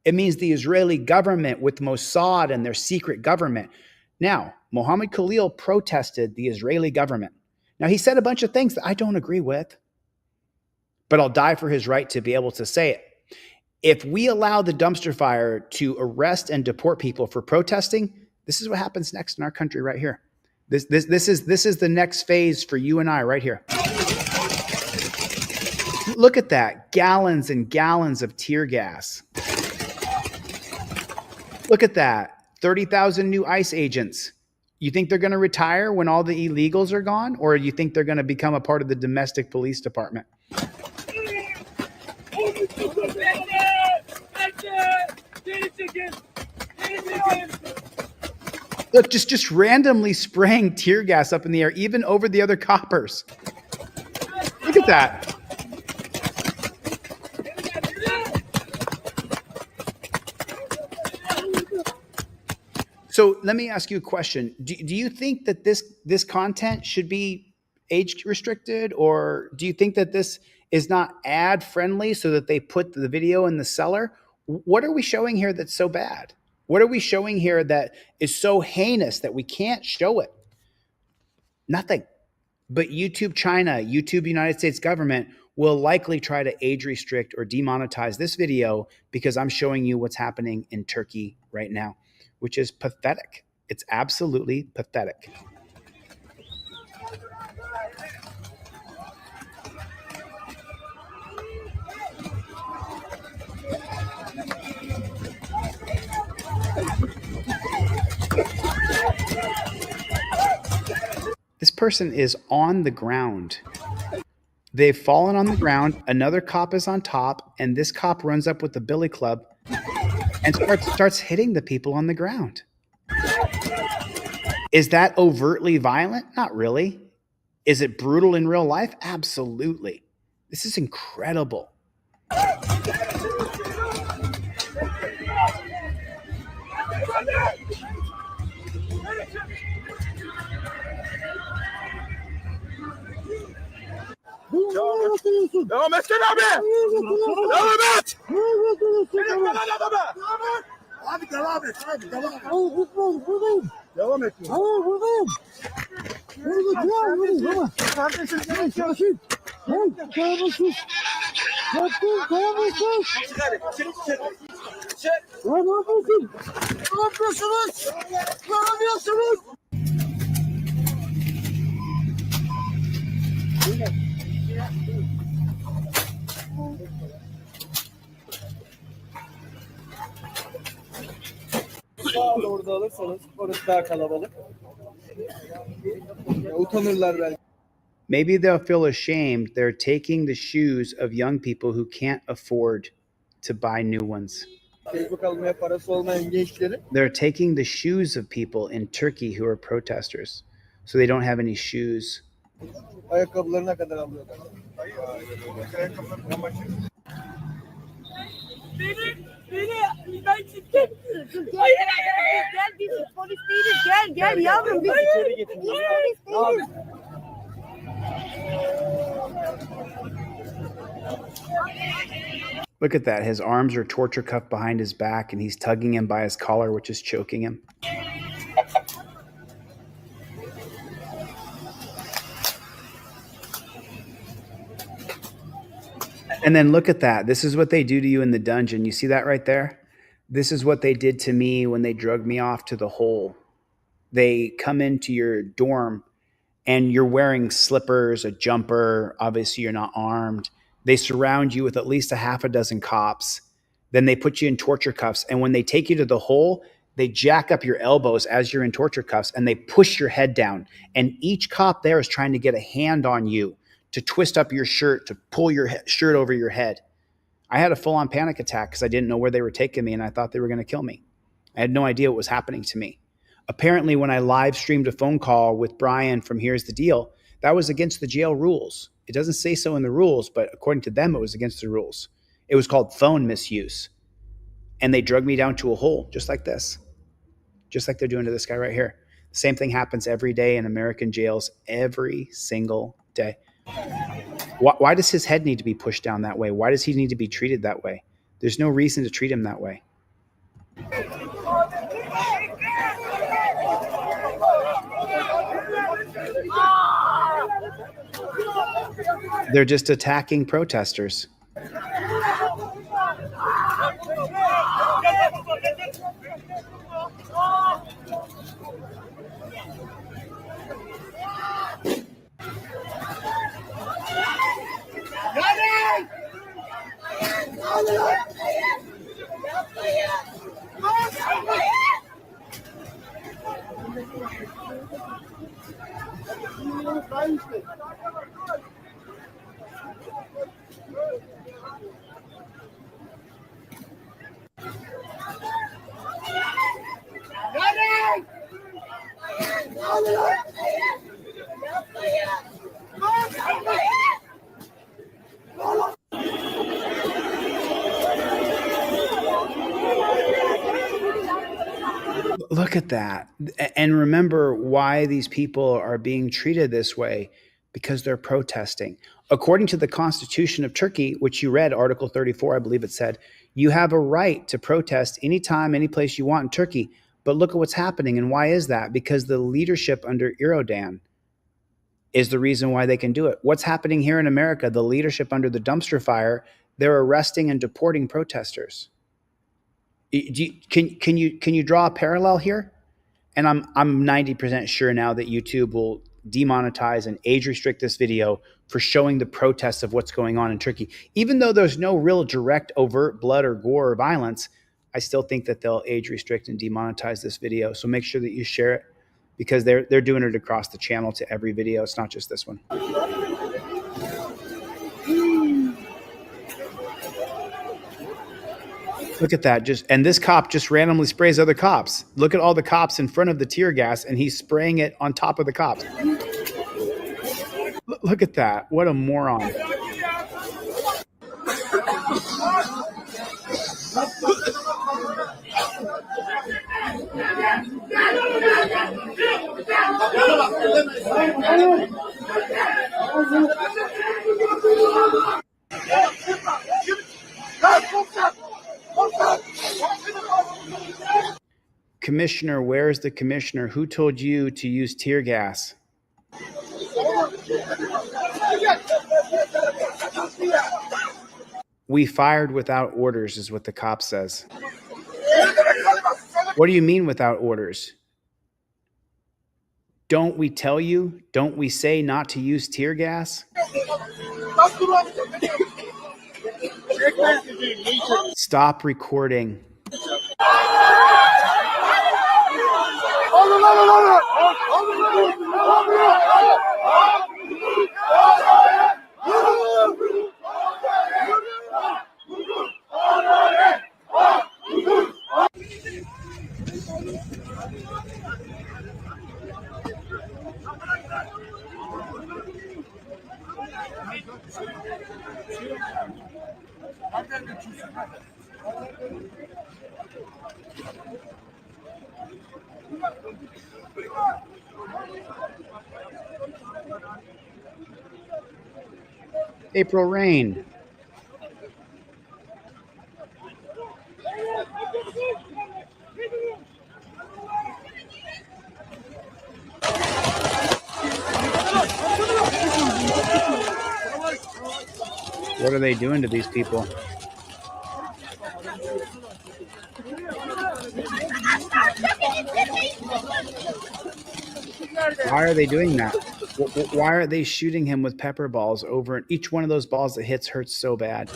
It means the Israeli government with Mossad and their secret government. Now, Muhammad Khalil protested the Israeli government. Now, he said a bunch of things that I don't agree with, but I'll die for his right to be able to say it. If we allow the dumpster fire to arrest and deport people for protesting, this is what happens next in our country right here. This is the next phase for you and I right here. Look at that. Gallons and gallons of tear gas. Look at that. 30,000 new ICE agents. You think they're going to retire when all the illegals are gone? Or you think they're going to become a part of the domestic police department? Look, just randomly spraying tear gas up in the air, even over the other coppers. Look at that. So let me ask you a question. Do you think that this content should be age restricted, or do you think that this is not ad friendly so that they put the video in the cellar? What are we showing here that's so bad? What are we showing here that is so heinous that we can't show it? Nothing. But YouTube China, YouTube United States government will likely try to age restrict or demonetize this video because I'm showing you what's happening in Turkey right now, which is pathetic. It's absolutely pathetic. This person is on the ground. They've fallen on the ground. Another cop is on top, and this cop runs up with the billy club and starts hitting the people on the ground. Is that overtly violent? Not really. Is it brutal in real life? Absolutely. This is incredible. Devam etsene abi. Devam et. Abi devam et. Abi devam et. Devam et. Orada alırsanız orası daha kalabalık. Utanırlar belki. Maybe they'll feel ashamed. They're taking the shoes of young people who can't afford to buy new ones. Facebook almaya parası olmayan gençlerin They're taking the shoes of people in Turkey who are protesters, so they don't have any shoes. ayakkabılarına kadar alıyorlar. Ben şirket. Hayır hayır. Gel biz polis değiliz. Gel yavrum. Biz içeri getiriyoruz. polis değiliz. Look at that. His arms are torture cuffed behind his back, and he's tugging him by his collar, which is choking him. And then look at that. This is what they do to you in the dungeon. You see that right there? This is what they did to me when they drugged me off to the hole. They come into your dorm and you're wearing slippers, a jumper. Obviously, you're not armed. They surround you with at least a half a dozen cops. Then they put you in torture cuffs. And when they take you to the hole, they jack up your elbows as you're in torture cuffs and they push your head down. And each cop there is trying to get a hand on you, to twist up your shirt, to pull your shirt over your head. I had a full-on panic attack because I didn't know where they were taking me and I thought they were going to kill me. I had no idea what was happening to me. Apparently, when I live streamed a phone call with Brian from Here's the Deal, that was against the jail rules. It doesn't say so in the rules, but according to them, it was against the rules. It was called phone misuse. And they drugged me down to a hole just like this, just like they're doing to this guy right here. The same thing happens every day in American jails, every single day. Why does his head need to be pushed down that way? Why does he need to be treated that way? There's no reason to treat him that way. They're just attacking protesters. Look at that. And remember why these people are being treated this way, because they're protesting. According to the Constitution of Turkey, which you read, Article 34, I believe it said, you have a right to protest anytime, any place you want in Turkey. But look at what's happening. And why is that? Because the leadership under Erdogan is the reason why they can do it. What's happening here in America? The leadership under the dumpster fire, they're arresting and deporting protesters. Can you draw a parallel here? And I'm 90% sure now that YouTube will demonetize and age restrict this video for showing the protests of what's going on in Turkey. Even though there's no real direct overt blood or gore or violence, I still think that they'll age restrict and demonetize this video. So make sure that you share it, because they're doing it across the channel to every video. It's not just this one. Look at that. And this cop just randomly sprays other cops. Look at all the cops in front of the tear gas, and he's spraying it on top of the cops. Look at that. What a moron. Commissioner, where's the commissioner? Who told you to use tear gas? We fired without orders, is what the cop says. What do you mean without orders? Don't we tell you? Don't we say not to use tear gas? Stop recording. April rain. What are they doing to these people? Why are they doing that? Why are they shooting him with pepper balls over, and each one of those balls that hits hurts so bad?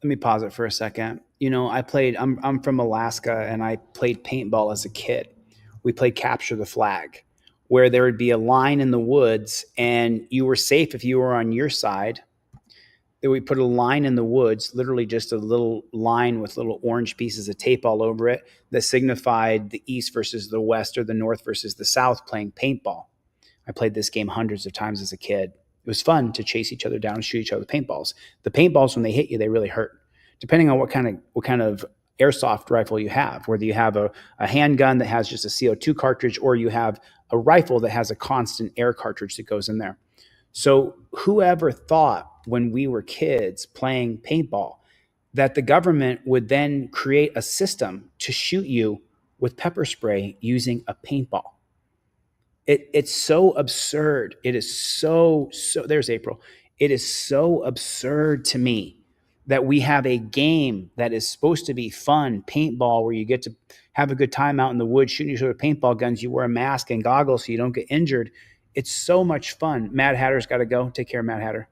Let me pause it for a second. You know, I'm from Alaska, and I played paintball as a kid. We played capture the flag, where there would be a line in the woods, and you were safe if you were on your side. Then we put a line in the woods, literally just a little line with little orange pieces of tape all over it that signified the east versus the west or the north versus the south playing paintball. I played this game hundreds of times as a kid. It was fun to chase each other down and shoot each other with paintballs. The paintballs, when they hit you, they really hurt. Depending on what kind of airsoft rifle you have, whether you have a handgun that has just a CO2 cartridge or you have a rifle that has a constant air cartridge that goes in there. So whoever thought when we were kids playing paintball that the government would then create a system to shoot you with pepper spray using a paintball? It's so absurd. It is so there's April. It is so absurd to me that we have a game that is supposed to be fun, paintball, where you get to have a good time out in the woods shooting each other with paintball guns. You wear a mask and goggles so you don't get injured. It's so much fun. Mad Hatter's got to go. Take care, Mad Hatter.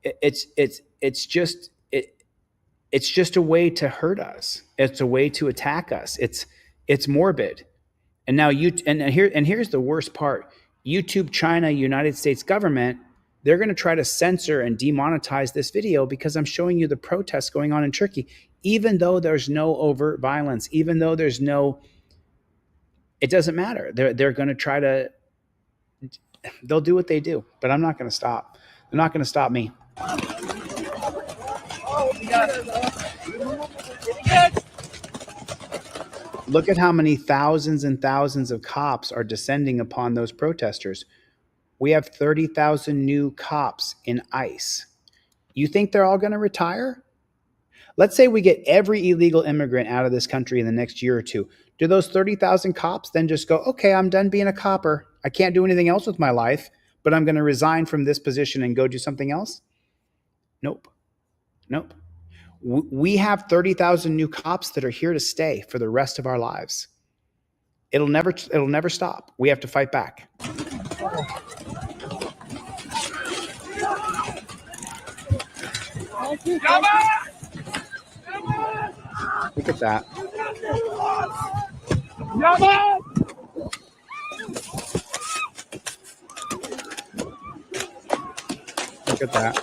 It's just a way to hurt us. It's a way to attack us. It's morbid. And now here's the worst part. YouTube, China, United States government, they're going to try to censor and demonetize this video because I'm showing you the protests going on in Turkey, even though there's no overt violence, even though there's no, it doesn't matter. They're going to try to, they'll do what they do, but I'm not going to stop. They're not going to stop me. Look at how many thousands and thousands of cops are descending upon those protesters. We have 30,000 new cops in ICE. You think they're all going to retire? Let's say we get every illegal immigrant out of this country in the next year or two. Do those 30,000 cops then just go, okay, I'm done being a copper. I can't do anything else with my life, but I'm going to resign from this position and go do something else? Nope. Nope. We have 30,000 new cops that are here to stay for the rest of our lives. It'll never stop. We have to fight back. Look at that. Look at that.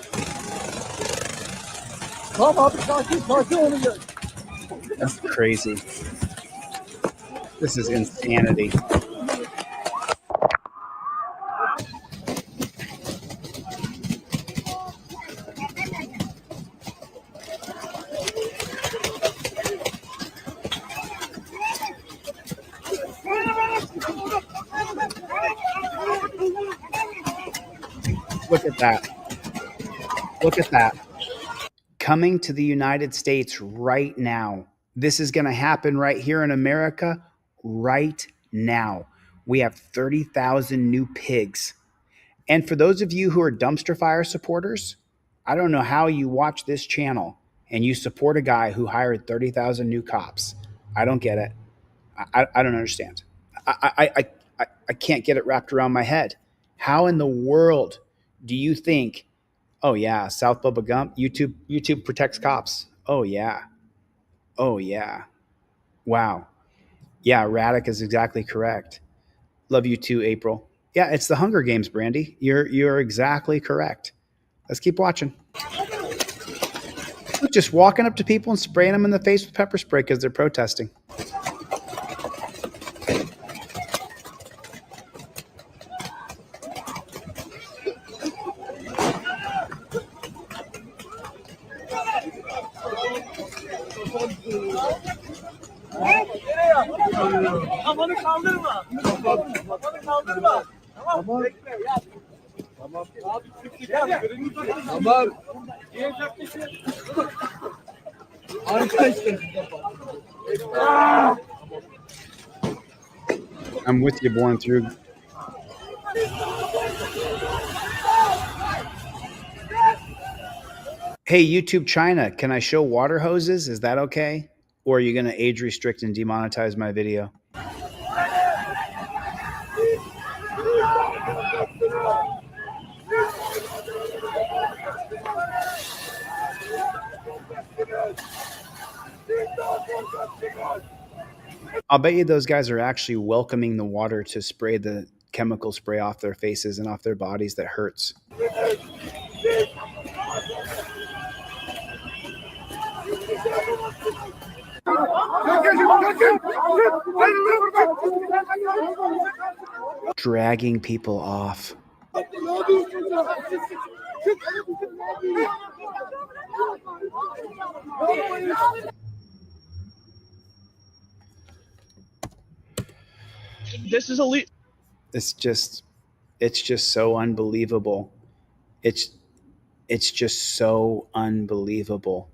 That's crazy. This is insanity. Look at that. Look at that. Coming to the United States right now. This is going to happen right here in America right now. We have 30,000 new pigs. And for those of you who are dumpster fire supporters, I don't know how you watch this channel and you support a guy who hired 30,000 new cops. I don't get it. I don't understand. I can't get it wrapped around my head. How in the world do you think, oh yeah, South Bubba Gump, YouTube protects cops? Oh yeah. Oh yeah. Wow. Yeah, Raddick is exactly correct. Love you too, April. Yeah, it's the Hunger Games, Brandy. You're exactly correct. Let's keep watching. Just walking up to people and spraying them in the face with pepper spray because they're protesting. Kafanı kaldırma. Kafanı kaldırma. Tamam. Bekle ya. Tamam. Abi tamam. Diyecek bir şey. Arkadaşlar. I'm with you, Born Through. Hey, YouTube China, can I show water hoses? Is that okay? Or are you going to age restrict and demonetize my video? I'll bet you those guys are actually welcoming the water to spray the chemical spray off their faces and off their bodies that hurts. Dragging people off. This is elite. It's just so unbelievable. It's just so unbelievable.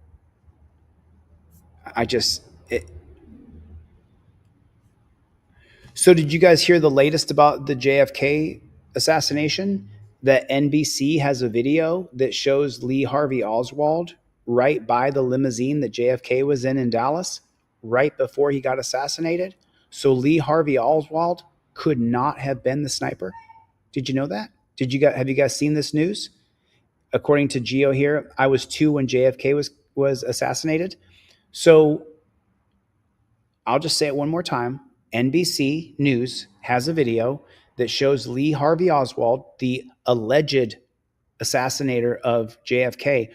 So did you guys hear the latest about the JFK assassination? That NBC has a video that shows Lee Harvey Oswald right by the limousine that JFK was in Dallas, right before he got assassinated. So Lee Harvey Oswald could not have been the sniper. Did you know that? Have you guys seen this news? According to Geo here, I was 2 when JFK was assassinated. So I'll just say it one more time. NBC News has a video that shows Lee Harvey Oswald, the alleged assassinator of JFK,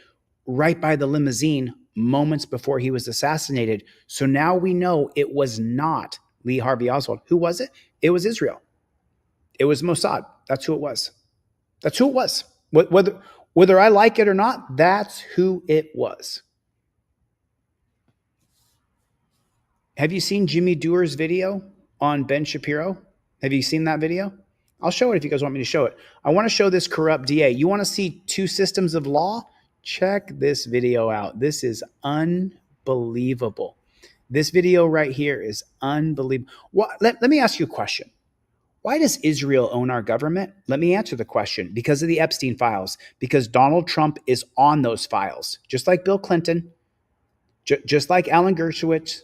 right by the limousine moments before he was assassinated. So now we know it was not Lee Harvey Oswald. Who was it? It was Israel. It was Mossad. That's who it was. That's who it was. Whether I like it or not, that's who it was. Have you seen Jimmy Doer's video on Ben Shapiro? Have you seen that video? I'll show it if you guys want me to show it. I want to show this corrupt DA. You want to see 2 systems of law? Check this video out. This is unbelievable. This video right here is unbelievable. Let me ask you a question. Why does Israel own our government? Let me answer the question. Because of the Epstein files. Because Donald Trump is on those files. Just like Bill Clinton. Just like Alan Dershowitz.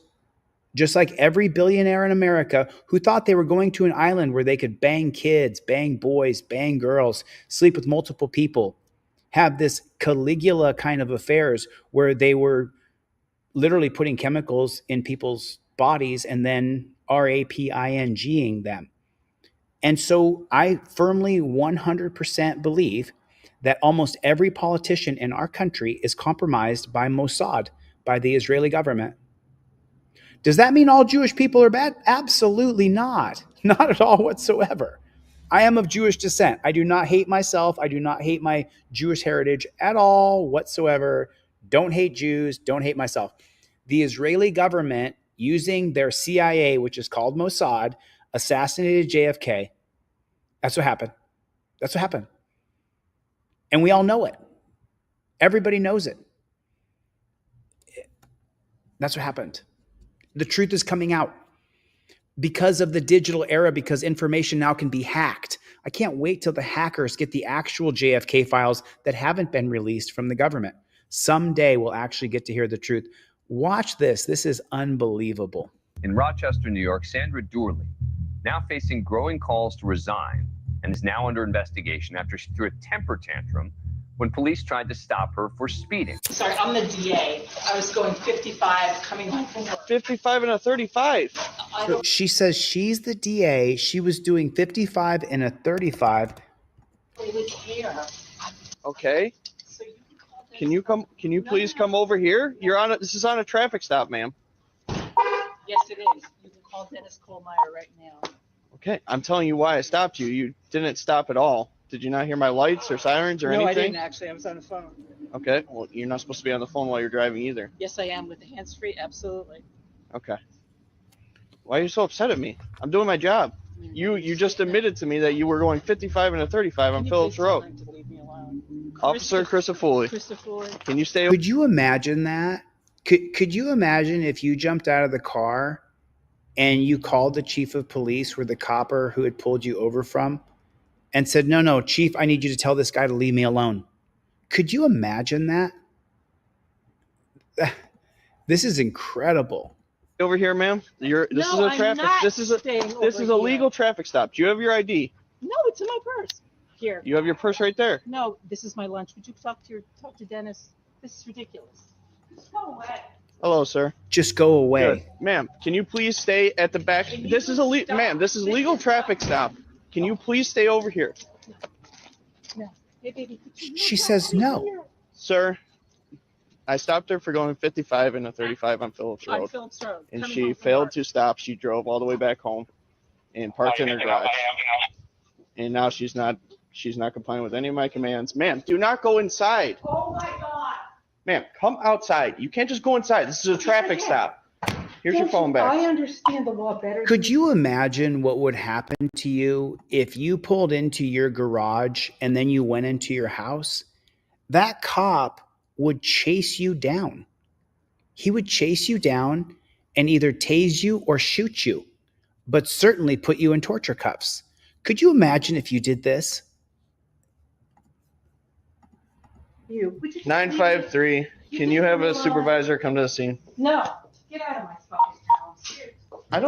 Just like every billionaire in America who thought they were going to an island where they could bang kids, bang boys, bang girls, sleep with multiple people, have this Caligula kind of affairs where they were literally putting chemicals in people's bodies and then raping them. And so I firmly 100% believe that almost every politician in our country is compromised by Mossad, by the Israeli government. Does that mean all Jewish people are bad? Absolutely not. Not at all whatsoever. I am of Jewish descent. I do not hate myself. I do not hate my Jewish heritage at all whatsoever. Don't hate Jews. Don't hate myself. The Israeli government, using their CIA, which is called Mossad, assassinated JFK. That's what happened. That's what happened. And we all know it. Everybody knows it. That's what happened. The truth is coming out because of the digital era, because information now can be hacked. I can't wait till the hackers get the actual JFK files that haven't been released from the government. Someday we'll actually get to hear the truth. Watch this. This is unbelievable. In Rochester, New York, Sandra Doorley, now facing growing calls to resign, and is now under investigation after she threw a temper tantrum when police tried to stop her for speeding. Sorry, I'm the DA. I was going 55 coming home from work. 55 and a 35. So she says she's the DA. She was doing 55 and a 35. Really care. Okay. Can you please come over here? This is on a traffic stop, ma'am. Yes, it is. You can call Dennis Kohlmeyer right now. Okay, I'm telling you why I stopped you. You didn't stop at all. Did you not hear my lights or sirens or anything? No, I didn't actually. I was on the phone. Okay, well, you're not supposed to be on the phone while you're driving either. Yes, I am with the hands-free. Absolutely. Okay. Why are you so upset at me? I'm doing my job. You just admitted to me that you were going 55 and a 35 on Phillips Road. Officer Christofoli. Can you stay? Could you imagine that? Could you imagine if you jumped out of the car and you called the chief of police, where the copper who had pulled you over from, and said, no, chief, I need you to tell this guy to leave me alone. Could you imagine that? This is incredible. Over here, ma'am. This is a legal traffic stop. Do you have your ID? No, it's in my purse. Here. You have your purse right there. No, this is my lunch. Would you talk to Dennis? This is ridiculous. Just go away. Hello, sir. Just go away. Good. Ma'am, can you please stay at the back? This is a legal traffic stop. Can you please stay over here? No. Hey, baby. She says no. Sir, I stopped her for going 55 and a 35 on Phillips Road. On Phillips Road. And she failed to stop. She drove all the way back home and parked in her garage. And now she's not complying with any of my commands. Ma'am, do not go inside. Oh my God. Ma'am, come outside. You can't just go inside. This is a traffic stop. Here's your phone back. I understand the law better. Could you imagine what would happen to you if you pulled into your garage and then you went into your house? That cop would chase you down. He would chase you down and either tase you or shoot you, but certainly put you in torture cuffs. Could you imagine if you did this? 953. Can you have a supervisor come to the scene? No. Get out of my fucking house. I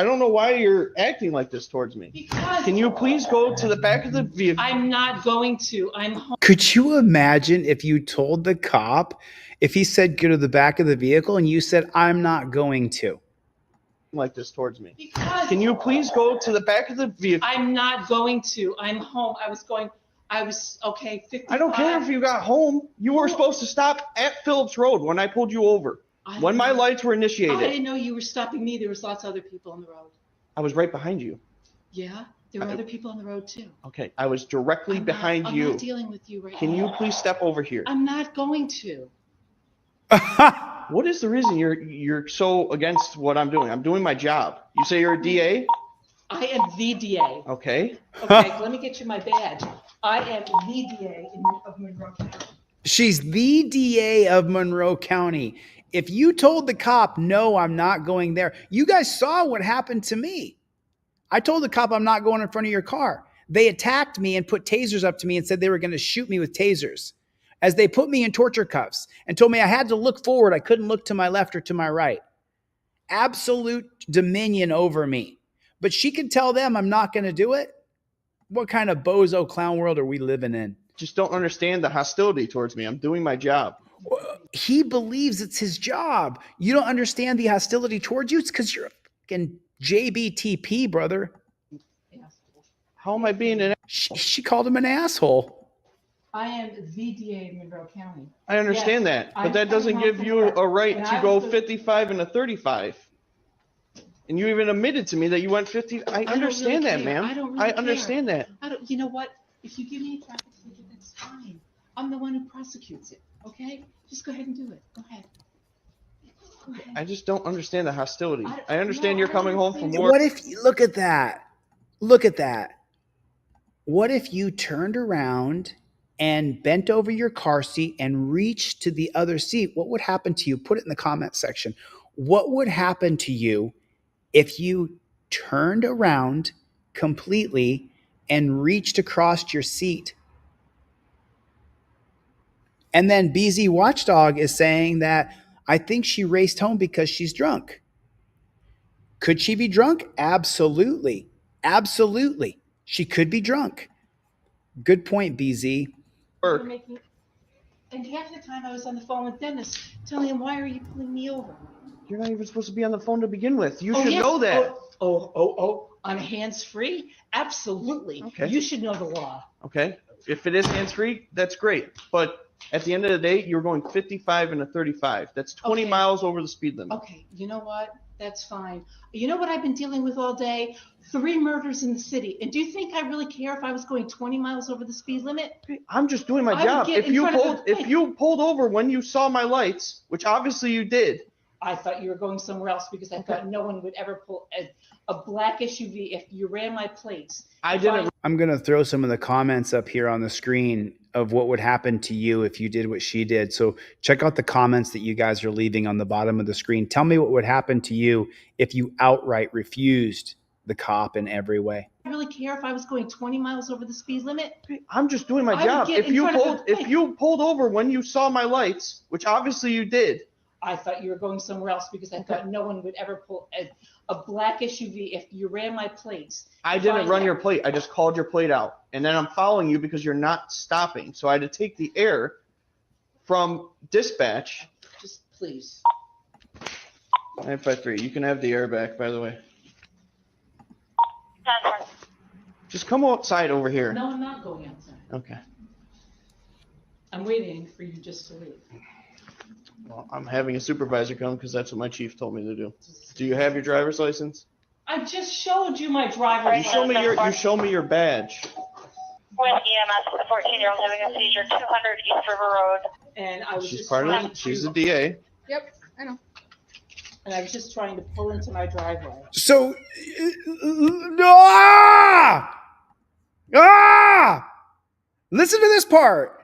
don't know why you're acting like this towards me. Because can you please go to the back of the vehicle? I'm not going to. I'm home. Could you imagine if you told the cop, if he said go to the back of the vehicle and you said, I'm not going to? Like this towards me. Because can you please go to the back of the vehicle? I'm not going to. I'm home. I was okay. 55. I don't care if you got home. You were supposed to stop at Phillips Road when I pulled you over. When my lights were initiated. I didn't know you were stopping me. There was lots of other people on the road. I was right behind you. Yeah, there were other people on the road too. Okay, I was directly behind you. I'm not dealing with you right now. Can you please step over here? I'm not going to. What is the reason you're so against what I'm doing? I'm doing my job. You say you're a DA? I am the DA. Okay. Okay, let me get you my badge. I am the DA of Monroe County. She's the DA of Monroe County. If you told the cop, no, I'm not going there, you guys saw what happened to me. I told the cop I'm not going in front of your car. They attacked me and put tasers up to me and said they were going to shoot me with tasers as they put me in torture cuffs and told me I had to look forward. I couldn't look to my left or to my right. Absolute dominion over me. But she could tell them I'm not going to do it. What kind of bozo clown world are we living in? Just don't understand the hostility towards me. I'm doing my job. He believes it's his job. You don't understand the hostility towards you? It's because you're a fucking JBTP, brother. How am I being an She called him an asshole. I am the DA in Monroe County. I understand Yes, that, but I'm that doesn't coming home give from you work, a right and to I go was the- 55 and a 35. And you even admitted to me that you went 50. I don't understand really that, care. ma'am. I don't really understand care. that. I don't. You know what? If you give me a traffic ticket, that's fine. I'm the one who prosecutes it. Okay? Just go ahead and do it. Go ahead. Go ahead. I just don't understand the hostility. I don't- I understand no, you're I coming home from understand. work. What if, look at that. Look at that. What if you turned around and bent over your car seat and reached to the other seat? What would happen to you? Put it in the comment section. What would happen to you if you turned around completely and reached across your seat? And then BZ Watchdog is saying that I think she raced home because she's drunk. Could she be drunk? Absolutely. Absolutely. She could be drunk. Good point, BZ. You're making, and half the time I was on the phone with Dennis telling him, why are you pulling me over? You're not even supposed to be on the phone to begin with. You Oh, should yes. know that. Oh, I'm hands-free? Absolutely. Okay. You should know the law. Okay. If it is hands-free, that's great. But at the end of the day, you're going 55 and a 35. That's 20 Okay. miles over the speed limit. Okay, you know what? That's fine. You know what I've been dealing with all day? 3 murders in the city. And do you think I really care if I was going 20 miles over the speed limit? I'm just doing my I would job. get If in you front of pulled the- if you pulled over when you saw my lights, which obviously you did. I thought you were going somewhere else because I thought no one would ever pull a black SUV if you ran my plates. I didn't. I'm going to throw some of the comments up here on the screen of what would happen to you if you did what she did. So check out the comments that you guys are leaving on the bottom of the screen. Tell me what would happen to you if you outright refused the cop in every way. I really care if I was going 20 miles over the speed limit. I'm just doing my I would job. get If in you front of pulled the- if you pulled over when you saw my lights, which obviously you did. I thought you were going somewhere else because I thought no one would ever pull a black SUV if you ran my plates. I didn't run your plate. I just called your plate out. And then I'm following you because you're not stopping. So I had to take the air from dispatch. Just please. 953. You can have the air back, by the way. Just come outside over here. No, I'm not going outside. Okay. I'm waiting for you just to leave. Well, I'm having a supervisor come because that's what my chief told me to do. Do you have your driver's license? I just showed you my driver's You show me your badge. With EMS, the 14-year-old having a seizure, 200 East River Road. And I was She's just part trying of. to, She's the DA. Yep, I know. And I was just trying to pull into my driveway. So, listen to this part.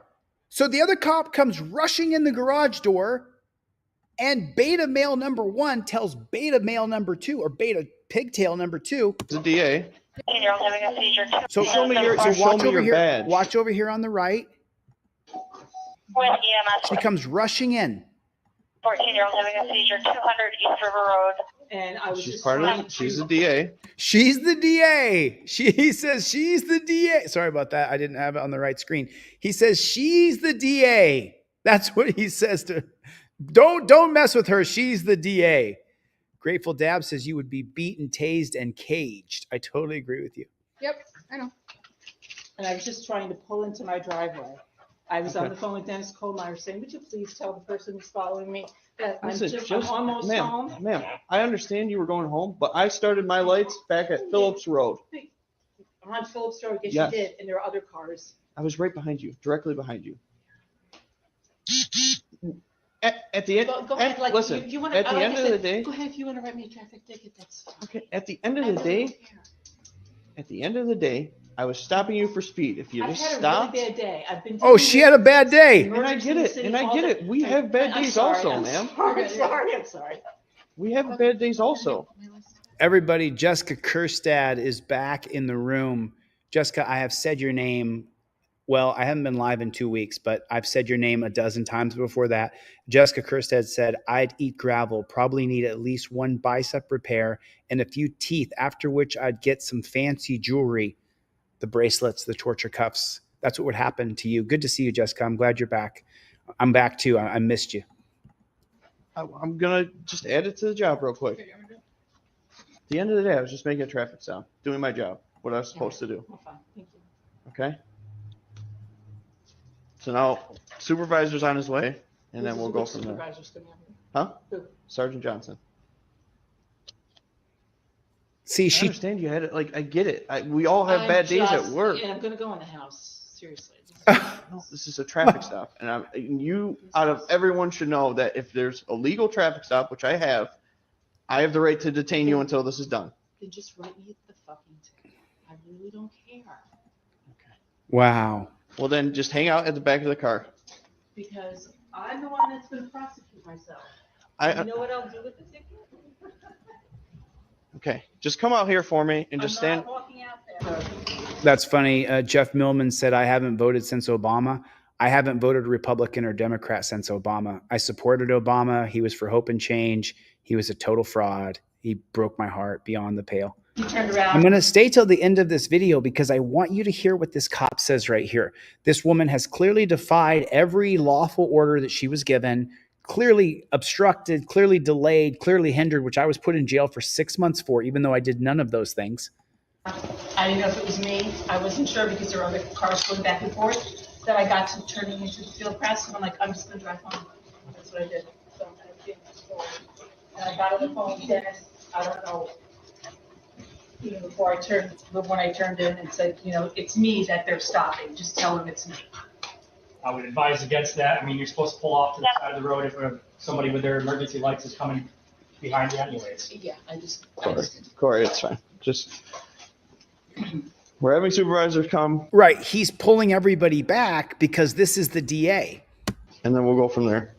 So the other cop comes rushing in the garage door, and beta male number 1 tells beta male number 2, or beta pigtail number 2. The DA. 14-year-old having a seizure, So show me your badge. Watch over here on the right. With EMS, She comes rushing in. 14-year-old having a seizure, 200 East River Road. And I was She's just part trying of. She's the DA. She's the DA. He says she's the DA. Sorry about that. I didn't have it on the right screen. He says she's the DA. That's what he says to. Don't mess with her. She's the DA. Grateful Dab says you would be beaten, tased, and caged. I totally agree with you. Yep, I know. And I was just trying to pull into my driveway. I was on Okay. the phone with Dennis Kohlmeyer saying, would you please tell the person who's following me that Listen, I'm almost home? Ma'am, I understand you were going home, but I started my lights back at Phillips Road. On Phillips Road, yes, Yes. you did, and there are other cars. I was right behind you, directly behind you. At the end, Go ahead, like, listen. you wanna, At the like I end of said, the day, go ahead if you want to write me a traffic ticket, that's fine. okay. At the end of the day, I was stopping you for speed. If you I've just had a stopped. really bad day. I've been. Oh, she had a bad day. And I get it. We have bad days also, ma'am. I'm sorry. We have bad days also. Everybody, Jessica Kerstad is back in the room. Jessica, I have said your name. Well, I haven't been live in 2 weeks, but I've said your name a dozen times before that. Jessica Kerstad said, I'd eat gravel, probably need at least 1 bicep repair and a few teeth, after which I'd get some fancy jewelry, the bracelets, the torture cuffs. That's what would happen to you. Good to see you, Jessica. I'm glad you're back. I'm back too. I missed you. I'm gonna just add it to the job real quick. At the end of the day, I was just making a traffic stop, doing my job, what I was supposed to do. Fine, thank you. Okay? So now supervisor's on his way, and then we'll go from there. Supervisor's coming up here. Huh? Who? Sergeant Johnson. See, I she understand you had it. Like, I get it. We all have bad days at work. And I'm gonna go in the house. Seriously. No, this is a traffic stop, and you out of everyone should know that if there's a legal traffic stop, which I have the right to detain you until this is done. Then just write me the fucking ticket. I really don't care. wow. Well, then just hang out at the back of the car. Because I'm the one that's gonna prosecute myself. You know what I'll do with the ticket? Okay, just come out here for me and just stand. I'm not walking out there. That's funny. Jeff Millman said, I haven't voted since Obama. I haven't voted Republican or Democrat since Obama. I supported Obama. He was for hope and change. He was a total fraud. He broke my heart beyond the pale. He turned around. I'm going to stay till the end of this video because I want you to hear what this cop says right here. This woman has clearly defied every lawful order that she was given, clearly obstructed, clearly delayed, clearly hindered, which I was put in jail for 6 months for, even though I did none of those things. I didn't know if it was me. I wasn't sure because there were other cars going back and forth that I got to turning into the field press. And I'm like, I'm just going to drive home. That's what I did. So I did this forward. And I got on the phone with Dennis. I don't know. Even before I turned, when I turned in and said, you know, it's me that they're stopping. Just tell them it's me. I would advise against that. I mean, you're supposed to pull off to the side of the road if somebody with their emergency lights is coming behind you anyways. Yeah, I just. Corey, it's fine. Just, we're having supervisors come. Right. He's pulling everybody back because this is the DA. And then we'll go from there.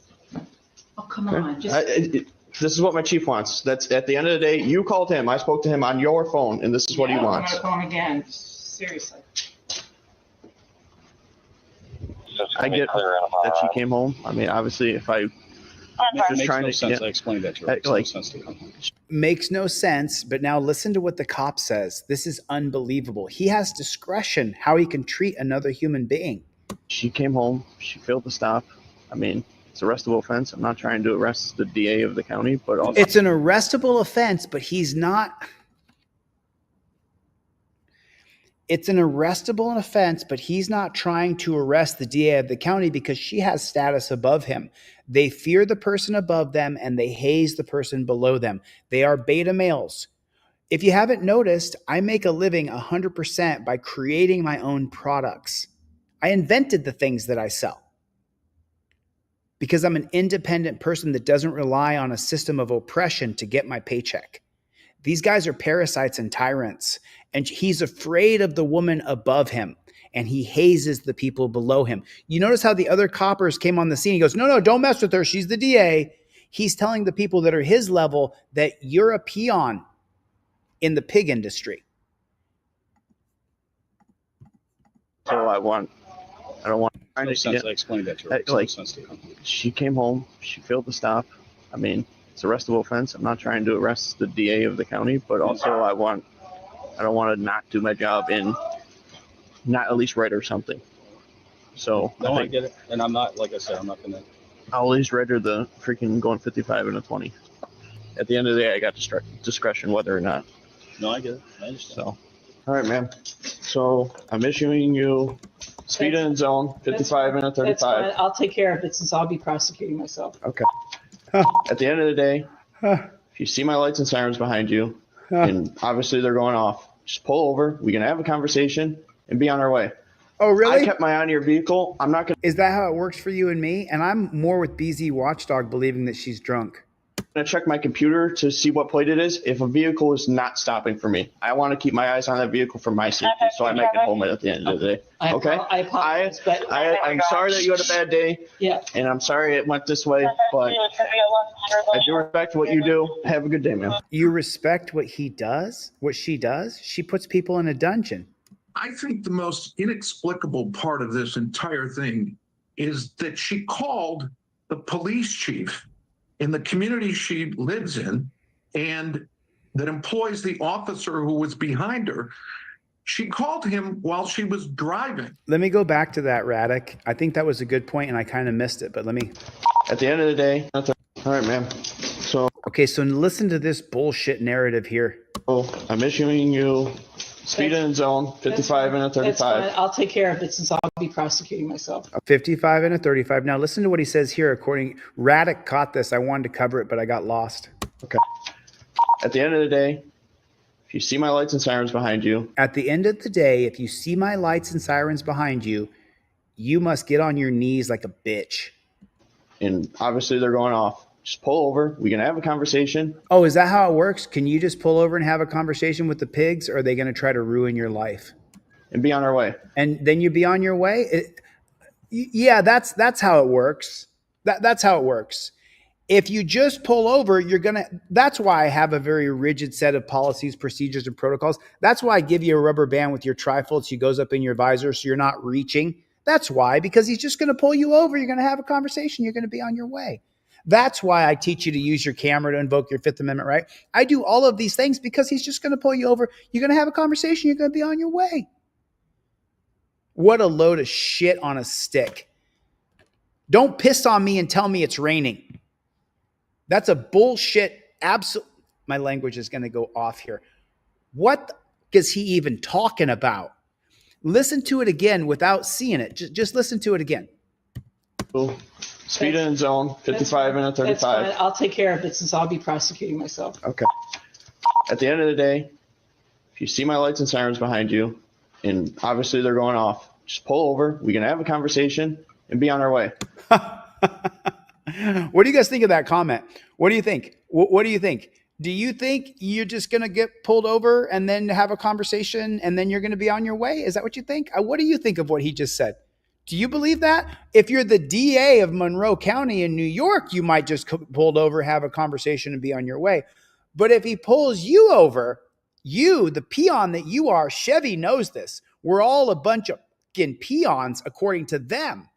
Oh, come Okay? on. Just. This is what my chief wants. That's at the end of the day, you called him. I spoke to him on your phone, and this is what he wants. I'm going to call him again. Seriously. I get that she came home. I mean, obviously, if I just trying to sense. I explained that to her. Like, Makes no sense, but now listen to what the cop says. This is unbelievable. He has discretion how he can treat another human being. She came home. She failed to stop. I mean, it's an arrestable offense. I'm not trying to arrest the DA of the county, but also it's an arrestable offense, but he's not. It's an arrestable offense, but he's not trying to arrest the DA of the county because she has status above him. They fear the person above them and they haze the person below them. They are beta males. If you haven't noticed, I make a living 100% by creating my own products. I invented the things that I sell because I'm an independent person that doesn't rely on a system of oppression to get my paycheck. These guys are parasites and tyrants, and he's afraid of the woman above him, and he hazes the people below him. You notice how the other coppers came on the scene. He goes, no, don't mess with her. She's the DA. He's telling the people that are his level that you're a peon in the pig industry. so I don't want. I explained that to her. Like, she came home. She failed to stop. I mean, it's an arrestable offense. I'm not trying to arrest the DA of the county, but also I don't want to not do my job and not at least write her something. So I get it. And I'm not, like I said, I'm not going to. I'll at least write her the freaking going 55 and a 20. At the end of the day, I got discretion whether or not. No, I get it. I understand. So, all right, ma'am. So I'm issuing you speed in zone 55 and a 35. That's fine. I'll take care of it since I'll be prosecuting myself. Okay. At the end of the day, if you see my lights and sirens behind you, and obviously they're going off, just pull over. We can have a conversation and be on our way. Oh, really? I kept my eye on your vehicle. I'm not going to. Is that how it works for you and me? And I'm more with BZ Watchdog believing that she's drunk. I'm going to check my computer to see what plate it is. If a vehicle is not stopping for me, I want to keep my eyes on that vehicle for my safety, so I make it home at the end of the day. Okay? I apologize, but I'm sorry that you had a bad day. Yeah. And I'm sorry it went this way, but I do respect what you do. Have a good day, man. You respect what he does? What she does? She puts people in a dungeon. I think the most inexplicable part of this entire thing is that she called the police chief in the community she lives in and that employs the officer who was behind her. She called him while she was driving. Let me go back to that, Radek. I think that was a good point, and I kind of missed it, but let me. At the end of the day, all right, ma'am. So okay, so listen to this bullshit narrative here. I'm issuing you Speed in zone, 55 and a That's fine. 35. I'll take care of it since I'll be prosecuting myself. 55 and a 35. Now listen to what he says here. According, Radek caught this. I wanted to cover it, but I got lost. Okay. At the end of the day, if you see my lights and sirens behind you. At the end of the day, if you see my lights and sirens behind you, you must get on your knees like a bitch. And obviously they're going off. Just pull over. We can have a conversation. Oh, is that how it works? Can you just pull over and have a conversation with the pigs, or are they going to try to ruin your life? And be on our way. And then you be on your way? Yeah, that's how it works. That's how it works. If you just pull over, that's why I have a very rigid set of policies, procedures, and protocols. That's why I give you a rubber band with your trifold so it goes up in your visor so you're not reaching. That's why, because he's just going to pull you over. You're going to have a conversation. You're going to be on your way. That's why I teach you to use your camera to invoke your Fifth Amendment right. I do all of these things because he's just going to pull you over. You're going to have a conversation. You're going to be on your way. What a load of shit on a stick. Don't piss on me and tell me it's raining. That's a bullshit. My language is going to go off here. What is he even talking about? Listen to it again without seeing it. Just listen to it again. Speed in zone, 55 and a 35. That's fine. I'll take care of it since I'll be prosecuting myself. Okay. At the end of the day, if you see my lights and sirens behind you, and obviously they're going off, just pull over. We can have a conversation and be on our way. What do you guys think of that comment? What do you think? What do you think? Do you think you're just going to get pulled over and then have a conversation and then you're going to be on your way? Is that what you think? What do you think of what he just said? Do you believe that? If you're the DA of Monroe County in New York, you might just pulled over, have a conversation, and be on your way. But if he pulls you over, you, the peon that you are, Chevy knows this. We're all a bunch of fucking peons according to them.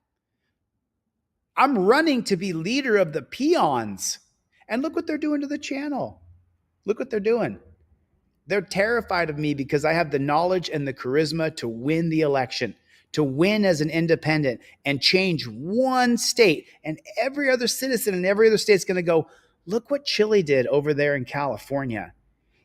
I'm running to be leader of the peons. And look what they're doing to the channel. Look what they're doing. They're terrified of me because I have the knowledge and the charisma to win the election, to win as an independent and change one state. And every other citizen in every other state is going to go, look what Chile did over there in California.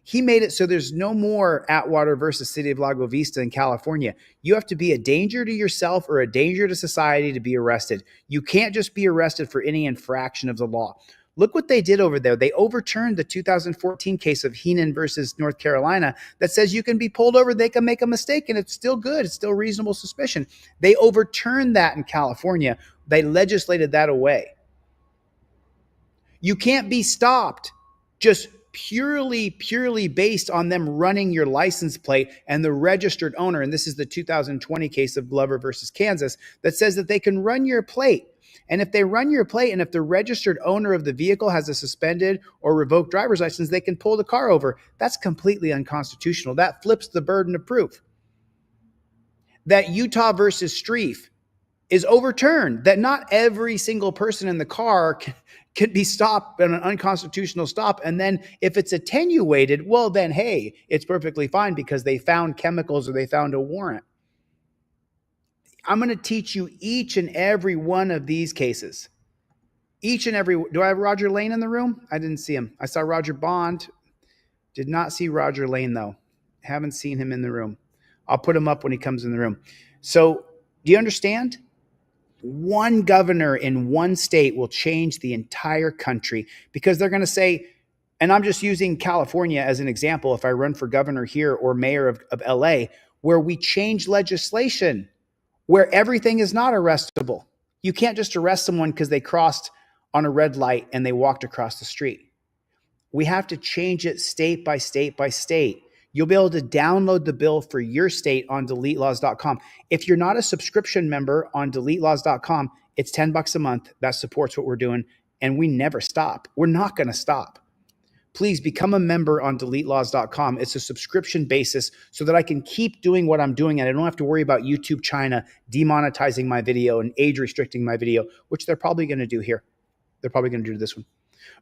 He made it so there's no more Atwater versus City of Lago Vista in California. You have to be a danger to yourself or a danger to society to be arrested. You can't just be arrested for any infraction of the law. Look what they did over there. They overturned the 2014 case of Heenan versus North Carolina that says you can be pulled over, they can make a mistake, and it's still good. It's still reasonable suspicion. They overturned that in California. They legislated that away. You can't be stopped just purely based on them running your license plate and the registered owner. And this is the 2020 case of Glover versus Kansas that says that they can run your plate. And if they run your plate and if the registered owner of the vehicle has a suspended or revoked driver's license, they can pull the car over. That's completely unconstitutional. That flips the burden of proof. That Utah versus Streif is overturned, that not every single person in the car can be stopped on an unconstitutional stop. And then if it's attenuated, well, then, hey, it's perfectly fine because they found chemicals or they found a warrant. I'm going to teach you each and every one of these cases. Each and every. Do I have Roger Lane in the room? I didn't see him. I saw Roger Bond. Did not see Roger Lane, though. Haven't seen him in the room. I'll put him up when he comes in the room. So do you understand? One governor in one state will change the entire country because they're going to say, and I'm just using California as an example, if I run for governor here or mayor of LA, where we change legislation where everything is not arrestable. You can't just arrest someone because they crossed on a red light and they walked across the street. We have to change it state by state by state. You'll be able to download the bill for your state on deletelaws.com. If you're not a subscription member on deletelaws.com, it's $10 a month. That supports what we're doing, and we never stop. We're not going to stop. Please become a member on deletelaws.com. It's a subscription basis so that I can keep doing what I'm doing, and I don't have to worry about YouTube China demonetizing my video and age restricting my video, which they're probably going to do here. They're probably going to do this one.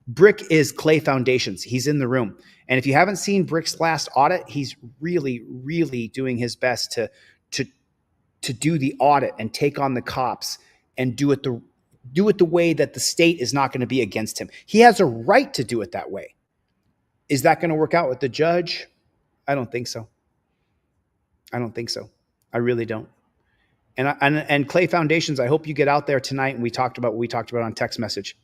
Brick is Clay Foundations. He's in the room. And if you haven't seen Brick's last audit, he's really, really doing his best to do the audit and take on the cops and do it the way that the state is not going to be against him. He has a right to do it that way. Is that going to work out with the judge? I don't think so. I don't think so. I really don't. And Clay Foundations, I hope you get out there tonight and we talked about what we talked about on text message.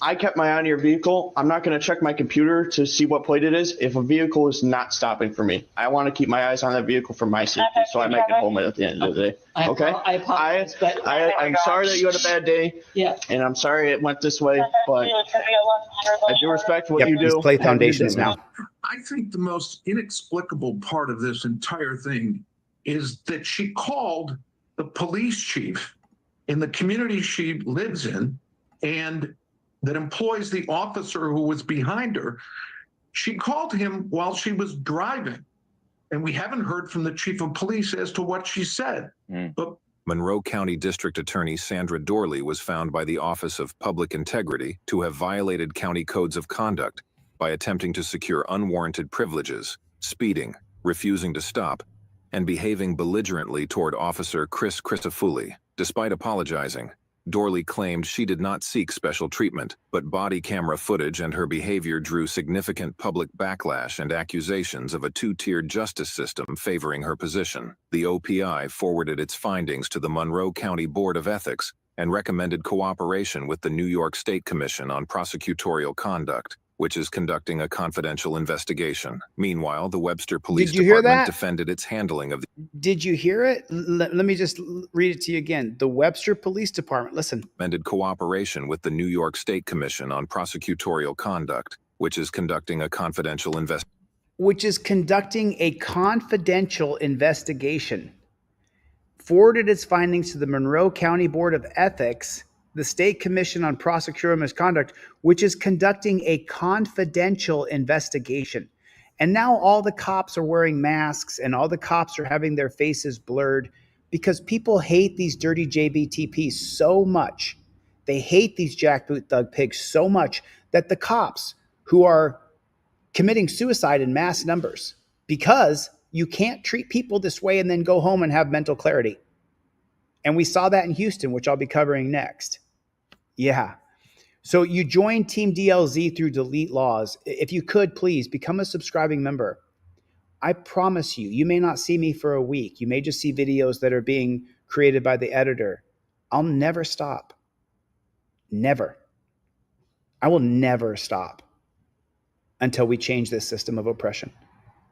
I kept my eye on your vehicle. I'm not going to check my computer to see what plate it is if a vehicle is not stopping for me. I want to keep my eyes on that vehicle for my safety, so I make it home at the end of the day. Okay? I apologize, but I'm sorry that you had a bad day. Yeah. And I'm sorry it went this way, but I do respect what you do. These Clay Foundations now. I think the most inexplicable part of this entire thing is that she called the police chief in the community she lives in and that employs the officer who was behind her. She called him while she was driving. And we haven't heard from the chief of police as to what she said. But Monroe County District Attorney Sandra Dorley was found by the Office of Public Integrity to have violated county codes of conduct by attempting to secure unwarranted privileges, speeding, refusing to stop, and behaving belligerently toward Officer Chris Christofouli. Despite apologizing, Dorley claimed she did not seek special treatment, but body camera footage and her behavior drew significant public backlash and accusations of a two-tiered justice system favoring her position. The OPI forwarded its findings to the Monroe County Board of Ethics and recommended cooperation with the New York State Commission on Prosecutorial Conduct, which is conducting a confidential investigation. Meanwhile, the Webster Police Department defended its handling of the... Did you hear it? Let me just read it to you again. The Webster Police Department, listen. Recommended cooperation with the New York State Commission on Prosecutorial Conduct, which is conducting a confidential investigation. Forwarded its findings to the Monroe County Board of Ethics, the State Commission on Prosecutorial Misconduct, which is conducting a confidential investigation. And now all the cops are wearing masks and all the cops are having their faces blurred because people hate these dirty JBTPs so much. They hate these jackboot thug pigs so much that the cops who are committing suicide in mass numbers, because you can't treat people this way and then go home and have mental clarity. And we saw that in Houston, which I'll be covering next. Yeah. So you join Team DLZ through Delete Laws. If you could, please become a subscribing member. I promise you, you may not see me for a week. You may just see videos that are being created by the editor. I'll never stop. Never. I will never stop until we change this system of oppression.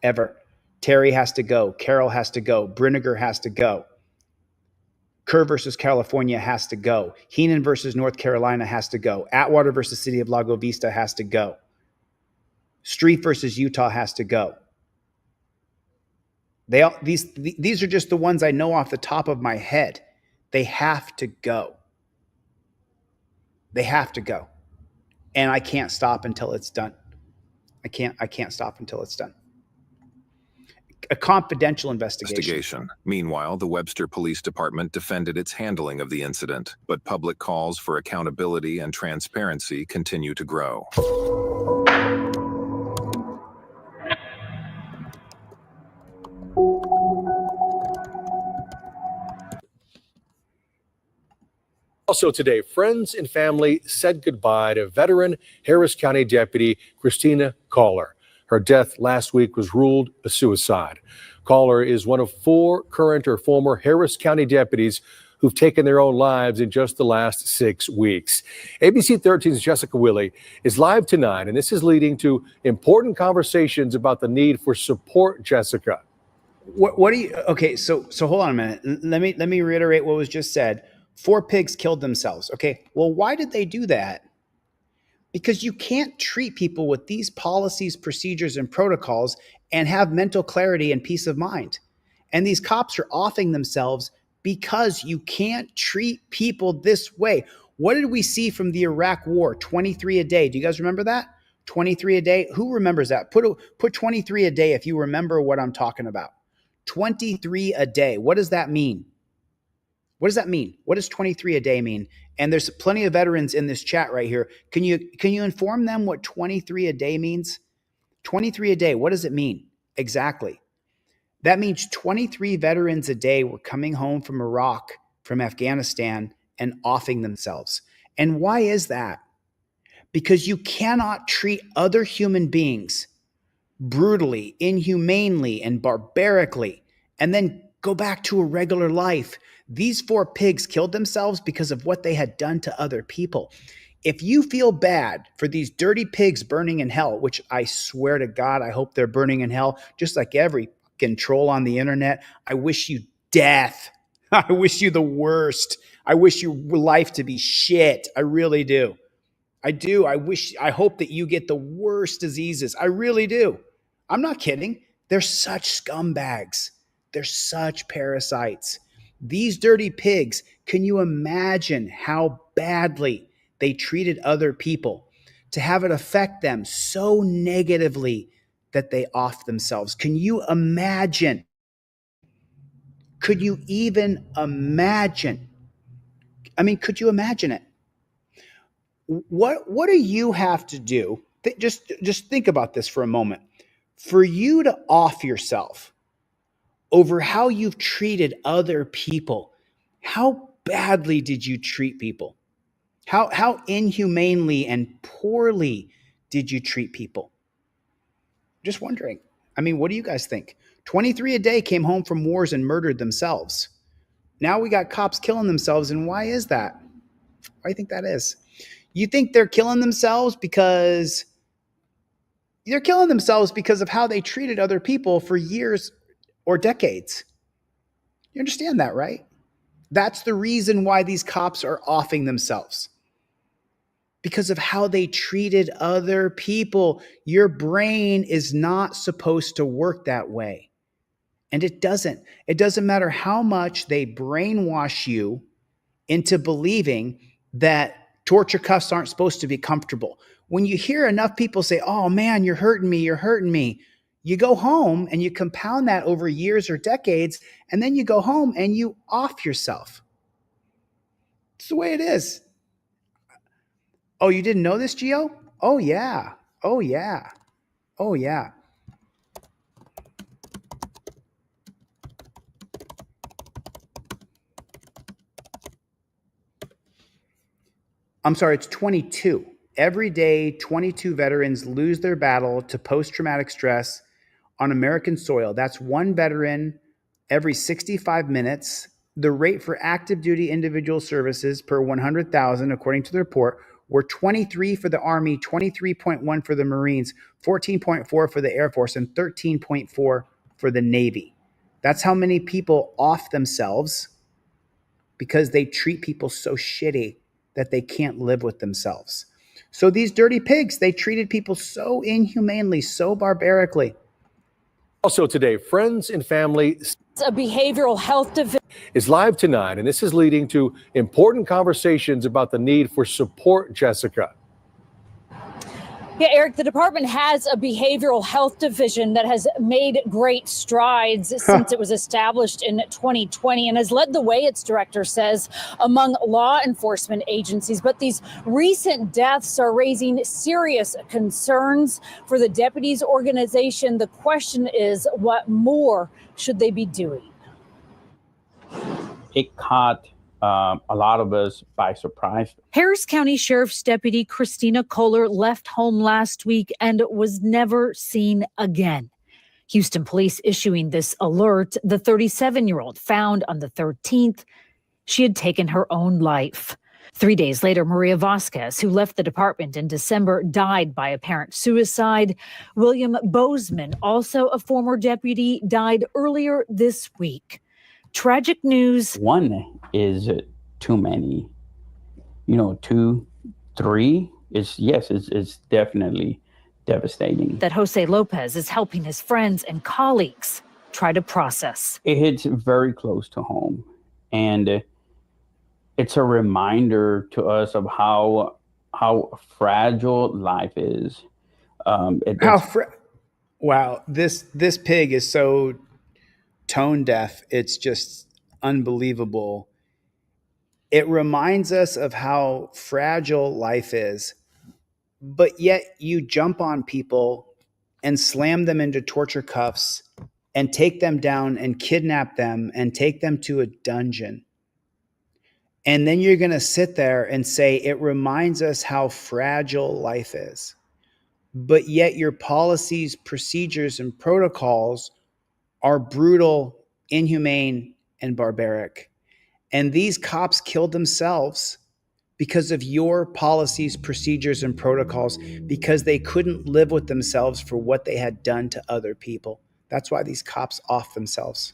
Ever. Terry has to go. Carol has to go. Brinegar has to go. Kerr versus California has to go. Heenan versus North Carolina has to go. Atwater versus City of Lago Vista has to go. Street versus Utah has to go. These are just the ones I know off the top of my head. They have to go. They have to go. And I can't stop until it's done. I can't stop until it's done. A confidential investigation. Meanwhile, the Webster Police Department defended its handling of the incident, but public calls for accountability and transparency continue to grow. Also today, friends and family said goodbye to veteran Harris County Deputy Christina Caller. Her death last week was ruled a suicide. Caller is one of 4 current or former Harris County deputies who've taken their own lives in just the last 6 weeks. ABC 13's Jessica Willey is live tonight, and this is leading to important conversations about the need for support, Jessica. What do you, okay, so hold on a minute. Let me reiterate what was just said. 4 pigs killed themselves. Okay, well, why did they do that? Because you can't treat people with these policies, procedures, and protocols and have mental clarity and peace of mind. And these cops are offing themselves because you can't treat people this way. What did we see from the Iraq War? 23 a day. Do you guys remember that? 23 a day. Who remembers that? Put 23 a day if you remember what I'm talking about. 23 a day. What does that mean? What does that mean? What does 23 a day mean? And there's plenty of veterans in this chat right here. Can you inform them what 23 a day means? 23 a day, what does it mean exactly? That means 23 veterans a day were coming home from Iraq, from Afghanistan, and offing themselves. And why is that? Because you cannot treat other human beings brutally, inhumanely, and barbarically, and then go back to a regular life. These 4 pigs killed themselves because of what they had done to other people. If you feel bad for these dirty pigs burning in hell, which I swear to God, I hope they're burning in hell, just like every fucking troll on the internet, I wish you death. I wish you the worst. I wish your life to be shit. I really do. I do. I hope that you get the worst diseases. I really do. I'm not kidding. They're such scumbags. They're such parasites. These dirty pigs, can you imagine how badly they treated other people to have it affect them so negatively that they off themselves? Can you imagine? Could you even imagine? I mean, could you imagine it? What do you have to do? Just think about this for a moment. For you to off yourself over how you've treated other people, how badly did you treat people? How inhumanely and poorly did you treat people? Just wondering. I mean, what do you guys think? 23 a day came home from wars and murdered themselves. Now we got cops killing themselves, and why is that? Why do you think that is? You think they're killing themselves because of how they treated other people for years or decades. You understand that, right? That's the reason why these cops are offing themselves. Because of how they treated other people. Your brain is not supposed to work that way. And it doesn't. It doesn't matter how much they brainwash you into believing that torture cuffs aren't supposed to be comfortable. When you hear enough people say, oh man, you're hurting me, you go home and you compound that over years or decades, and then you go home and you off yourself. It's the way it is. Oh, you didn't know this, Gio? Oh yeah. Oh yeah. Oh yeah. I'm sorry, it's 22. Every day, 22 veterans lose their battle to post-traumatic stress on American soil. That's one veteran every 65 minutes. The rate for active duty individual services per 100,000, according to the report, were 23 for the Army, 23.1 for the Marines, 14.4 for the Air Force, and 13.4 for the Navy. That's how many people off themselves because they treat people so shitty that they can't live with themselves. So these dirty pigs, they treated people so inhumanely, so barbarically. Also today, Friends and Family a behavioral health division is live tonight, and this is leading to important conversations about the need for support, Jessica. Yeah, Eric, the department has a behavioral health division that has made great strides since it was established in 2020 and has led the way, its director says, among law enforcement agencies. But these recent deaths are raising serious concerns for the deputies organization. The question is, what more should they be doing? It caught a lot of us by surprise. Harris County Sheriff's Deputy Christina Kohler left home last week and was never seen again. Houston police issuing this alert. The 37-year-old found on the 13th. She had taken her own life. 3 days later, Maria Vasquez, who left the department in December, died by apparent suicide. William Bozeman, also a former deputy, died earlier this week. Tragic news. One is too many. 2, 3 it's definitely devastating. That Jose Lopez is helping his friends and colleagues try to process. It hits very close to home, and it's a reminder to us of how fragile life is. Wow, this pig is so tone deaf. It's just unbelievable. It reminds us of how fragile life is, but yet you jump on people and slam them into torture cuffs and take them down and kidnap them and take them to a dungeon. And then you're going to sit there and say, it reminds us how fragile life is. but yet your policies, procedures, and protocols are brutal, inhumane, and barbaric. And these cops killed themselves because of your policies, procedures, and protocols, because they couldn't live with themselves for what they had done to other people. That's why these cops off themselves,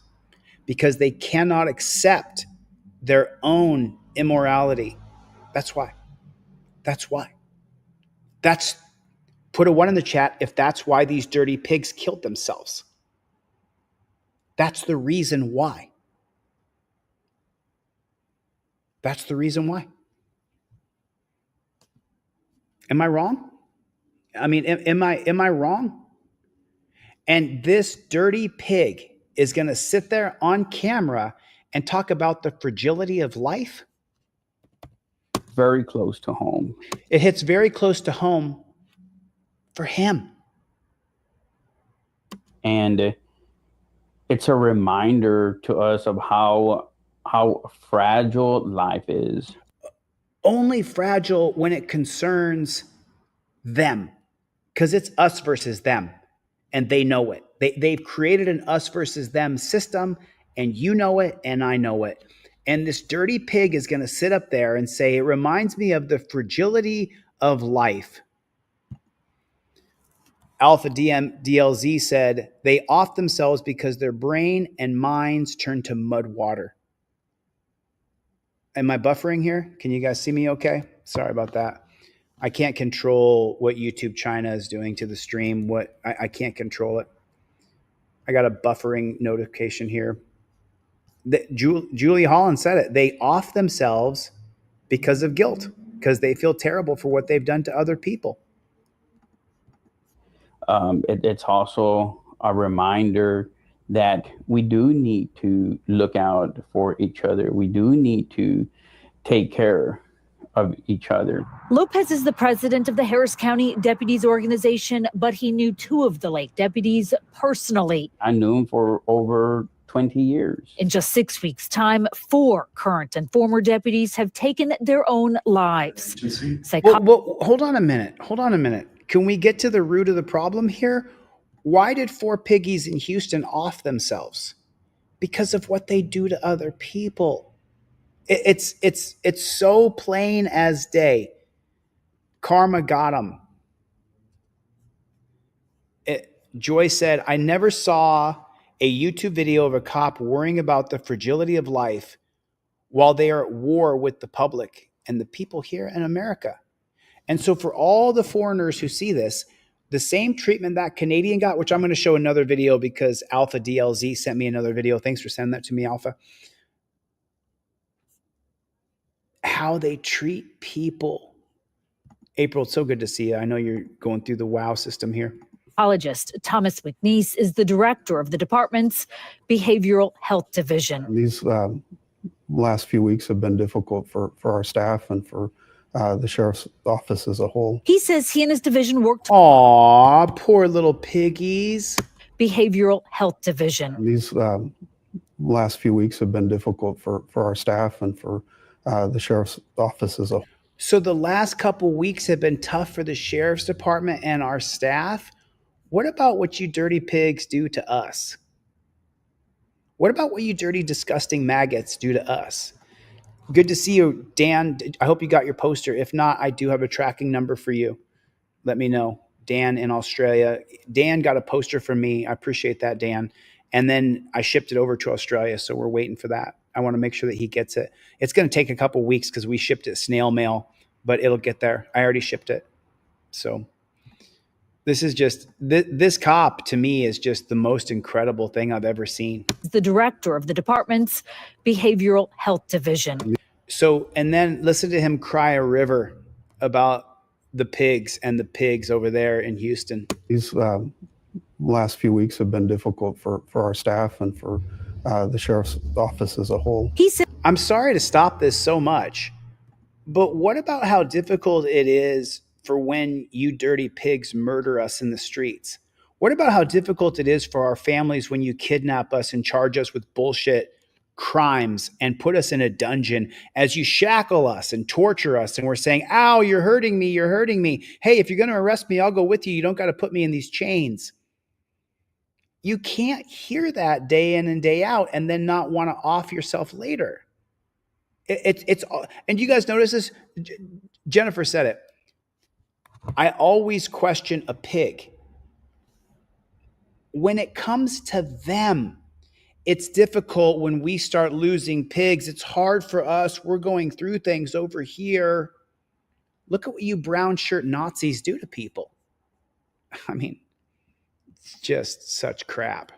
because they cannot accept their own immorality. That's why. That's why. That's, put a 1 in the chat if that's why these dirty pigs killed themselves. That's the reason why. That's the reason why. Am I wrong? I mean, am I wrong? And this dirty pig is going to sit there on camera and talk about the fragility of life? Very close to home. It hits very close to home for him. And it's a reminder to us of how fragile life is. Only fragile when it concerns them, because it's us versus them, and they know it. They've created an us versus them system, and you know it, and I know it. And this dirty pig is going to sit up there and say, it reminds me of the fragility of life. Alpha DLZ said, they off themselves because their brain and minds turn to mud water. Am I buffering here? Can you guys see me okay? Sorry about that. I can't control what YouTube China is doing to the stream. I can't control it. I got a buffering notification here. Julie Holland said it. They off themselves because of guilt, because they feel terrible for what they've done to other people. It's also a reminder that we do need to look out for each other. We do need to take care of each other. Lopez is the president of the Harris County Deputies Organization, but he knew 2 of the Lake deputies personally. I knew him for over 20 years. In just 6 weeks' time, 4 current and former deputies have taken their own lives. Well, hold on a minute. Hold on a minute. Can we get to the root of the problem here? Why did 4 piggies in Houston off themselves? Because of what they do to other people. It's so plain as day. Karma got them. Joy said, I never saw a YouTube video of a cop worrying about the fragility of life while they are at war with the public and the people here in America. And so for all the foreigners who see this, the same treatment that Canadian got, which I'm going to show another video because Alpha DLZ sent me another video. Thanks for sending that to me, Alpha. How they treat people. April, it's so good to see you. I know you're going through the WOW system here. Psychologist Thomas McNeese is the director of the department's Behavioral Health Division. These last few weeks have been difficult for our staff and for the sheriff's office as a whole. He says he and his division worked. Aw, poor little piggies. Behavioral Health Division. These last few weeks have been difficult for our staff and for the sheriff's office as a whole. So the last couple weeks have been tough for the sheriff's department and our staff. What about what you dirty pigs do to us? What about what you dirty, disgusting maggots do to us? Good to see you, Dan. I hope you got your poster. If not, I do have a tracking number for you. Let me know. Dan in Australia. Dan got a poster from me. I appreciate that, Dan. And then I shipped it over to Australia, so we're waiting for that. I want to make sure that he gets it. It's going to take a couple weeks because we shipped it snail mail, but it'll get there. I already shipped it. So this is just, this cop to me is just the most incredible thing I've ever seen. The director of the department's Behavioral Health Division. So, and then listen to him cry a river about the pigs and the pigs over there in Houston. These last few weeks have been difficult for our staff and for the sheriff's office as a whole. He said, I'm sorry to stop this so much, but what about how difficult it is for when you dirty pigs murder us in the streets? What about how difficult it is for our families when you kidnap us and charge us with bullshit crimes and put us in a dungeon, as you shackle us and torture us, and we're saying, ow, you're hurting me, you're hurting me. Hey, if you're going to arrest me, I'll go with you. You don't got to put me in these chains. You can't hear that day in and day out and then not want to off yourself later. And you guys notice this? Jennifer said it. I always question a pig. When it comes to them, it's difficult when we start losing pigs. It's hard for us. We're going through things over here. Look at what you brown shirt Nazis do to people. I mean, it's just such crap.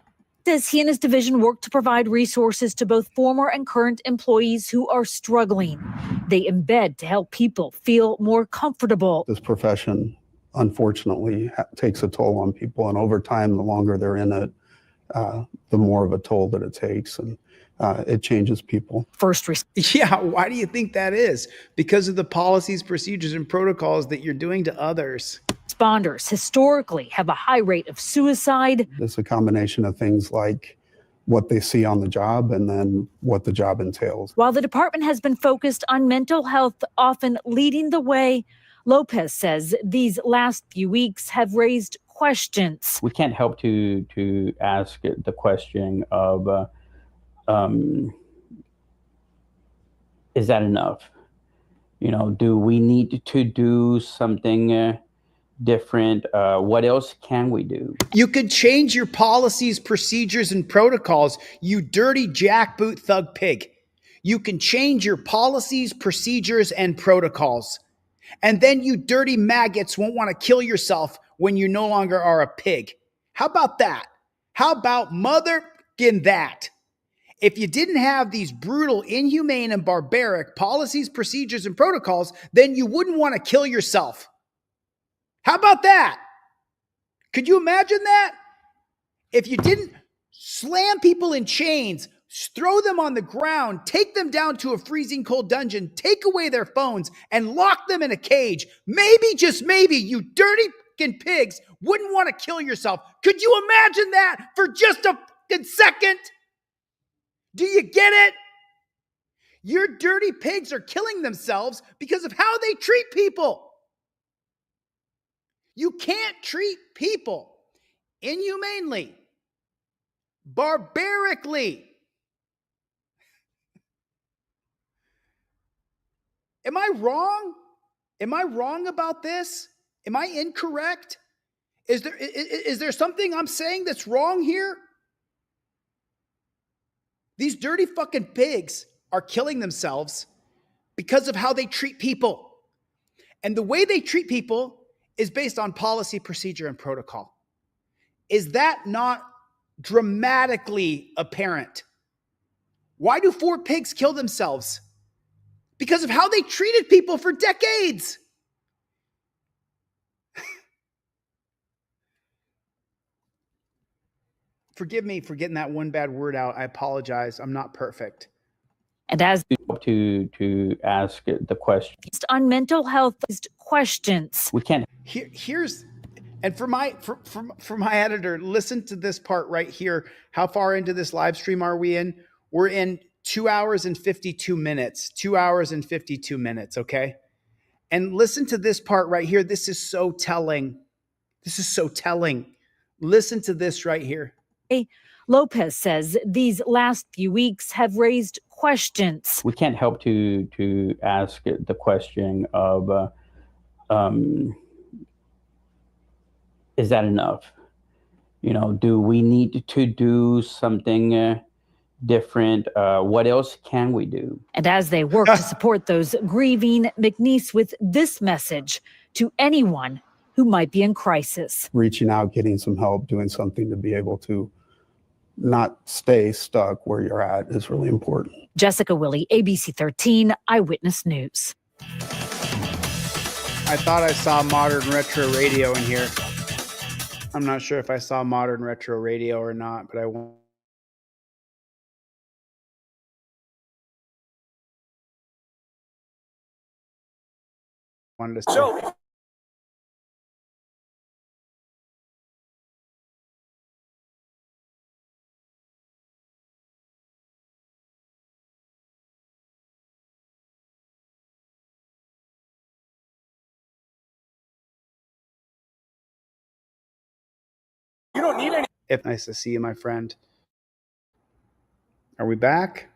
Says he and his division work to provide resources to both former and current employees who are struggling. They embed to help people feel more comfortable. This profession, unfortunately, takes a toll on people. And over time, the longer they're in it, the more of a toll that it takes. And it changes people. Yeah, why do you think that is? Because of the policies, procedures, and protocols that you're doing to others. Responders historically have a high rate of suicide. It's a combination of things like what they see on the job and then what the job entails. While the department has been focused on mental health, often leading the way, Lopez says these last few weeks have raised questions. We can't help to ask the question of, is that enough? You know, do we need to do something different? What else can we do? You could change your policies, procedures, and protocols, you dirty jackboot thug pig. You can change your policies, procedures, and protocols. And then you dirty maggots won't want to kill yourself when you no longer are a pig. How about that? How about motherfucking that? If you didn't have these brutal, inhumane, and barbaric policies, procedures, and protocols, then you wouldn't want to kill yourself. How about that? Could you imagine that? If you didn't slam people in chains, throw them on the ground, take them down to a freezing cold dungeon, take away their phones, and lock them in a cage, maybe, just maybe, you dirty fucking pigs wouldn't want to kill yourself. Could you imagine that for just a fucking second? Do you get it? Your dirty pigs are killing themselves because of how they treat people. You can't treat people inhumanely, barbarically. Am I wrong? Am I wrong about this? Am I incorrect? Is there something I'm saying that's wrong here? These dirty fucking pigs are killing themselves because of how they treat people. And the way they treat people is based on policy, procedure, and protocol. Is that not dramatically apparent? Why do 4 pigs kill themselves? Because of how they treated people for decades. Forgive me for getting that one bad word out. I apologize. I'm not perfect. And as to ask the question on mental health questions, we can't. Here's, and for my editor, listen to this part right here. How far into this live stream are we in? We're in 2 hours and 52 minutes. 2 hours and 52 minutes. Okay. And listen to this part right here. This is so telling. This is so telling. Listen to this right here. Lopez says these last few weeks have raised questions. We can't help to ask the question of, is that enough? You know, do we need to do something different? What else can we do? And as they work to support those grieving, McNeese with this message to anyone who might be in crisis. Reaching out, getting some help, doing something to be able to not stay stuck where you're at is really important. Jessica Willey, ABC 13 Eyewitness News. I thought I saw modern retro radio in here. I'm not sure if I saw modern retro radio or not, but I wanted to say. So You don't need any. Nice to see you, my friend. Are we back?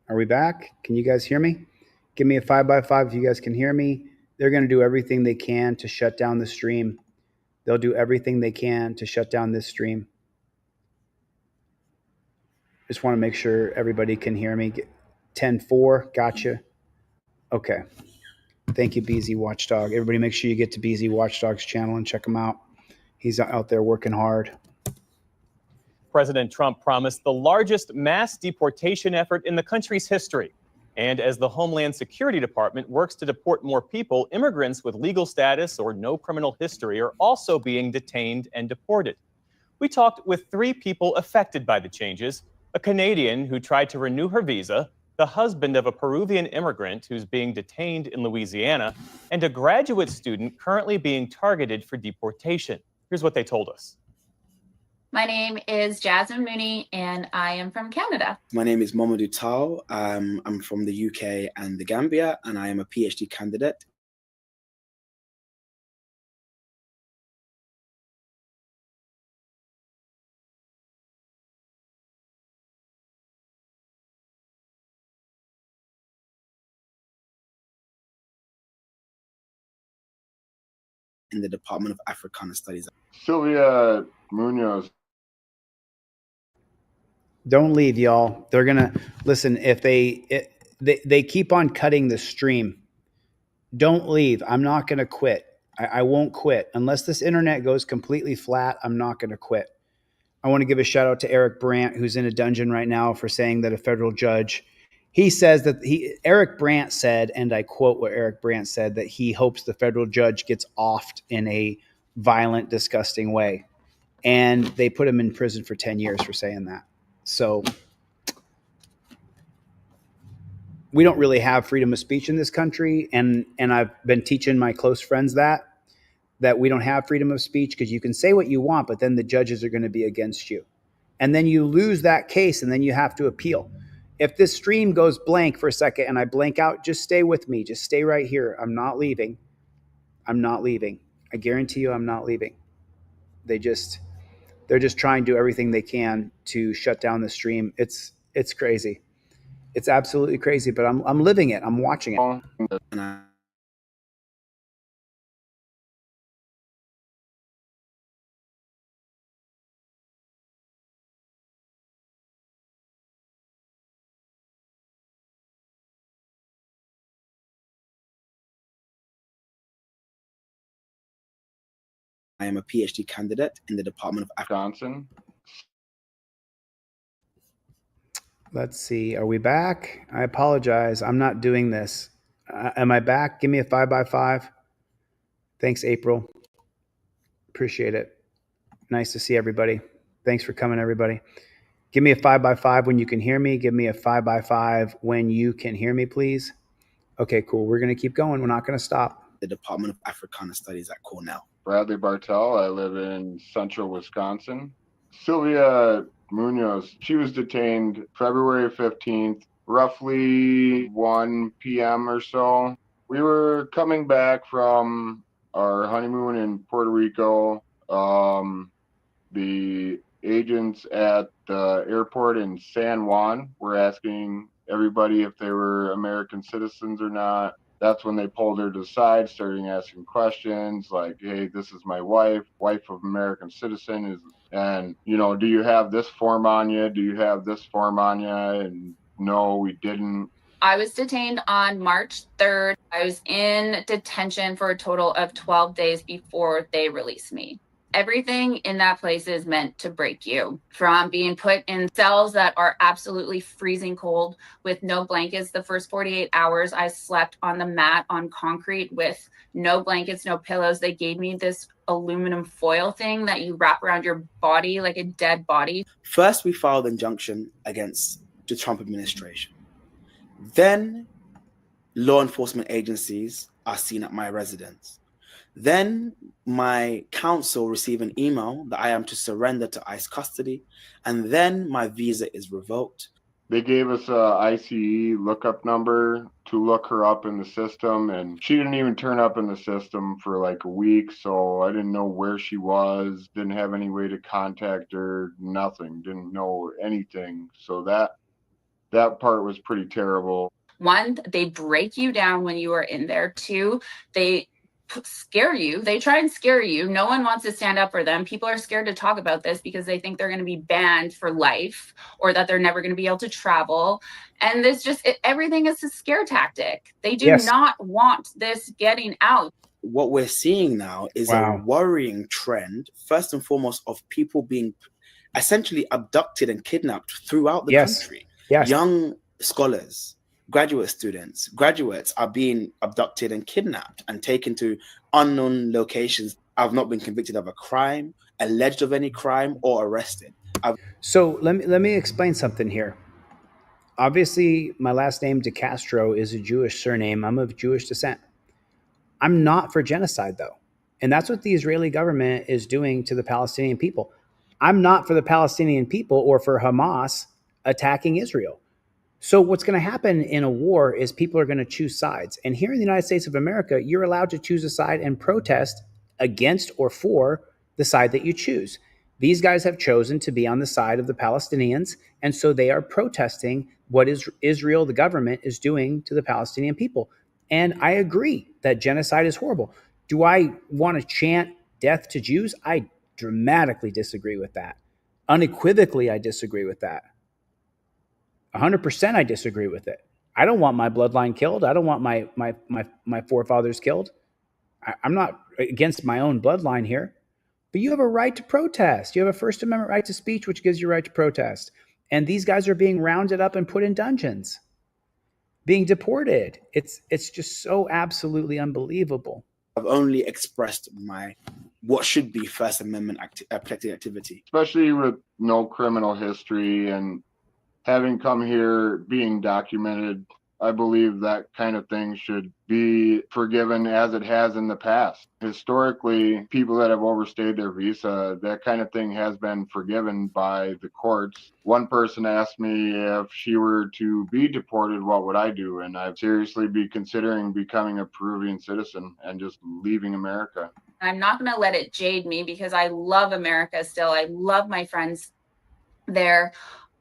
Are we back? Can you guys hear me? Give me a 5x5 if you guys can hear me. They're going to do everything they can to shut down the stream. They'll do everything they can to shut down this stream. Just want to make sure everybody can hear me. 10-4, gotcha. Okay. Thank you, BZ Watchdog. Everybody make sure you get to BZ Watchdog's channel and check him out. He's out there working hard. President Trump promised the largest mass deportation effort in the country's history. And as the Homeland Security Department works to deport more people, immigrants with legal status or no criminal history are also being detained and deported. We talked with 3 people affected by the changes: a Canadian who tried to renew her visa, the husband of a Peruvian immigrant who's being detained in Louisiana, and a graduate student currently being targeted for deportation. Here's what they told us. My name is Jasmine Mooney, and I am from Canada. My name is Mamadou Tao. I'm from the UK and the Gambia, and I am a PhD candidate. In the Department of Africana Studies. Sylvia Munoz. Don't leave, y'all. They're gonna listen. If they keep on cutting the stream, don't leave. I'm not gonna quit. I won't quit unless this internet goes completely flat. I'm not gonna quit. I want to give a shout out to Eric Brandt, who's in a dungeon right now for saying that a federal judge. He says that Eric Brandt said, and I quote what Eric Brandt said, that he hopes the federal judge gets offed in a violent, disgusting way. And they put him in prison for 10 years for saying that. So we don't really have freedom of speech in this country. And I've been teaching my close friends that we don't have freedom of speech because you can say what you want, but then the judges are going to be against you. And then you lose that case and then you have to appeal. If this stream goes blank for a second and I blank out, just stay with me. Just stay right here. I'm not leaving. I'm not leaving. I guarantee you I'm not leaving. They're just trying to do everything they can to shut down the stream. It's crazy. It's absolutely crazy, but I'm living it. I'm watching it. I am a PhD candidate in the Department of Africana. Let's see. Are we back? I apologize. I'm not doing this. Am I back? Give me a 5x5. Thanks, April. Appreciate it. Nice to see everybody. Thanks for coming, everybody. Give me a 5x5 when you can hear me. Give me a 5x5 when you can hear me, please. Okay, cool. We're going to keep going. We're not going to stop. The Department of Africana Studies at Cornell. Bradley Bartell. I live in central Wisconsin. Sylvia Munoz. She was detained February 15th, roughly 1 p.m. or so. We were coming back from our honeymoon in Puerto Rico. The agents at the airport in San Juan were asking everybody if they were American citizens or not. That's when they pulled her to the side, starting asking questions like, hey, this is my wife of American citizen. And, you know, do you have this form on you? Do you have this form on you? And no, we didn't. I was detained on March 3rd. I was in detention for a total of 12 days before they released me. Everything in that place is meant to break you, from being put in cells that are absolutely freezing cold with no blankets. The first 48 hours I slept on the mat on concrete with no blankets, no pillows. They gave me this aluminum foil thing that you wrap around your body like a dead body. First, we filed injunction against the Trump administration. Then law enforcement agencies are seen at my residence. Then my counsel receive an email that I am to surrender to ICE custody, and then my visa is revoked. They gave us a ICE lookup number to look her up in the system, and she didn't even turn up in the system for like a week, so I didn't know where she was, didn't have any way to contact her, nothing, didn't know anything. So that part was pretty terrible. One, they break you down when you are in there. Two, they scare you. They try and scare you. No one wants to stand up for them. People are scared to talk about this because they think they're going to be banned for life or that they're never going to be able to travel. And this just, everything is a scare tactic. They do not want this getting out. What we're seeing now is a worrying trend, first and foremost, of people being essentially abducted and kidnapped throughout the country. Young scholars, graduate students, graduates are being abducted and kidnapped and taken to unknown locations. I've not been convicted of a crime, alleged of any crime, or arrested. So let me explain something here. Obviously, my last name, DeCastro, is a Jewish surname. I'm of Jewish descent. I'm not for genocide, though. And that's what the Israeli government is doing to the Palestinian people. I'm not for the Palestinian people or for Hamas attacking Israel. So what's going to happen in a war is people are going to choose sides. And here in the United States of America, you're allowed to choose a side and protest against or for the side that you choose. These guys have chosen to be on the side of the Palestinians, and so they are protesting what Israel, the government, is doing to the Palestinian people. And I agree that genocide is horrible. Do I want to chant death to Jews? I dramatically disagree with that. Unequivocally, I disagree with that. 100% I disagree with it. I don't want my bloodline killed. I don't want my forefathers killed. I'm not against my own bloodline here. But you have a right to protest. You have a First Amendment right to speech, which gives you a right to protest. And these guys are being rounded up and put in dungeons, being deported. It's just so absolutely unbelievable. I've only expressed my what should be First Amendment protected activity. Especially with no criminal history and having come here, being documented, I believe that kind of thing should be forgiven as it has in the past. Historically, people that have overstayed their visa, that kind of thing has been forgiven by the courts. One person asked me if she were to be deported, what would I do? And I'd seriously be considering becoming a Peruvian citizen and just leaving America. I'm not going to let it jade me because I love America still. I love my friends there.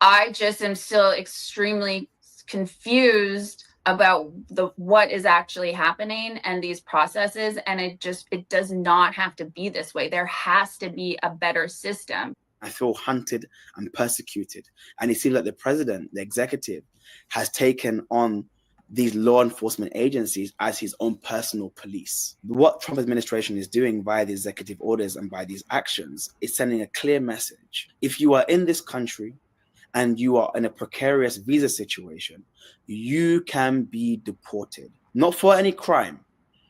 I just am still extremely confused about what is actually happening and these processes. And it does not have to be this way. There has to be a better system. I feel hunted and persecuted. And it seems like the president, the executive, has taken on these law enforcement agencies as his own personal police. What Trump administration is doing via the executive orders and by these actions is sending a clear message. If you are in this country and you are in a precarious visa situation, you can be deported. Not for any crime,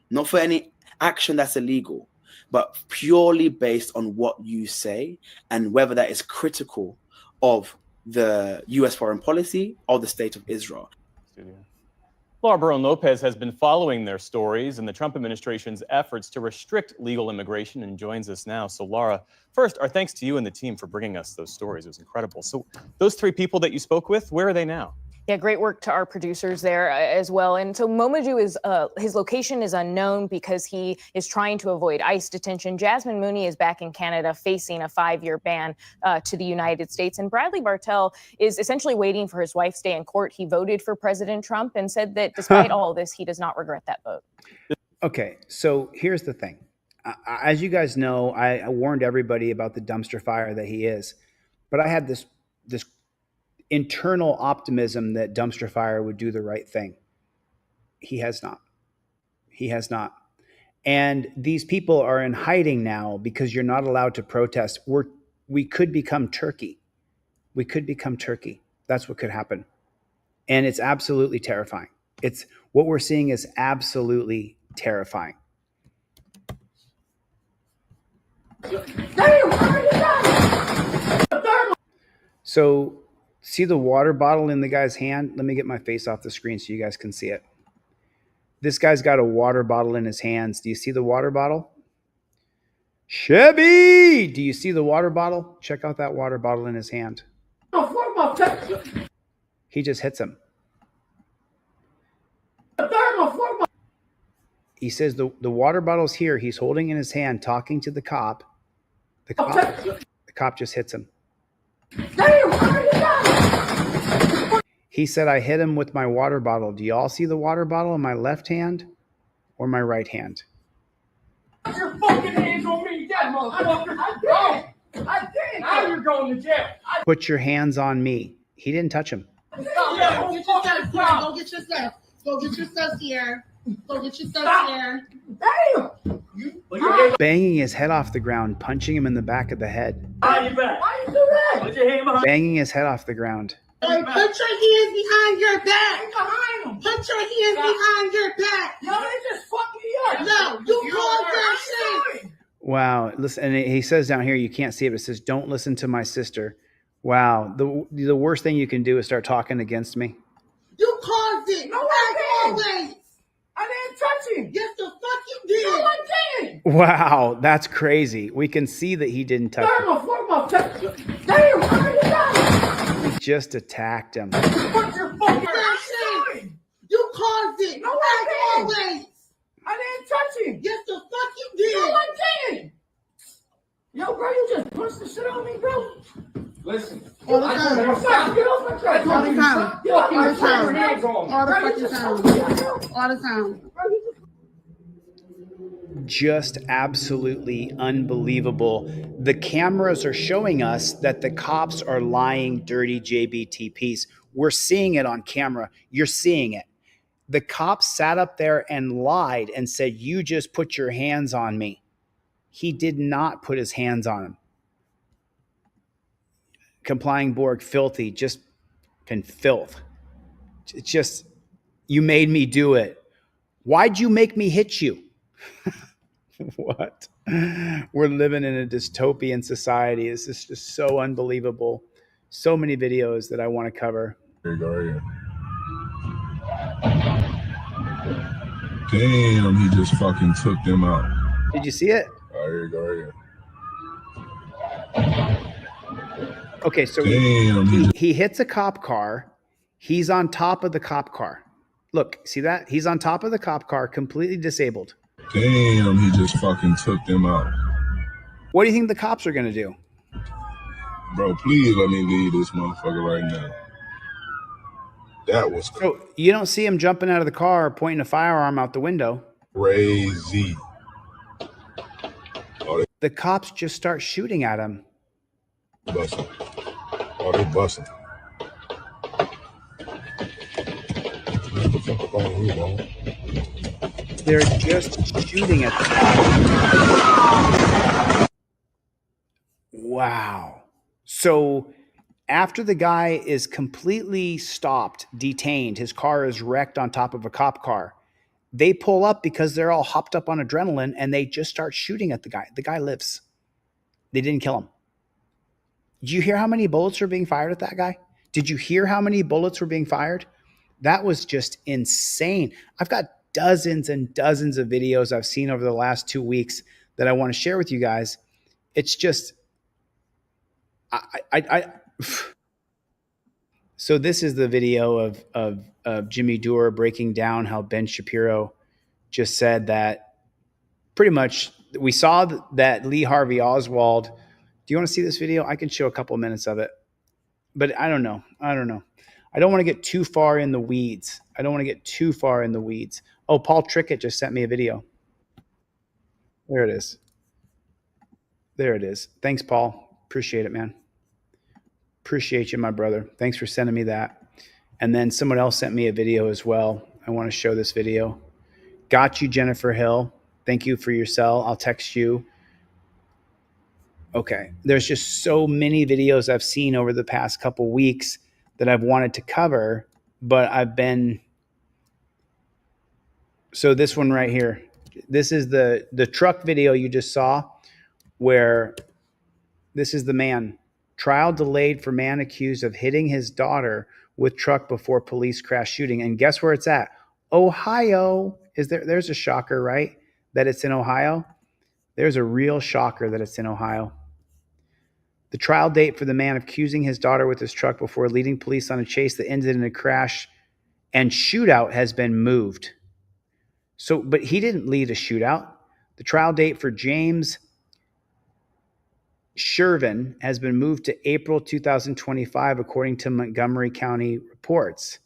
not for any action that's illegal, but purely based on what you say and whether that is critical of the US foreign policy or the state of Israel. Laura Barron-Lopez has been following their stories and the Trump administration's efforts to restrict legal immigration and joins us now. So Laura, first, our thanks to you and the team for bringing us those stories. It was incredible. So those three people that you spoke with, where are they now? Yeah, great work to our producers there as well. And so Momaju is, his location is unknown because he is trying to avoid ICE detention. Jasmine Mooney is back in Canada facing a 5-year ban to the United States. And Bradley Bartell is essentially waiting for his wife's day in court. He voted for President Trump and said that despite all of this, he does not regret that vote. Okay, so here's the thing. As you guys know, I warned everybody about the dumpster fire that he is. But I had this internal optimism that dumpster fire would do the right thing. He has not. He has not. And these people are in hiding now because you're not allowed to protest. We could become Turkey. We could become Turkey. That's what could happen. And it's absolutely terrifying. It's what we're seeing is absolutely terrifying. So see the water bottle in the guy's hand? Let me get my face off the screen so you guys can see it. This guy's got a water bottle in his hands. Do you see the water bottle? Chevy! Do you see the water bottle? Check out that water bottle in his hand. He just hits him. He says the water bottle's here. He's holding in his hand, talking to the cop. The cop just hits him. He said, I hit him with my water bottle. Do y'all see the water bottle in my left hand or my right hand? Put your fucking hands on me, that motherfucker. I did. Now you're going to jail. Put your hands on me. He didn't touch him. Go get your stuff here. Go get your stuff. Go get your stuff here. Go get your stuff here. Damn. Banging his head off the ground, punching him in the back of the head. Why you do that? Put your hand behind. Banging his head off the ground. Hey, put your hands behind your back. Behind him. Put your hands behind your back. No, they just fucked me up. No, you caused that shit. Wow. Listen, and he says down here, you can't see it, but it says, don't listen to my sister. Wow. The worst thing you can do is start talking against me. You caused it. No, I didn't. Always. I didn't touch him. Yes, the fuck you did. No, I didn't. Wow. That's crazy. We can see that he didn't touch him. Damn, how did you die? He just attacked him. Put your fucking hands. You caused it. No, I didn't. Always. I didn't touch him. Yes, the fuck you did. No, I didn't. Yo, bro, you just punched the shit on me, bro. Listen. All the time. Get off my track. All the time. All the time. All the fucking time. All the time. Just absolutely unbelievable. The cameras are showing us that the cops are lying dirty JBTPs. We're seeing it on camera. You're seeing it. The cops sat up there and lied and said, you just put your hands on me. He did not put his hands on him. Complying Borg, filthy, just and filth. It's just, you made me do it. Why'd you make me hit you? What? We're living in a dystopian society. This is just so unbelievable. So many videos that I want to cover. Here you go, right here. Damn, he just fucking took them out. Did you see it? Oh, here you go, right here. Okay, so damn, he hits a cop car. He's on top of the cop car. Look, see that? He's on top of the cop car, completely disabled. Damn, he just fucking took them out. What do you think the cops are going to do? Bro, please let me leave this motherfucker right now. That was so you don't see him jumping out of the car, pointing a firearm out the window. Crazy. The cops just start shooting at him. Busting. Oh, they busting. They're just shooting at the cop. Wow. So after the guy is completely stopped, detained, his car is wrecked on top of a cop car, they pull up because they're all hopped up on adrenaline and they just start shooting at the guy. The guy lives. They didn't kill him. Did you hear how many bullets were being fired at that guy? Did you hear how many bullets were being fired? That was just insane. I've got dozens and dozens of videos I've seen over the last 2 weeks that I want to share with you guys. It's just, So this is the video of Jimmy Dore breaking down how Ben Shapiro just said that pretty much we saw that Lee Harvey Oswald. Do you want to see this video? I can show a couple of minutes of it, but I don't know. I don't want to get too far in the weeds. Oh, Paul Trickett just sent me a video. There it is. Thanks, Paul. Appreciate it, man. Appreciate you, my brother. Thanks for sending me that. And then someone else sent me a video as well. I want to show this video. Got you, Jennifer Hill. Thank you for your cell. I'll text you. Okay. There's just so many videos I've seen over the past couple weeks that I've wanted to cover, but so this one right here, this is the truck video you just saw, where this is the man. Trial delayed for man accused of hitting his daughter with truck before police crash shooting. And guess where it's at? Ohio. There's a shocker, right? That it's in Ohio. There's a real shocker that it's in Ohio. The trial date for the man accusing his daughter with his truck before leading police on a chase that ended in a crash and shootout has been moved. So, but he didn't lead a shootout. The trial date for James Shervin has been moved to April 2025, according to Montgomery County reports.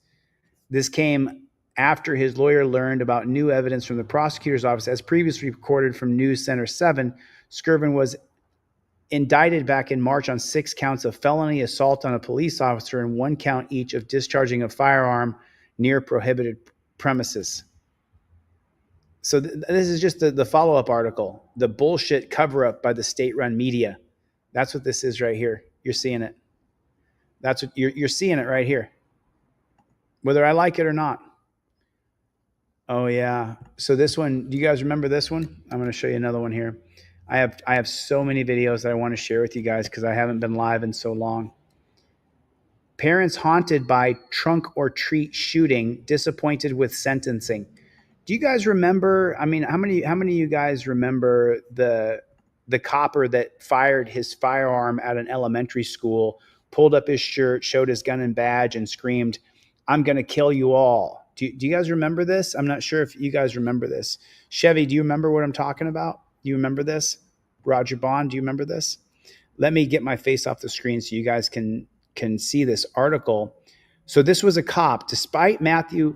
This came after his lawyer learned about new evidence from the prosecutor's office. As previously recorded from News Center 7, Shervin was indicted back in March on 6 counts of felony assault on a police officer and 1 count each of discharging a firearm near prohibited premises. So this is just the follow-up article, the bullshit cover-up by the state-run media. That's what this is right here. You're seeing it. That's what you're seeing it right here, whether I like it or not. Oh yeah. So this one, do you guys remember this one? I'm going to show you another one here. I have so many videos that I want to share with you guys because I haven't been live in so long. Parents haunted by trunk or treat shooting, disappointed with sentencing. Do you guys remember? I mean, how many of you guys remember the copper that fired his firearm at an elementary school, pulled up his shirt, showed his gun and badge, and screamed, "I'm going to kill you all"? Do you guys remember this? I'm not sure if you guys remember this. Chevy, do you remember what I'm talking about? Do you remember this? Roger Bond, do you remember this? Let me get my face off the screen so you guys can see this article. So this was a cop. Despite Matthew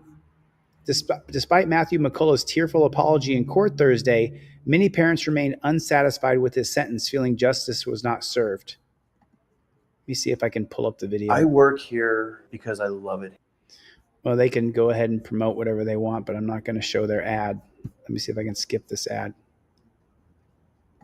McCullough's tearful apology in court Thursday, many parents remained unsatisfied with his sentence, feeling justice was not served. Let me see if I can pull up the video. I work here because I love it. Well, they can go ahead and promote whatever they want, but I'm not going to show their ad. Let me see if I can skip this ad.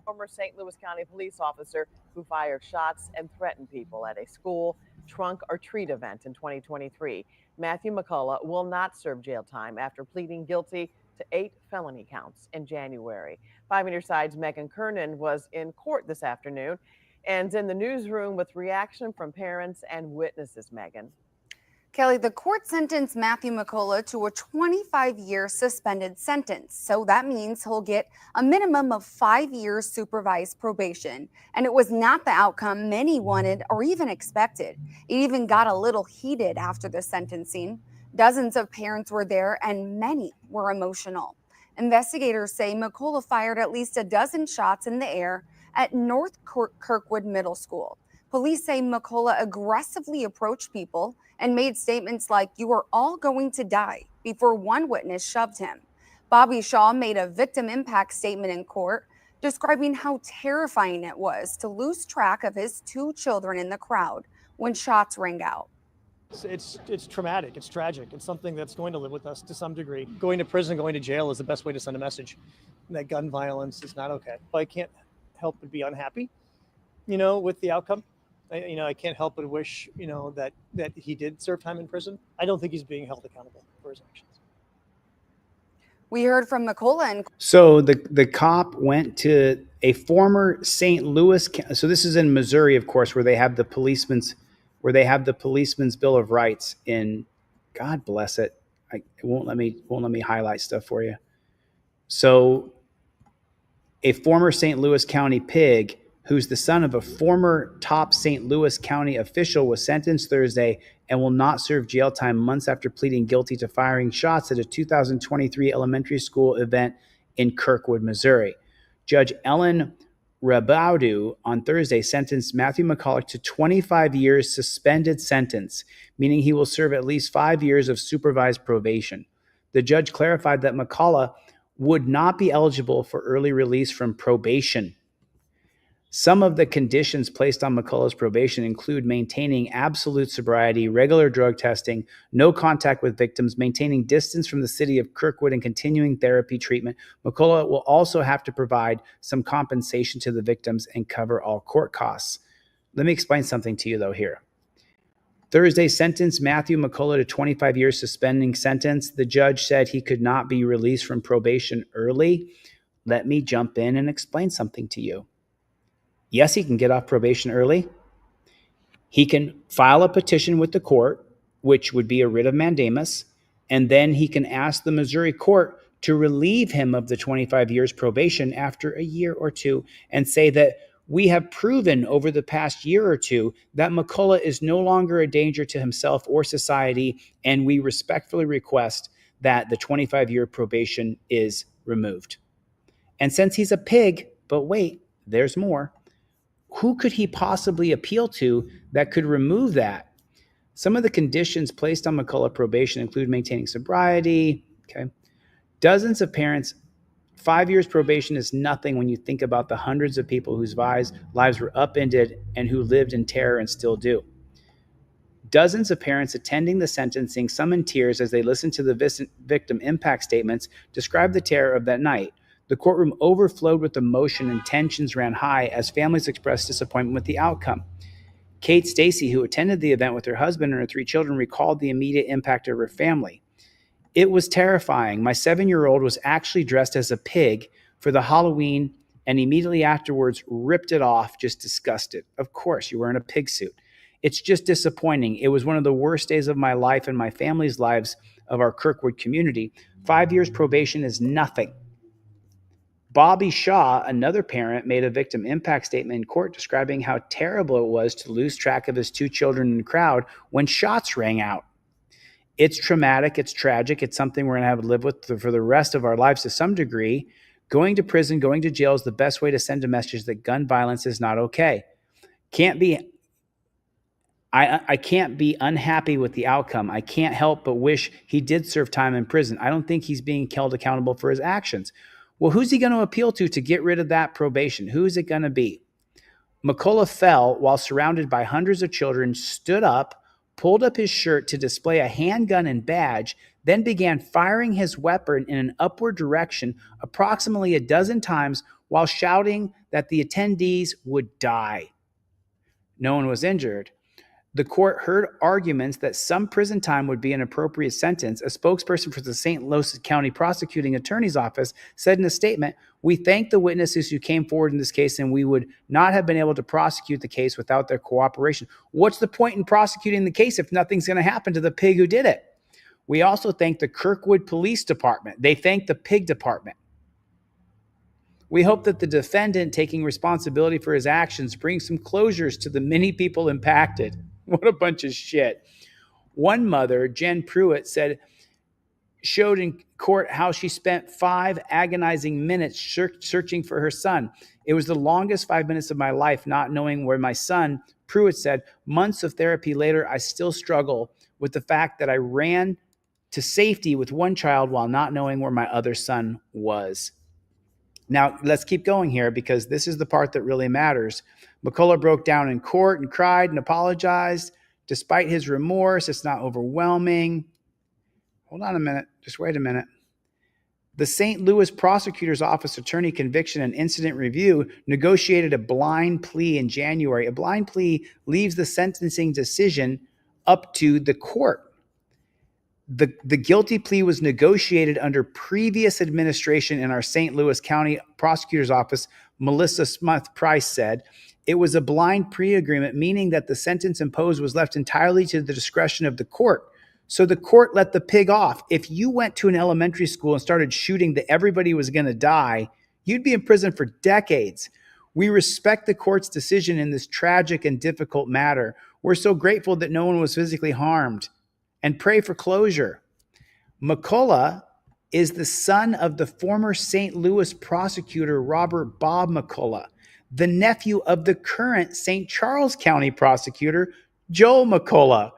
Former St. Louis County police officer who fired shots and threatened people at a school trunk or treat event in 2023. Matthew McCullough will not serve jail time after pleading guilty to 8 felony counts in January. 5 on your side's Megan Kernan was in court this afternoon and in the newsroom with reaction from parents and witnesses. Megan. Kelly, the court sentenced Matthew McCullough to a 25-year suspended sentence. So that means he'll get a minimum of 5 years supervised probation. And it was not the outcome many wanted or even expected. It even got a little heated after the sentencing. Dozens of parents were there and many were emotional. Investigators say McCullough fired at least a dozen shots in the air at North Kirkwood Middle School. Police say McCullough aggressively approached people and made statements like, "You are all going to die," before one witness shoved him. Bobby Shaw made a victim impact statement in court, describing how terrifying it was to lose track of his 2 children in the crowd when shots rang out. It's traumatic. It's tragic. It's something that's going to live with us to some degree. Going to prison, going to jail is the best way to send a message that gun violence is not okay. But I can't help but be unhappy, with the outcome. I can't help but wish, that he did serve time in prison. I don't think he's being held accountable for his actions. We heard from McCullough. And so the cop went to a former St. Louis. So this is in Missouri, of course, where they have the policeman's Bill of Rights in. God bless it. It won't let me highlight stuff for you. So a former St. Louis County pig, who's the son of a former top St. Louis County official, was sentenced Thursday and will not serve jail time months after pleading guilty to firing shots at a 2023 elementary school event in Kirkwood, Missouri. Judge Ellen Rabaudu on Thursday sentenced Matthew McCullough to 25 years suspended sentence, meaning he will serve at least 5 years of supervised probation. The judge clarified that McCullough would not be eligible for early release from probation. Some of the conditions placed on McCullough's probation include maintaining absolute sobriety, regular drug testing, no contact with victims, maintaining distance from the city of Kirkwood, and continuing therapy treatment. McCullough will also have to provide some compensation to the victims and cover all court costs. Let me explain something to you, though, here. Thursday sentenced Matthew McCullough to 25 years suspending sentence. The judge said he could not be released from probation early. Let me jump in and explain something to you. Yes, he can get off probation early. He can file a petition with the court, which would be a writ of mandamus, and then he can ask the Missouri court to relieve him of the 25 years probation after a year or two and say that We have proven over the past year or two that McCullough is no longer a danger to himself or society, and we respectfully request that the 25-year probation is removed. And since he's a pig, but wait, there's more. Who could he possibly appeal to that could remove that? Some of the conditions placed on McCullough probation include maintaining sobriety. Okay. Dozens of parents, 5 years probation is nothing when you think about the hundreds of people whose lives were upended and who lived in terror and still do. Dozens of parents attending the sentencing, some in tears as they listened to the victim impact statements, described the terror of that night. The courtroom overflowed with emotion and tensions ran high as families expressed disappointment with the outcome. Kate Stacy, who attended the event with her husband and her 3 children, recalled the immediate impact of her family. It was terrifying. My 7-year-old was actually dressed as a pig for the Halloween and immediately afterwards ripped it off, just disgusted. Of course, you're wearing a pig suit. It's just disappointing. It was one of the worst days of my life and my family's lives of our Kirkwood community. 5 years probation is nothing. Bobby Shaw, another parent, made a victim impact statement in court describing how terrible it was to lose track of his 2 children in the crowd when shots rang out. It's traumatic. It's tragic. It's something we're going to have to live with for the rest of our lives to some degree. Going to prison, going to jail is the best way to send a message that gun violence is not okay. I can't be unhappy with the outcome. I can't help but wish he did serve time in prison. I don't think he's being held accountable for his actions. Well, who's he going to appeal to get rid of that probation? Who is it going to be? McCullough fell while surrounded by hundreds of children, stood up, pulled up his shirt to display a handgun and badge, then began firing his weapon in an upward direction approximately a dozen times while shouting that the attendees would die. No one was injured. The court heard arguments that some prison time would be an appropriate sentence. A spokesperson for the St. Louis County Prosecuting Attorney's Office said in a statement, "We thank the witnesses who came forward in this case, and we would not have been able to prosecute the case without their cooperation." What's the point in prosecuting the case if nothing's going to happen to the pig who did it? We also thank the Kirkwood Police Department. They thank the pig department. We hope that the defendant taking responsibility for his actions brings some closures to the many people impacted. What a bunch of shit. One mother, Jen Pruitt, showed in court how she spent 5 agonizing minutes searching for her son. It was the longest 5 minutes of my life not knowing where my son, Pruitt said, months of therapy later, I still struggle with the fact that I ran to safety with one child while not knowing where my other son was. Now, let's keep going here because this is the part that really matters. McCullough broke down in court and cried and apologized. Despite his remorse, it's not overwhelming. Hold on a minute. Just wait a minute. The St. Louis Prosecutor's Office Attorney Conviction and Incident Review negotiated a blind plea in January. A blind plea leaves the sentencing decision up to the court. The guilty plea was negotiated under previous administration in our St. Louis County Prosecutor's Office. Melissa Smith Price said it was a blind plea agreement, meaning that the sentence imposed was left entirely to the discretion of the court. So the court let the pig off. If you went to an elementary school and started shooting that everybody was going to die, you'd be in prison for decades. We respect the court's decision in this tragic and difficult matter. We're so grateful that no one was physically harmed and pray for closure. McCullough is the son of the former St. Louis prosecutor Robert Bob McCullough, the nephew of the current St. Charles County prosecutor Joel McCullough.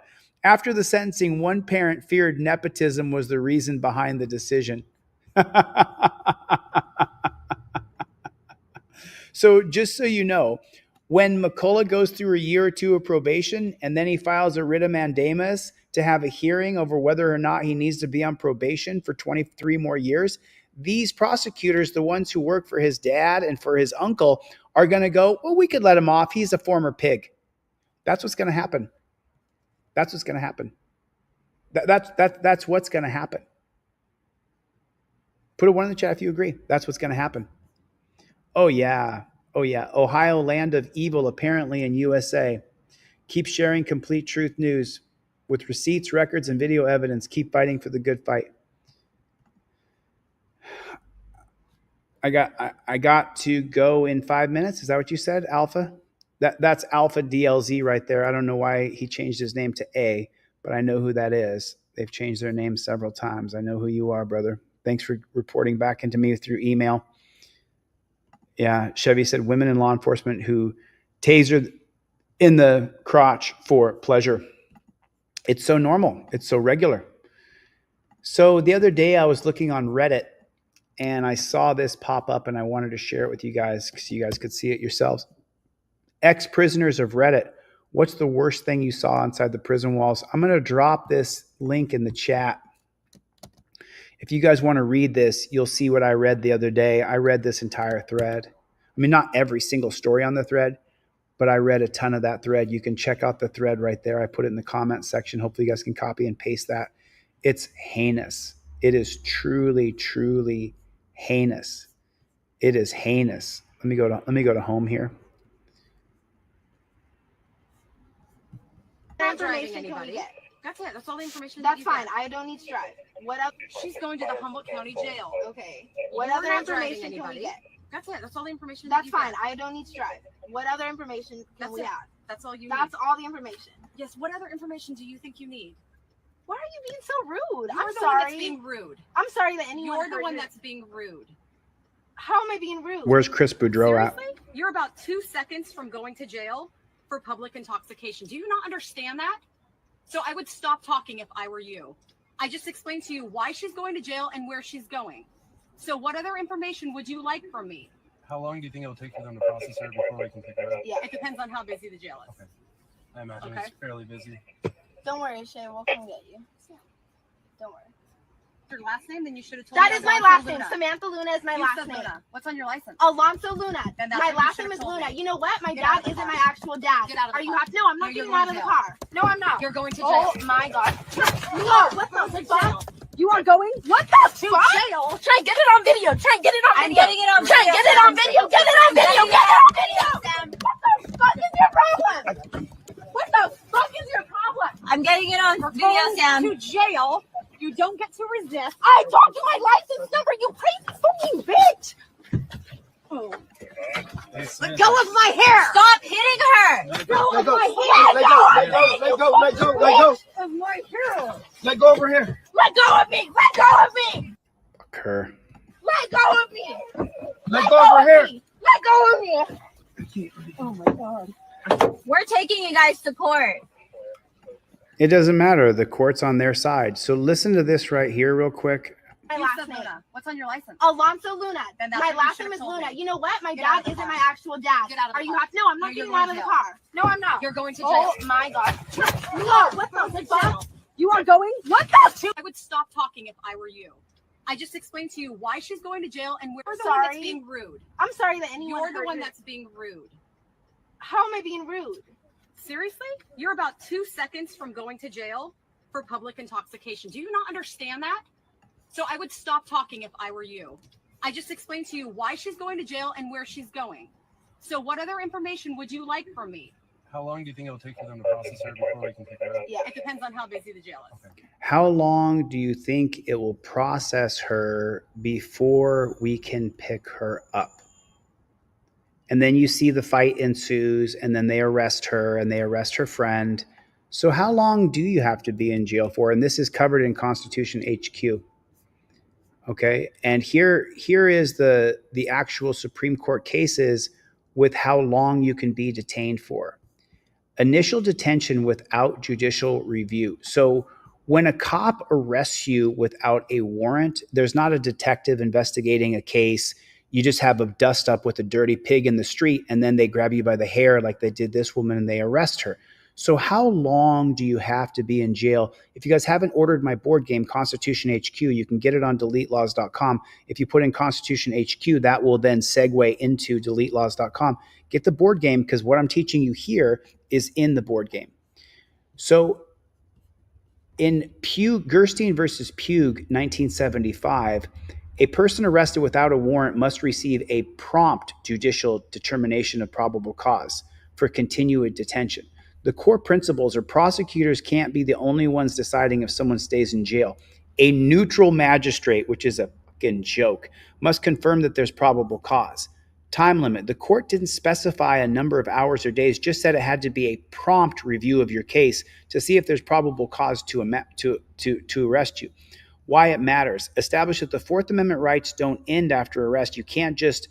After the sentencing, one parent feared nepotism was the reason behind the decision. So just so you know, when McCullough goes through a year or two of probation and then he files a writ of mandamus to have a hearing over whether or not he needs to be on probation for 23 more years, these prosecutors, the ones who work for his dad and for his uncle, are going to go, well, we could let him off. He's a former pig. That's what's going to happen. That's what's going to happen. That's what's going to happen. Put a 1 in the chat if you agree. That's what's going to happen. Oh, yeah. Oh, yeah. Ohio, land of evil, apparently in USA. Keep sharing complete truth news with receipts, records, and video evidence. Keep fighting for the good fight. I got to go in 5 minutes. Is that what you said, Alpha? That's Alpha DLZ right there. I don't know why he changed his name to A, but I know who that is. They've changed their name several times. I know who you are, brother. Thanks for reporting back into me through email. Yeah, Chevy said women in law enforcement who tasered in the crotch for pleasure. It's so normal. It's so regular. So the other day I was looking on Reddit and I saw this pop up and I wanted to share it with you guys because you guys could see it yourselves. Ex-prisoners of Reddit, what's the worst thing you saw inside the prison walls? I'm going to drop this link in the chat. If you guys want to read this, you'll see what I read the other day. I read this entire thread. I mean, not every single story on the thread, but I read a ton of that thread. You can check out the thread right there. I put it in the comments section. Hopefully you guys can copy and paste that. It's heinous. It is truly, truly heinous. It is heinous. Let me go to home here. Information can we get? That's it. That's all the information. That's fine. I don't need to drive. What else? She's going to the Humboldt County Jail. Okay. What other information can we get? That's it. That's all the information. That's fine. I don't need to drive. What other information can we have? That's all you. That's all the information. Yes. What other information do you think you need? Why are you being so rude? I'm sorry. One that's being rude. I'm sorry that anyone. You're the one that's being rude. How am I being rude? Where's Chris Boudreau at? Seriously? You're about 2 seconds from going to jail for public intoxication. Do you not understand that? So I would stop talking if I were you. I just explained to you why she's going to jail and where she's going. So what other information would you like from me? How long do you think it will take for them to process her before we can pick her up? Yeah, it depends on how busy the jail is. Okay. I imagine it's fairly busy. Don't worry, Shay. We'll come get you. Don't worry. Your last name? Then you should have told me. That is my last name. Samantha Luna is my last name. What's on your license? Alonso Luna. My last name is Luna. You know what? My dad isn't my actual dad. Get out of the car. Are you happy? No, I'm not getting out of the car. No, I'm not. You're going to jail. Oh my God. No, what the fuck? You are going? What the fuck? Jail. Try and get it on video. Try and get it on video. I'm getting it on video. Try and get it on video. Get it on video. Get it on video. What the fuck is your problem? What the fuck is your problem? I'm getting it on video, Sam. To jail. You don't get to resist. I told you my license number, you crazy fucking bitch! Oh. Let go of my hair! Stop hitting her! Let go of my hair! Let go of my hair! Let go over here. Let go of me! Let go of me! Fuck her. Let go of me! Let go over here. Let go of me! Oh my God. We're taking you guys to court. It doesn't matter. The court's on their side. So listen to this right here real quick. My last name. What's on your license? Alonso Luna. My last name is Luna. You know what? My dad isn't my actual dad. Get out of the car. Are you happy? No, I'm not getting out of the car. No, I'm not. You're going to jail. Oh my God. No, what the fuck? You are going? What the? I would stop talking if I were you. I just explained to you why she's going to jail and we're the one that's being rude. I'm sorry that anyone. You're the one that's being rude. How am I being rude? Seriously? You're about 2 seconds from going to jail for public intoxication. Do you not understand that? So I would stop talking if I were you. I just explained to you why she's going to jail and where she's going. So what other information would you like from me? How long do you think it will take for them to process her before we can pick her up? Yeah, it depends on how busy the jail is. Okay. How long do you think it will process her before we can pick her up? And then you see the fight ensues, and then they arrest her, and they arrest her friend. So how long do you have to be in jail for? And this is covered in Constitution HQ. Okay, and here is the actual Supreme Court cases with how long you can be detained for. Initial detention without judicial review. So when a cop arrests you without a warrant, there's not a detective investigating a case. You just have a dust up with a dirty pig in the street, and then they grab you by the hair like they did this woman and they arrest her. So how long do you have to be in jail? If you guys haven't ordered my board game, Constitution HQ, you can get it on deletelaws.com. If you put in Constitution HQ, that will then segue into deletelaws.com. Get the board game because what I'm teaching you here is in the board game. So in Gerstein versus Pugh, 1975, a person arrested without a warrant must receive a prompt judicial determination of probable cause for continued detention. The core principles are prosecutors can't be the only ones deciding if someone stays in jail. A neutral magistrate, which is a fucking joke. Must confirm that there's probable cause. Time limit. The court didn't specify a number of hours or days, just said it had to be a prompt review of your case to see if there's probable cause to arrest you. Why it matters. Establish that the Fourth Amendment rights don't end after arrest. You can't just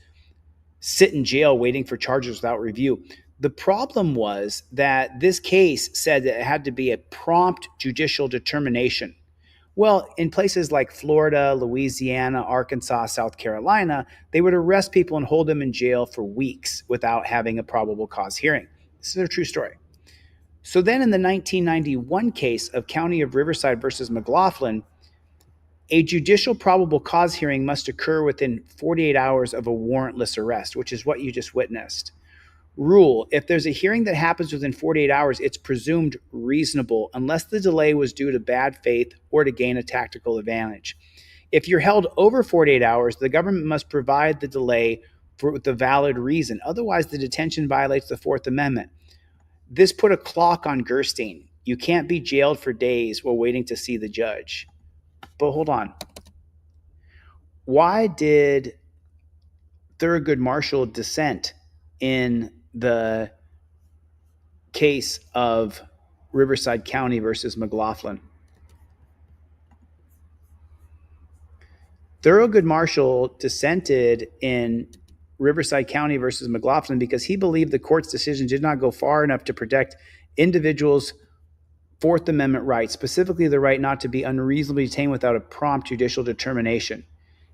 sit in jail waiting for charges without review. The problem was that this case said that it had to be a prompt judicial determination. Well, in places like Florida, Louisiana, Arkansas, South Carolina, they would arrest people and hold them in jail for weeks without having a probable cause hearing. This is a true story. So then in the 1991 case of County of Riverside versus McLaughlin, a judicial probable cause hearing must occur within 48 hours of a warrantless arrest, which is what you just witnessed. Rule: if there's a hearing that happens within 48 hours, it's presumed reasonable unless the delay was due to bad faith or to gain a tactical advantage. If you're held over 48 hours, the government must provide the delay with a valid reason. Otherwise, the detention violates the Fourth Amendment. This put a clock on Gerstein. You can't be jailed for days while waiting to see the judge. But hold on. Why did Thurgood Marshall dissent in the case of Riverside County versus McLaughlin? Thurgood Marshall dissented in Riverside County versus McLaughlin because he believed the court's decision did not go far enough to protect individuals' Fourth Amendment rights, specifically the right not to be unreasonably detained without a prompt judicial determination.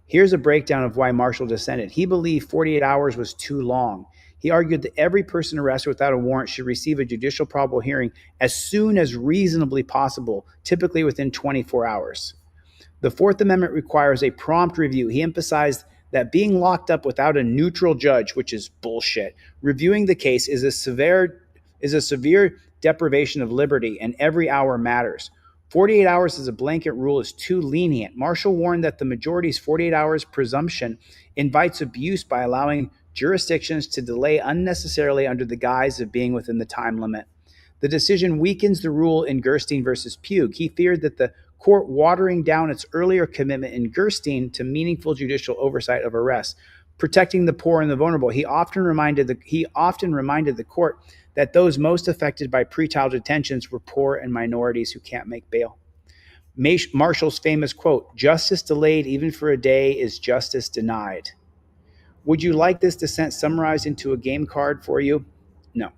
Here's a breakdown of why Marshall dissented. He believed 48 hours was too long. He argued that every person arrested without a warrant should receive a judicial probable hearing as soon as reasonably possible, typically within 24 hours. The Fourth Amendment requires a prompt review. He emphasized that being locked up without a neutral judge, which is bullshit, reviewing the case is a severe deprivation of liberty, and every hour matters. 48 hours as a blanket rule is too lenient. Marshall warned that the majority's 48 hours presumption invites abuse by allowing jurisdictions to delay unnecessarily under the guise of being within the time limit. The decision weakens the rule in Gerstein versus Pugh. He feared that the court watering down its earlier commitment in Gerstein to meaningful judicial oversight of arrests, protecting the poor and the vulnerable. He often reminded the court that those most affected by pretrial detentions were poor and minorities who can't make bail. Marshall's famous quote, "Justice delayed even for a day is justice denied." Would you like this dissent summarized into a game card for you? No.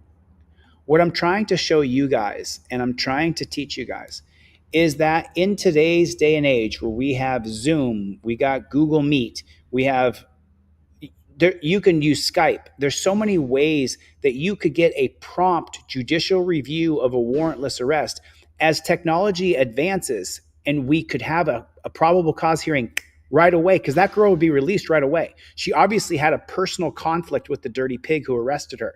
What I'm trying to show you guys, and I'm trying to teach you guys, is that in today's day and age where we have Zoom, we got Google Meet, you can use Skype. There's so many ways that you could get a prompt judicial review of a warrantless arrest. As technology advances, and we could have a probable cause hearing right away, because that girl would be released right away. She obviously had a personal conflict with the dirty pig who arrested her.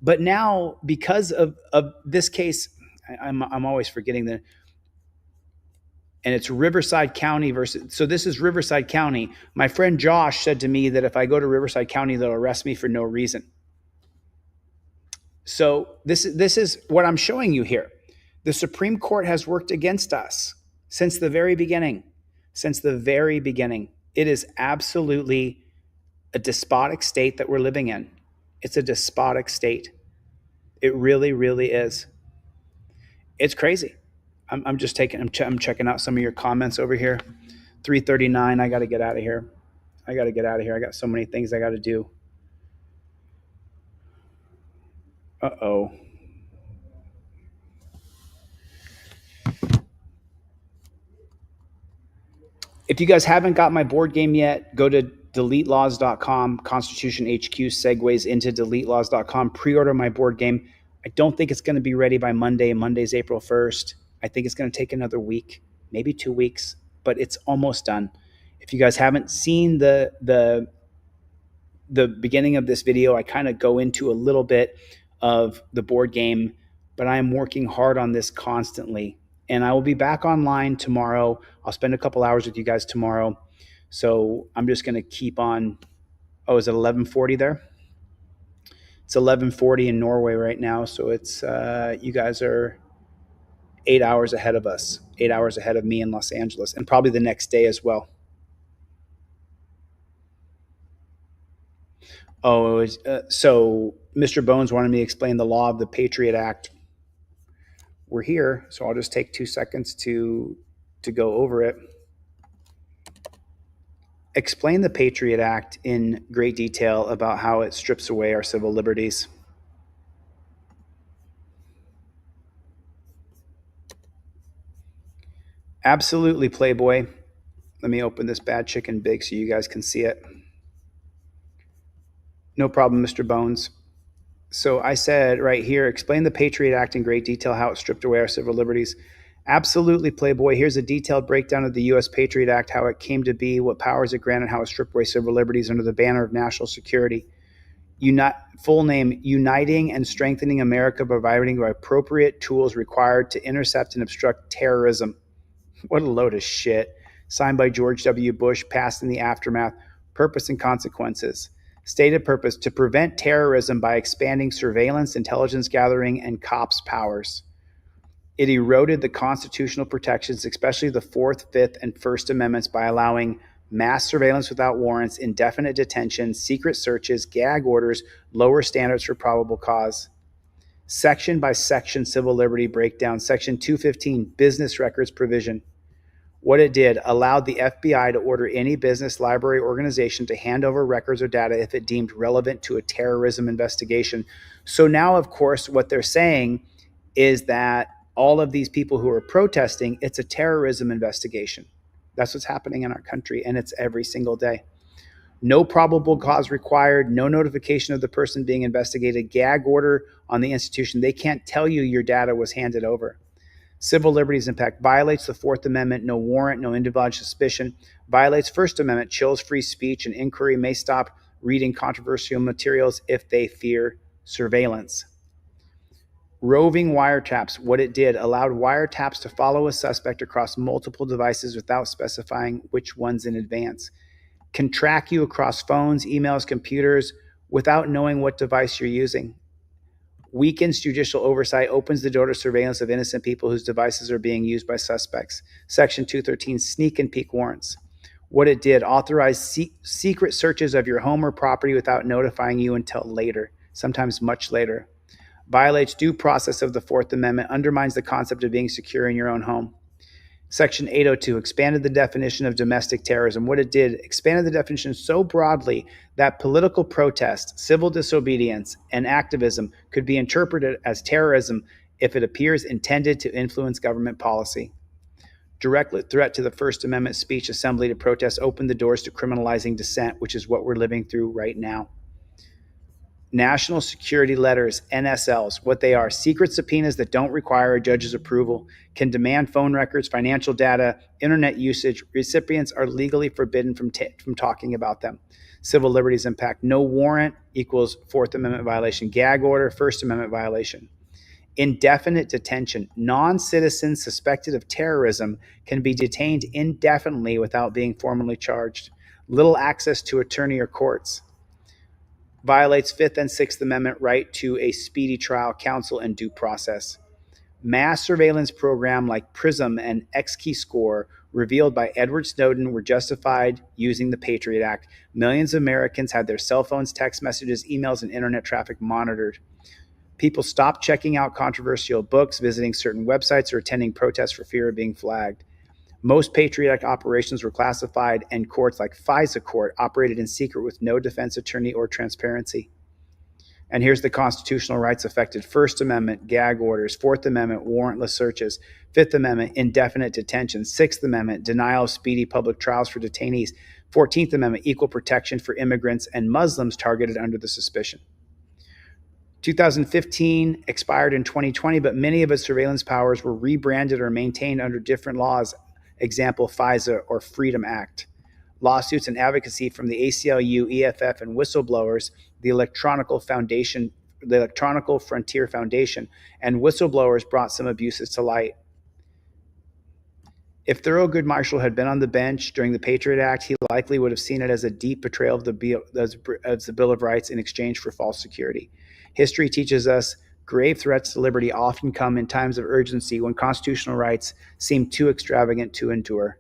But now, because of this case, I'm always forgetting the, and it's Riverside County versus, so this is Riverside County. My friend Josh said to me that if I go to Riverside County, they'll arrest me for no reason. So this is what I'm showing you here. The Supreme Court has worked against us since the very beginning. Since the very beginning. It is absolutely a despotic state that we're living in. It's a despotic state. It really, really is. It's crazy. I'm checking out some of your comments over here. 3:39. I got to get out of here. I got so many things I got to do. Uh-oh. If you guys haven't got my board game yet, go to deletelaws.com. Constitution HQ segues into deletelaws.com. Pre-order my board game. I don't think it's going to be ready by Monday. Monday's April 1st. I think it's going to take another week, maybe 2 weeks, but it's almost done. If you guys haven't seen the beginning of this video, I kind of go into a little bit of the board game, but I am working hard on this constantly. And I will be back online tomorrow. I'll spend a couple hours with you guys tomorrow. So I'm just going to keep on. Oh, is it 11:40 there? It's 11:40 in Norway right now. So it's you guys are 8 hours ahead of us, 8 hours ahead of me in Los Angeles, and probably the next day as well. Oh, it was, so Mr. Bones wanted me to explain the law of the Patriot Act. We're here, so I'll just take 2 seconds to go over it. Explain the Patriot Act in great detail about how it strips away our civil liberties. Absolutely, Playboy. Let me open this bad chicken big so you guys can see it. No problem, Mr. Bones. So I said right here, explain the Patriot Act in great detail, how it stripped away our civil liberties. Absolutely, Playboy. Here's a detailed breakdown of the U.S. Patriot Act, how it came to be, what powers it granted, how it stripped away civil liberties under the banner of national security. Full name, Uniting and Strengthening America by Providing Appropriate Tools Required to Intercept and Obstruct Terrorism. What a load of shit. Signed by George W. Bush, passed in the aftermath. Purpose and consequences. Stated purpose, to prevent terrorism by expanding surveillance, intelligence gathering, and cops' powers. It eroded the constitutional protections, especially the 4th, 5th, and 1st Amendments, by allowing mass surveillance without warrants, indefinite detention, secret searches, gag orders, lower standards for probable cause. Section by section civil liberty breakdown. Section 215, business records provision. What it did, allowed the FBI to order any business, library, organization to hand over records or data if it deemed relevant to a terrorism investigation. So now, of course, what they're saying is that all of these people who are protesting, it's a terrorism investigation. That's what's happening in our country, and it's every single day. No probable cause required, no notification of the person being investigated, gag order on the institution. They can't tell you your data was handed over. Civil liberties impact, violates the 4th Amendment, no warrant, no individualized suspicion, violates 1st Amendment, chills free speech, and inquiry may stop reading controversial materials if they fear surveillance. Roving wiretaps, what it did, allowed wiretaps to follow a suspect across multiple devices without specifying which ones in advance. Can track you across phones, emails, computers without knowing what device you're using. Weakens judicial oversight, opens the door to surveillance of innocent people whose devices are being used by suspects. Section 213, sneak and peek warrants. What it did, authorized secret searches of your home or property without notifying you until later, sometimes much later. Violates due process of the 4th Amendment, undermines the concept of being secure in your own home. Section 802 expanded the definition of domestic terrorism. What it did, expanded the definition so broadly that political protest, civil disobedience, and activism could be interpreted as terrorism if it appears intended to influence government policy. Direct threat to the First Amendment speech, assembly to protest opened the doors to criminalizing dissent, which is what we're living through right now. National security letters, NSLs, what they are, secret subpoenas that don't require a judge's approval, can demand phone records, financial data, internet usage. Recipients are legally forbidden from talking about them. Civil liberties impact, no warrant equals 4th Amendment violation. Gag order, 1st Amendment violation. Indefinite detention, non-citizens suspected of terrorism can be detained indefinitely without being formally charged. Little access to attorney or courts. Violates 5th and 6th Amendment right to a speedy trial, counsel, and due process. Mass surveillance program like PRISM and X-Keyscore revealed by Edward Snowden were justified using the Patriot Act. Millions of Americans had their cell phones, text messages, emails, and internet traffic monitored. People stopped checking out controversial books, visiting certain websites, or attending protests for fear of being flagged. Most Patriot Act operations were classified, and courts like FISA court operated in secret with no defense attorney or transparency. And here's the constitutional rights affected. 1st Amendment, gag orders. 4th Amendment, warrantless searches. 5th Amendment, indefinite detention. 6th Amendment, denial of speedy public trials for detainees. 14th Amendment, equal protection for immigrants and Muslims targeted under the suspicion. 2015 expired in 2020, but many of its surveillance powers were rebranded or maintained under different laws. Example, FISA or Freedom Act. Lawsuits and advocacy from the ACLU, EFF, and whistleblowers, the Electronical Frontier Foundation, and whistleblowers brought some abuses to light. If Thurgood Marshall had been on the bench during the Patriot Act, he likely would have seen it as a deep betrayal of the Bill of Rights in exchange for false security. History teaches us grave threats to liberty often come in times of urgency when constitutional rights seem too extravagant to endure.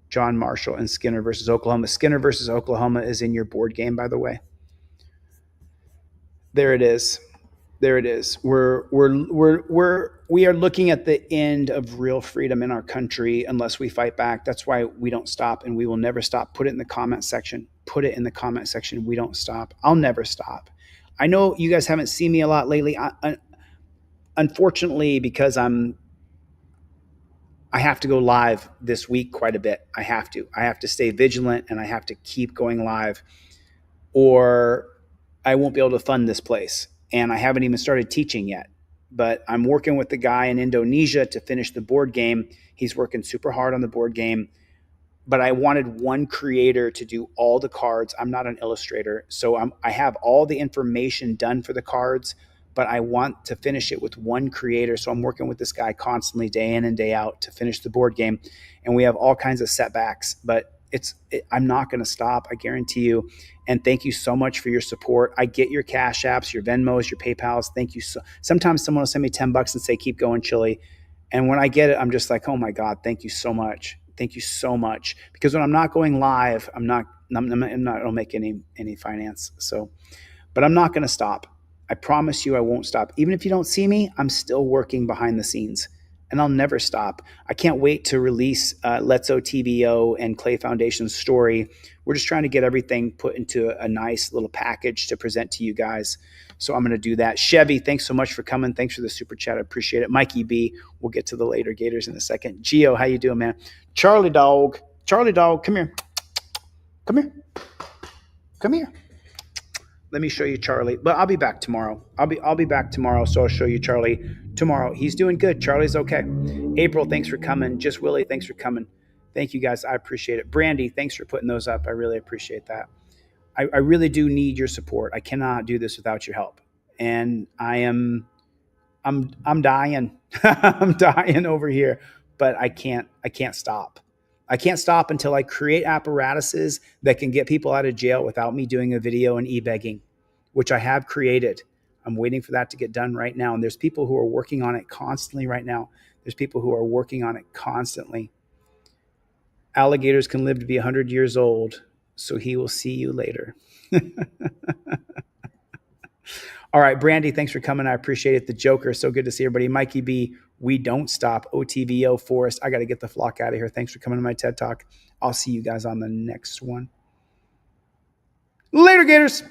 John Marshall and Skinner versus Oklahoma. Skinner versus Oklahoma is in your board game, by the way. There it is. There it is. We are looking at the end of real freedom in our country unless we fight back. That's why we don't stop, and we will never stop. Put it in the comment section. Put it in the comment section. We don't stop. I'll never stop. I know you guys haven't seen me a lot lately. Unfortunately, because I have to go live this week quite a bit. I have to stay vigilant, and I have to keep going live, or I won't be able to fund this place. And I haven't even started teaching yet, but I'm working with the guy in Indonesia to finish the board game. He's working super hard on the board game, but I wanted one creator to do all the cards. I'm not an illustrator, so I have all the information done for the cards, but I want to finish it with one creator. So I'm working with this guy constantly, day in and day out, to finish the board game. And we have all kinds of setbacks, but I'm not going to stop. I guarantee you. And thank you so much for your support. I get your Cash Apps, your Venmos, your PayPals. Thank you. Sometimes someone will send me $10 and say, keep going, Chili. And when I get it, I'm just like, oh my God, thank you so much. Thank you so much. Because when I'm not going live, I don't make any finance. So, but I'm not going to stop. I promise you I won't stop. Even if you don't see me, I'm still working behind the scenes. And I'll never stop. I can't wait to release Let's OTVO and Clay Foundation's story. We're just trying to get everything put into a nice little package to present to you guys. So I'm going to do that. Chevy, thanks so much for coming. Thanks for the super chat. I appreciate it. Mikey B, we'll get to the later Gators in a second. Gio, how you doing, man? Charlie dog, come here. Come here. Come here. Let me show you Charlie. But I'll be back tomorrow. I'll be back tomorrow, so I'll show you Charlie tomorrow. He's doing good. Charlie's okay. April, thanks for coming. Just Willie, thanks for coming. Thank you guys. I appreciate it. Brandy, thanks for putting those up. I really appreciate that. I really do need your support. I cannot do this without your help. And I'm dying. I'm dying over here, but I can't stop. I can't stop until I create apparatuses that can get people out of jail without me doing a video and e-begging, which I have created. I'm waiting for that to get done right now. And there's people who are working on it constantly right now. There's people who are working on it constantly. Alligators can live to be 100 years old, so he will see you later. All right, Brandy, thanks for coming. I appreciate it. The Joker, so good to see everybody. Mikey B, we don't stop. OTVO, Forrest, I got to get the flock out of here. Thanks for coming to my TED Talk. I'll see you guys on the next one. Later, Gators.